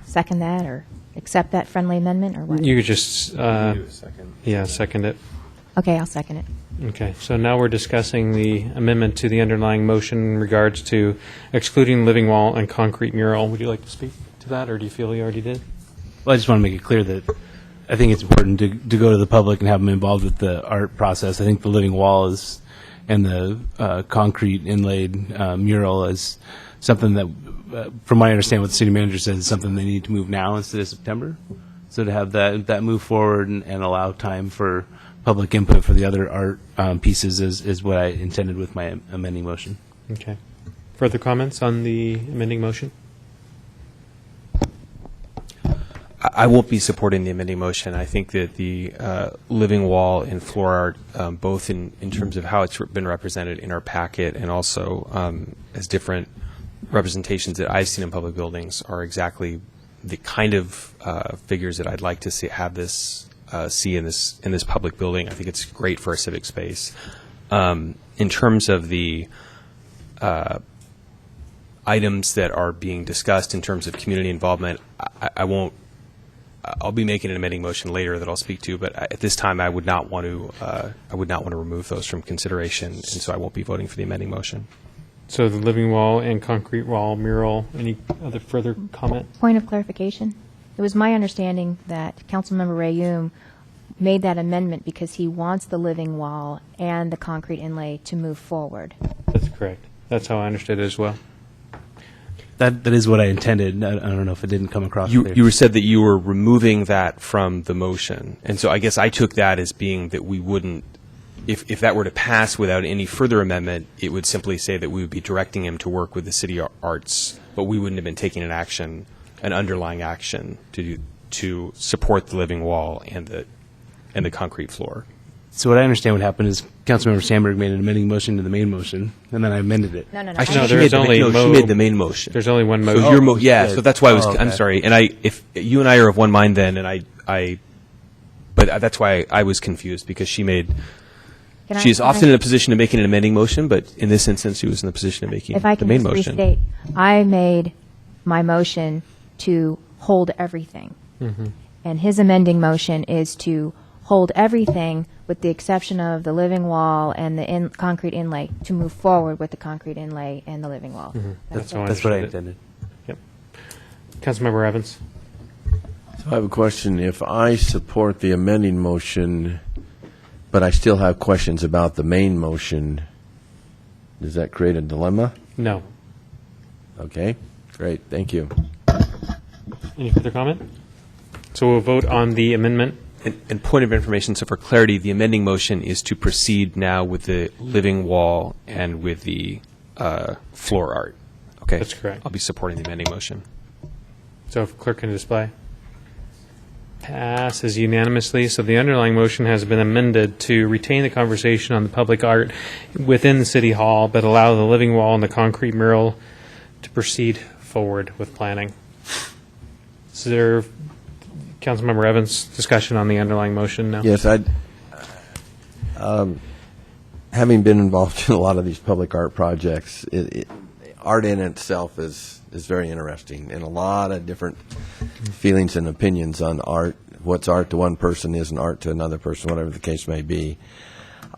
second that or accept that friendly amendment or what? You could just second it. Okay, I'll second it. Okay, so now we're discussing the amendment to the underlying motion in regards to excluding living wall and concrete mural. Would you like to speak to that, or do you feel you already did? Well, I just want to make it clear that I think it's important to go to the public and have them involved with the art process. I think the living wall is and the concrete inlaid mural as something that, from what I understand, what the city manager says, is something they need to move now instead of September. So to have that move forward and allow time for public input for the other art pieces is what I intended with my amending motion. Okay. Further comments on the amending motion? I won't be supporting the amending motion. I think that the living wall and floor art, both in terms of how it's been represented in our packet and also as different representations that I've seen in public buildings, are exactly the kind of figures that I'd like to see in this public building. I think it's great for our civic space. In terms of the items that are being discussed in terms of community involvement, I'll be making an amending motion later that I'll speak to, but at this time I would not want to remove those from consideration, and so I won't be voting for the amending motion. So the living wall and concrete wall mural. Any other further comment? Point of clarification. It was my understanding that Councilmember Rayum made that amendment because he wants the living wall and the concrete inlay to move forward. That's correct. That's how I understood it as well. That is what I intended. I don't know if it didn't come across clear. You said that you were removing that from the motion, and so I guess I took that as being that we wouldn't, if that were to pass without any further amendment, it would simply say that we would be directing him to work with the city arts, but we wouldn't have been taking an underlying action to support the living wall and the concrete floor. So what I understand what happened is Councilmember Sandberg made an amending motion to the main motion, and then I amended it. No. Actually, there is only she made the main motion. There's only one motion. So so that's why I'm okay. sorry. And if you and I are of one mind then, and but that's why I was confused, because she is often in a position of making an amending motion, but in this instance she was in the position of making If I the can main just motion. restate, I made my motion to hold everything. Mm-hmm. And his amending motion is to hold everything with the exception of the living wall and the concrete inlay, to move forward with the concrete inlay and the living wall. Mm-hmm. That's what I intended. Yep. Councilmember Evans. So I have a question. If I support the amending motion, but I still have questions about the main motion, does that create a dilemma? No. Okay, great, thank you. Any further comment? So we'll vote on the amendment. And point of information, so for clarity, the amending motion is to proceed now with the living wall and with the floor art. Okay. That's correct. I'll be supporting the amending motion. So if clerk can display. Passes unanimously. So the underlying motion has been amended to retain the conversation on the public art within the City Hall, but allow the living wall and the concrete mural to proceed forward with planning. Is there, Councilmember Evans, discussion on the underlying motion now? Yes, having been involved in a lot of these public art projects, art in itself is very interesting, and a lot of different feelings and opinions on art. What's art to one person isn't art to another person, whatever the case may be.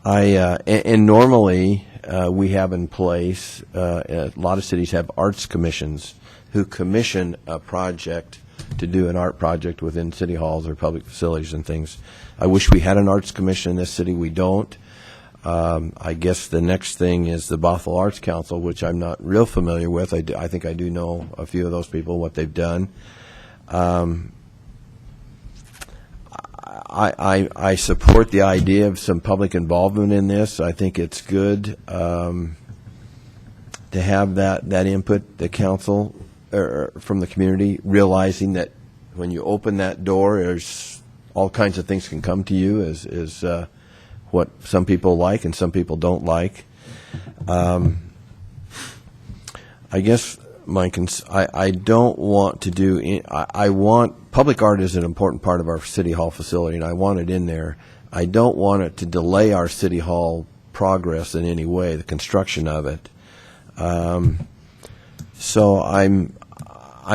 And normally we have in place, a lot of cities have arts commissions who commission a project to do an art project within city halls or public facilities and things. I wish we had an arts commission in this city. We don't. I guess the next thing is the Bothell Arts Council, which I'm not real familiar with. I think I do know a few of those people, what they've done. I support the idea of some public involvement in this. I think it's good to have that input, the council, from the community, realizing that when you open that door, there's all kinds of things can come to you, is what some people like and some people don't like. I guess I don't want to do. I want public art is an important part of our city hall facility, and I want it in there. I don't want it to delay our city hall progress in any way, the construction of it. So I'm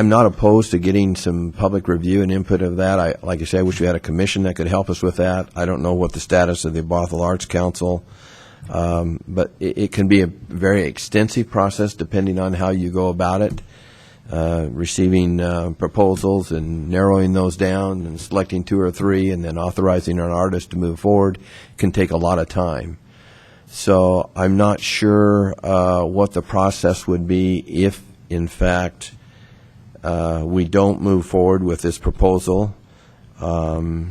not opposed to getting some public review and input of that. Like I say, I wish we had a commission that could help us with that. I don't know what the status of the Bothell Arts Council, but it can be a very extensive process depending on how you go about it. Receiving proposals and narrowing those down and selecting 2 or 3 and then authorizing an artist to move forward can take a lot of time. So I'm not sure what the process would be if, in fact, we don't move forward with this proposal. But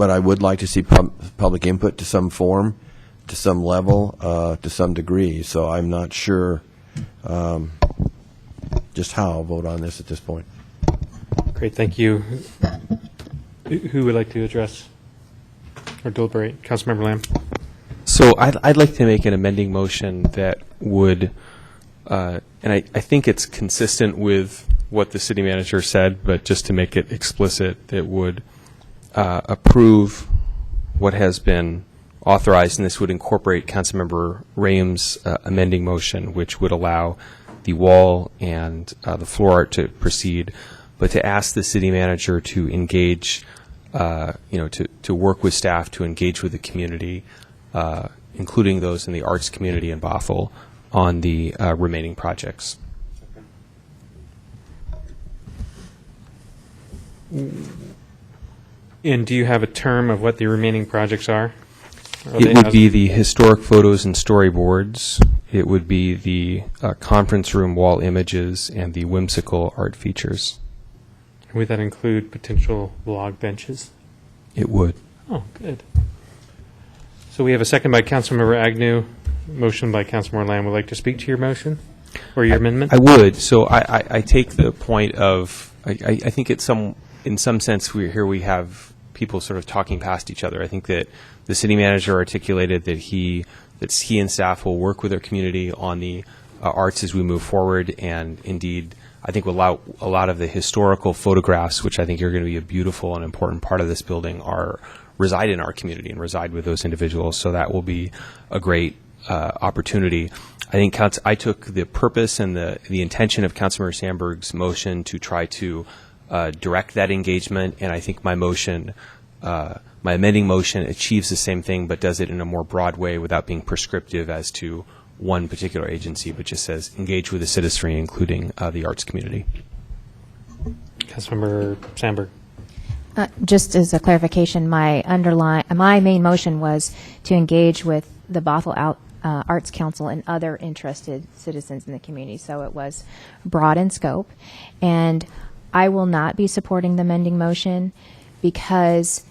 I would like to see public input to some form, to some level, to some degree. So I'm not sure just how I'll vote on this at this point. Great, thank you. Who would like to address or deliberate? Councilmember Lamb. So I'd like to make an amending motion that would, and I think it's consistent with what the city manager said, but just to make it explicit, that would approve what has been authorized, and this would incorporate Councilmember Raham's amending motion, which would allow the wall and the floor art to proceed, but to ask the city manager to engage, to work with staff to engage with the community, including those in the arts community in Bothell, on the remaining projects. And do you have a term of what the remaining projects are? It would be the historic photos and storyboards. It would be the conference room wall images and the whimsical art features. Would that include potential log benches? It would. Oh, good. So we have a second by Councilmember Agnew, motion by Councilmember Lamb. Would like to speak to your motion or your amendment? I would. So I take the point of, I think it's in some sense we have people sort of talking past each other. I think that the city manager articulated that he and staff will work with our community on the arts as we move forward, and indeed I think a lot of the historical photographs, which I think are going to be a beautiful and important part of this building, reside in our community and reside with those individuals. So that will be a great opportunity. I think I took the purpose and the intention of Councilmember Sandberg's motion to try to direct that engagement, and I think my motion, my amending motion, achieves the same thing, but does it in a more broad way without being prescriptive as to one particular agency, but just says engage with the citizenry, including the arts community. Councilmember Sandberg. Just as a clarification, my main motion was to engage with the Bothell Arts Council and other interested citizens in the community. So it was broad in scope, and I will not be supporting the amending motion because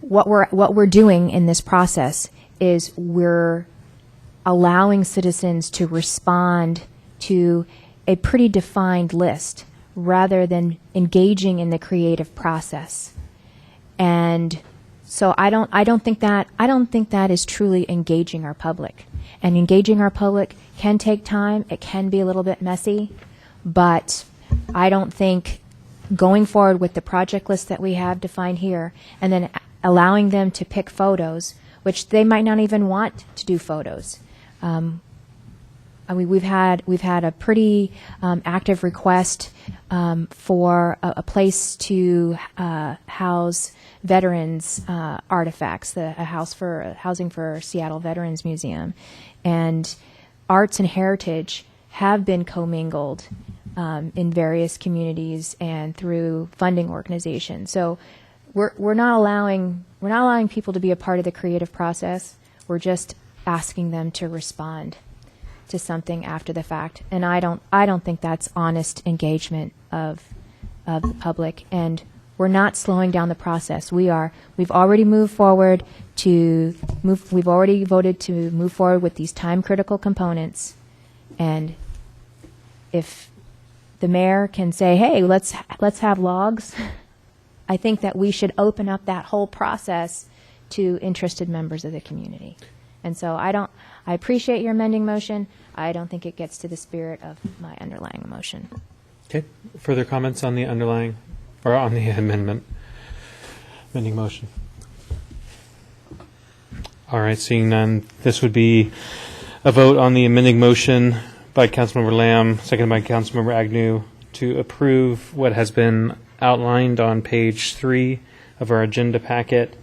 what we're doing in this process is we're allowing citizens to respond to a pretty defined list rather than engaging in the creative process. And so I don't think that is truly engaging our public. And engaging our public can take time. It can be a little bit messy, but I don't think going forward with the project list that we have defined here and then allowing them to pick photos, which they might not even want to do photos. I mean, we've had a pretty active request for a place to house veterans artifacts, housing for Seattle Veterans Museum, and arts and heritage have been commingled in various communities and through funding organizations. So we're not allowing people to be a part of the creative process. We're just asking them to respond to something after the fact, and I don't think that's honest engagement of the public. And we're not slowing down the process. We've already moved forward we've already voted to move forward with these time critical components, and if the mayor can say, hey, let's have logs, I think that we should open up that whole process to interested members of the community. And so I appreciate your amending motion. I don't think it gets to the spirit of my underlying motion. Okay. Further comments on the underlying or on the amending motion? All right. Seeing none, this would be a vote on the amending motion by Councilmember Lamb, seconded by Councilmember Agnew, to approve what has been outlined on page 3 of our agenda packet,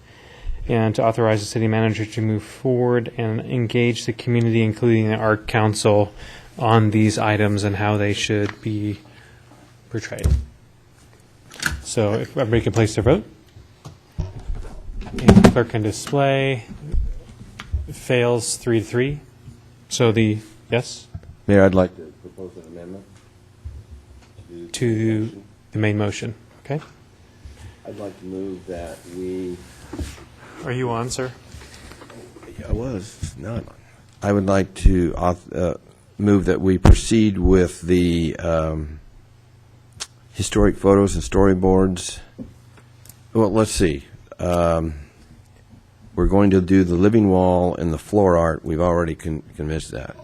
and to authorize the city manager to move forward and engage the community, including the Art Council, on these items and how they should be portrayed. So if everybody can place their vote. And clerk can display. Fails 3-3. So yes? Mayor, I'd like to propose an amendment To the main motion. Okay. I'd like to move that we... Are you on, sir? I was not. I would like to move that we proceed with the historic photos and storyboards. Well, let's see. We're going to do the living wall and the floor art. We've already convinced that.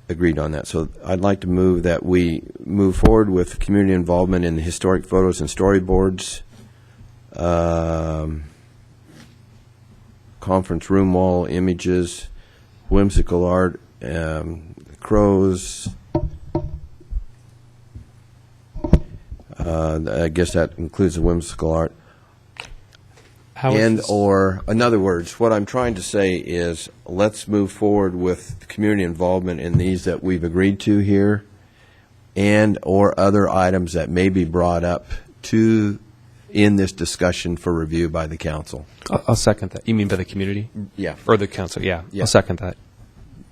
Agreed on that. So I'd like to move that we move forward with community involvement in the historic photos and storyboards, conference room wall images, whimsical art, crows. I guess that includes the whimsical art. Or, in other words, what I'm trying to say is let's move forward with community involvement in these that we've agreed to here, and or other items that may be brought up in this discussion for review by the council. I'll second that. You mean by the community? Yeah. Or the council? Yeah. Yeah. I'll second that.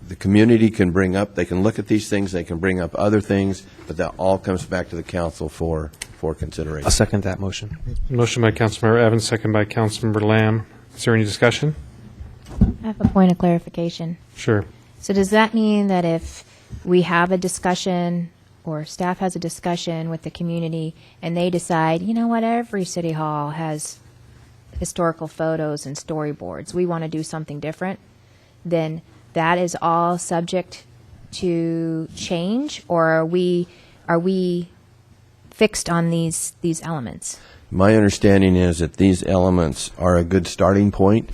The community can they can look at these things, they can bring up other things, but that all comes back to the council for consideration. I'll second that motion. Motion by Councilmember Evans, second by Councilmember Lamb. Is there any discussion? I have a point of clarification. Sure. So does that mean that if we have a discussion or staff has a discussion with the community and they decide, you know what, every city hall has historical photos and storyboards, we want to do something different, then that is all subject to change, or are we fixed on these elements? My understanding is that these elements are a good starting point,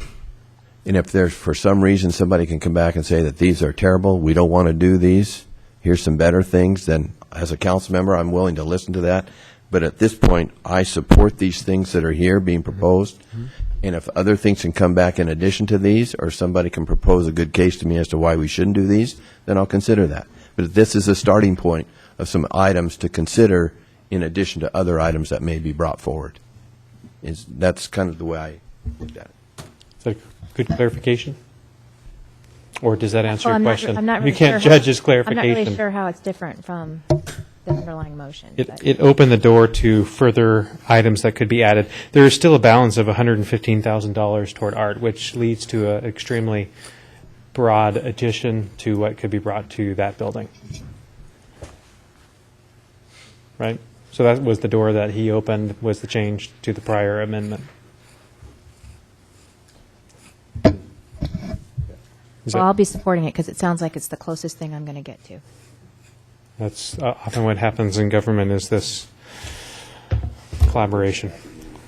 and if there's for some reason somebody can come back and say that these are terrible, we don't want to do these, here's some better things, then as a council member I'm willing to listen to that. But at this point I support these things that are here being proposed, and if other things can come back in addition to these, or somebody can propose a good case to me as to why we shouldn't do these, then I'll consider that. But this is a starting point of some items to consider in addition to other items that may be brought forward. That's kind of the way I looked at it. Is that a good clarification? Or does that answer Well, your question? I'm not really you can't sure judge his clarification. I'm not really sure how it's different from the underlying motion. but- It opened the door to further items that could be added. There is still a balance of $115,000 toward art, which leads to an extremely broad addition to what could be brought to that building. Right? So that was the door that he opened, was the change to the prior amendment. Well, I'll be supporting it because it sounds like it's the closest thing I'm going to get to. That's often what happens in government, is this collaboration.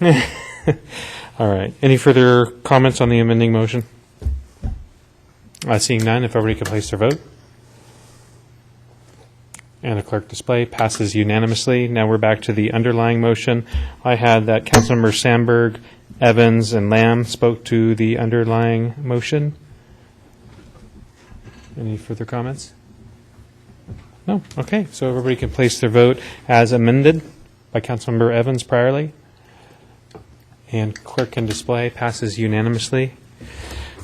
All right. Any further comments on the amending motion? Seeing none, if everybody could place their vote. And the clerk display passes unanimously. Now we're back to the underlying motion. I had that Councilmember Sandberg, Evans, and Lamb spoke to the underlying motion. Any further comments? No? Okay. So everybody can place their vote as amended by Councilmember Evans priorly. And clerk can display passes unanimously.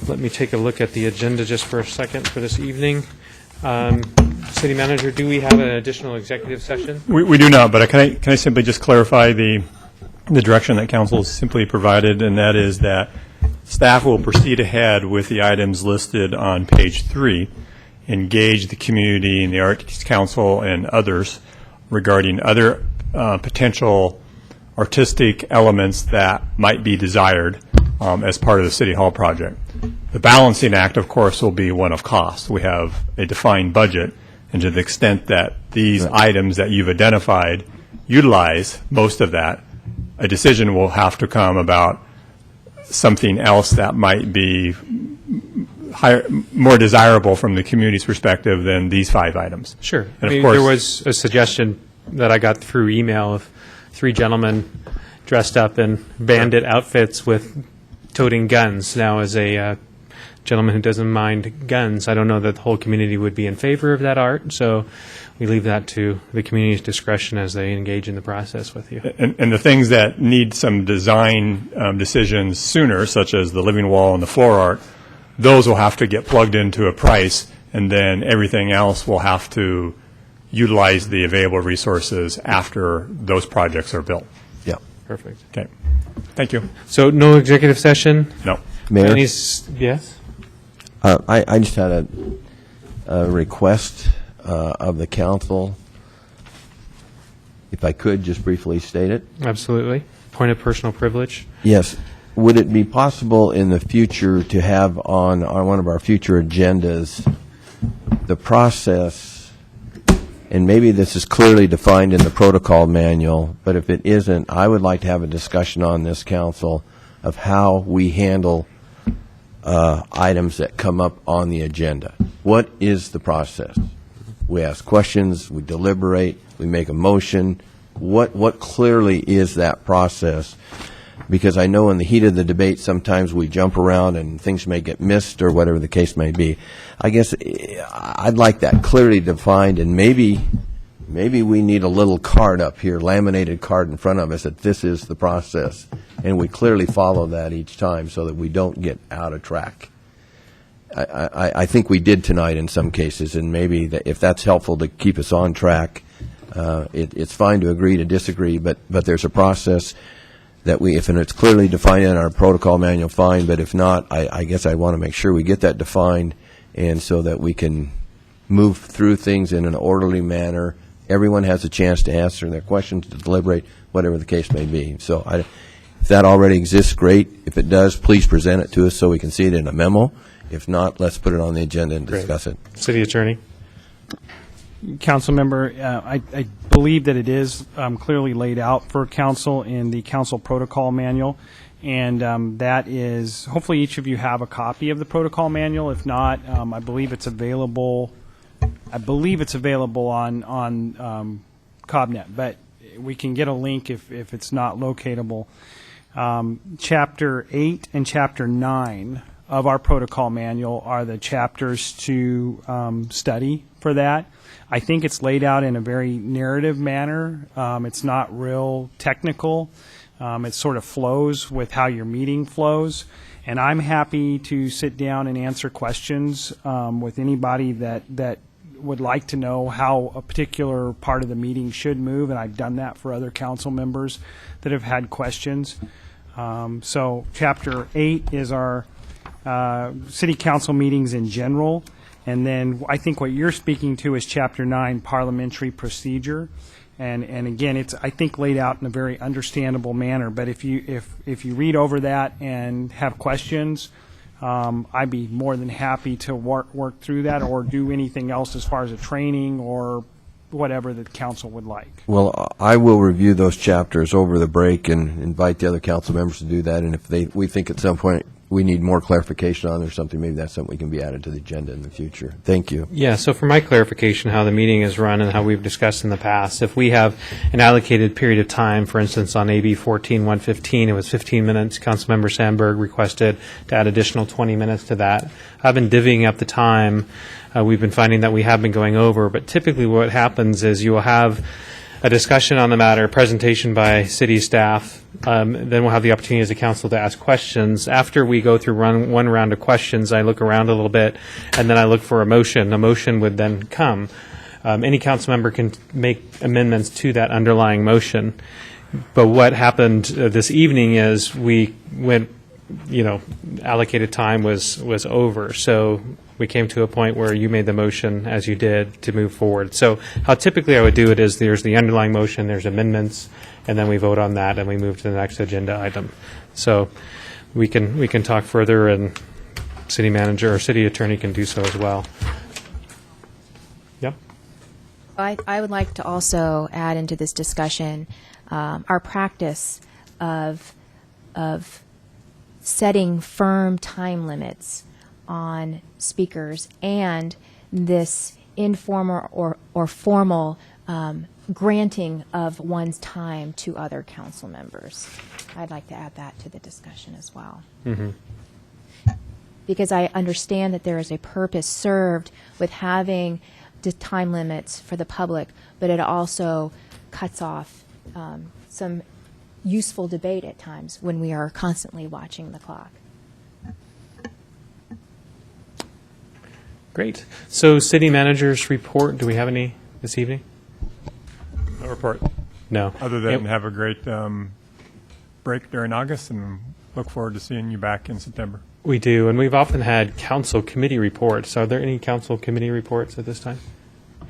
Let me take a look at the agenda just for a second for this evening. City Manager, do we have an additional executive session? We do not, but can I simply just clarify the direction that council has simply provided, and that is that staff will proceed ahead with the items listed on page 3, engage the community and the Arts Council and others regarding other potential artistic elements that might be desired as part of the City Hall project. The balancing act, of course, will be one of cost. We have a defined budget, and to the extent that these items that you've identified utilize most of that, a decision will have to come about something else that might be more desirable from the community's perspective than these 5 items. Sure. And I mean, there was a suggestion that I got through email of 3 gentlemen dressed up in bandit outfits with toting guns. Now, as a gentleman who doesn't mind guns. I don't know that the whole community would be in favor of that art, so we leave that to the community's discretion as they engage in the process with you. And the things that need some design decisions sooner, such as the living wall and the floor art, those will have to get plugged into a price, and then everything else will have to utilize the available resources after those projects are built. Yeah. Perfect. Okay. Thank you. So no executive session? No. Mayor? Yes? I just had a request of the council, if I could just briefly state it. Absolutely. Point of personal privilege. Yes. Would it be possible in the future to have on one of our future agendas the process, and maybe this is clearly defined in the protocol manual, but if it isn't, I would like to have a discussion on this council of how we handle items that come up on the agenda. What is the process? We ask questions, we deliberate, we make a motion. What clearly is that process? Because I know in the heat of the debate, sometimes we jump around and things may get missed or whatever the case may be. I guess I'd like that clearly defined, and maybe we need a little card up here, laminated card in front of us that this is the process, and we clearly follow that each time so that we don't get out of track. I think we did tonight in some cases, and maybe if that's helpful to keep us on track, it's fine to agree to disagree, but there's a process that if it's clearly defined in our protocol manual, fine, but if not, I guess I want to make sure we get that defined, and so that we can move through things in an orderly manner. Everyone has a chance to answer their questions, to deliberate, whatever the case may be. So if that already exists, great. If it does, please present it to us so we can see it in a memo. If not, let's put it on the agenda and discuss it. City Attorney. Council member, I believe that it is clearly laid out for council in the council protocol manual, and that is, hopefully each of you have a copy of the protocol manual. If not, I believe it's available. I believe it's available on CobNet, but we can get a link if it's not locatable. Chapter 8 and Chapter 9 of our protocol manual are the chapters to study for that. I think it's laid out in a very narrative manner. It's not real technical. It sort of flows with how your meeting flows. And I'm happy to sit down and answer questions with anybody that would like to know how a particular part of the meeting should move, and I've done that for other council members that have had questions. So Chapter 8 is our city council meetings in general. And then I think what you're speaking to is Chapter 9, parliamentary procedure. And again, it's, I think, laid out in a very understandable manner. But if you read over that and have questions, I'd be more than happy to work through that or do anything else as far as a training or whatever the council would like. Well, I will review those chapters over the break and invite the other council members to do that. And if we think at some point we need more clarification on it or something, maybe that's something we can be added to the agenda in the future. Thank you. Yeah, so for my clarification, how the meeting is run and how we've discussed in the past, if we have an allocated period of time, for instance, on AB 14-115, it was 15 minutes. Councilmember Sandberg requested to add additional 20 minutes to that. I've been divvying up the time. We've been finding that we have been going over, but typically what happens is you will have a discussion on the matter, presentation by city staff, then we'll have the opportunity as a council to ask questions. After we go through one round of questions, I look around a little bit, and then I look for a motion. A motion would then come. Any council member can make amendments to that underlying motion. But what happened this evening is we went, allocated time was over. So we came to a point where you made the motion as you did to move forward. So how typically I would do it is there's the underlying motion, there's amendments, and then we vote on that and we move to the next agenda item. So we can talk further, and city manager or city attorney can do so as well. Yep. I would like to also add into this discussion our practice of setting firm time limits on speakers and this informal or formal granting of one's time to other council members. I'd like to add that to the discussion as well. Mm-hmm. because I understand that there is a purpose served with having the time limits for the public, but it also cuts off some useful debate at times when we are constantly watching the clock. Great. So city managers report, do we have any this evening? No report. No. Other than have a great break during August, and look forward to seeing you back in September. We do, and we've often had council committee reports. Are there any council committee reports at this time?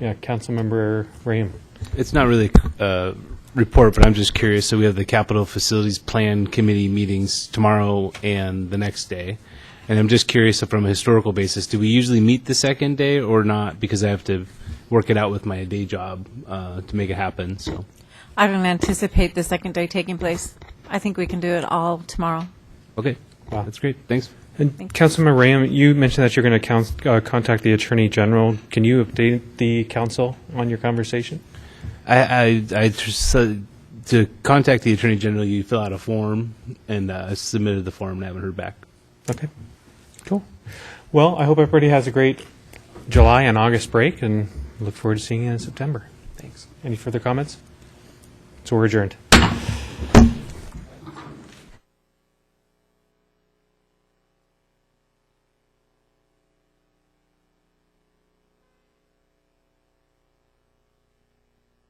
Yeah, Councilmember Rahim. It's not really a report, but I'm just curious. So we have the Capital Facilities Plan Committee meetings tomorrow and the next day. And I'm just curious, from a historical basis, do we usually meet the second day or not? Because I have to work it out with my day job to make it happen. So I don't anticipate the second day taking place. I think we can do it all tomorrow. okay, wow, that's great. Thanks. And Councilmember Rahim, you mentioned that you're going to contact the Attorney General. Can you update the council on your conversation? I just, to contact the Attorney General, you fill out a form, and I submitted the form and haven't heard back. Okay, cool. Well, I hope everybody has a great July and August break, and look forward to seeing you in September. Thanks. Any further comments? So we're adjourned.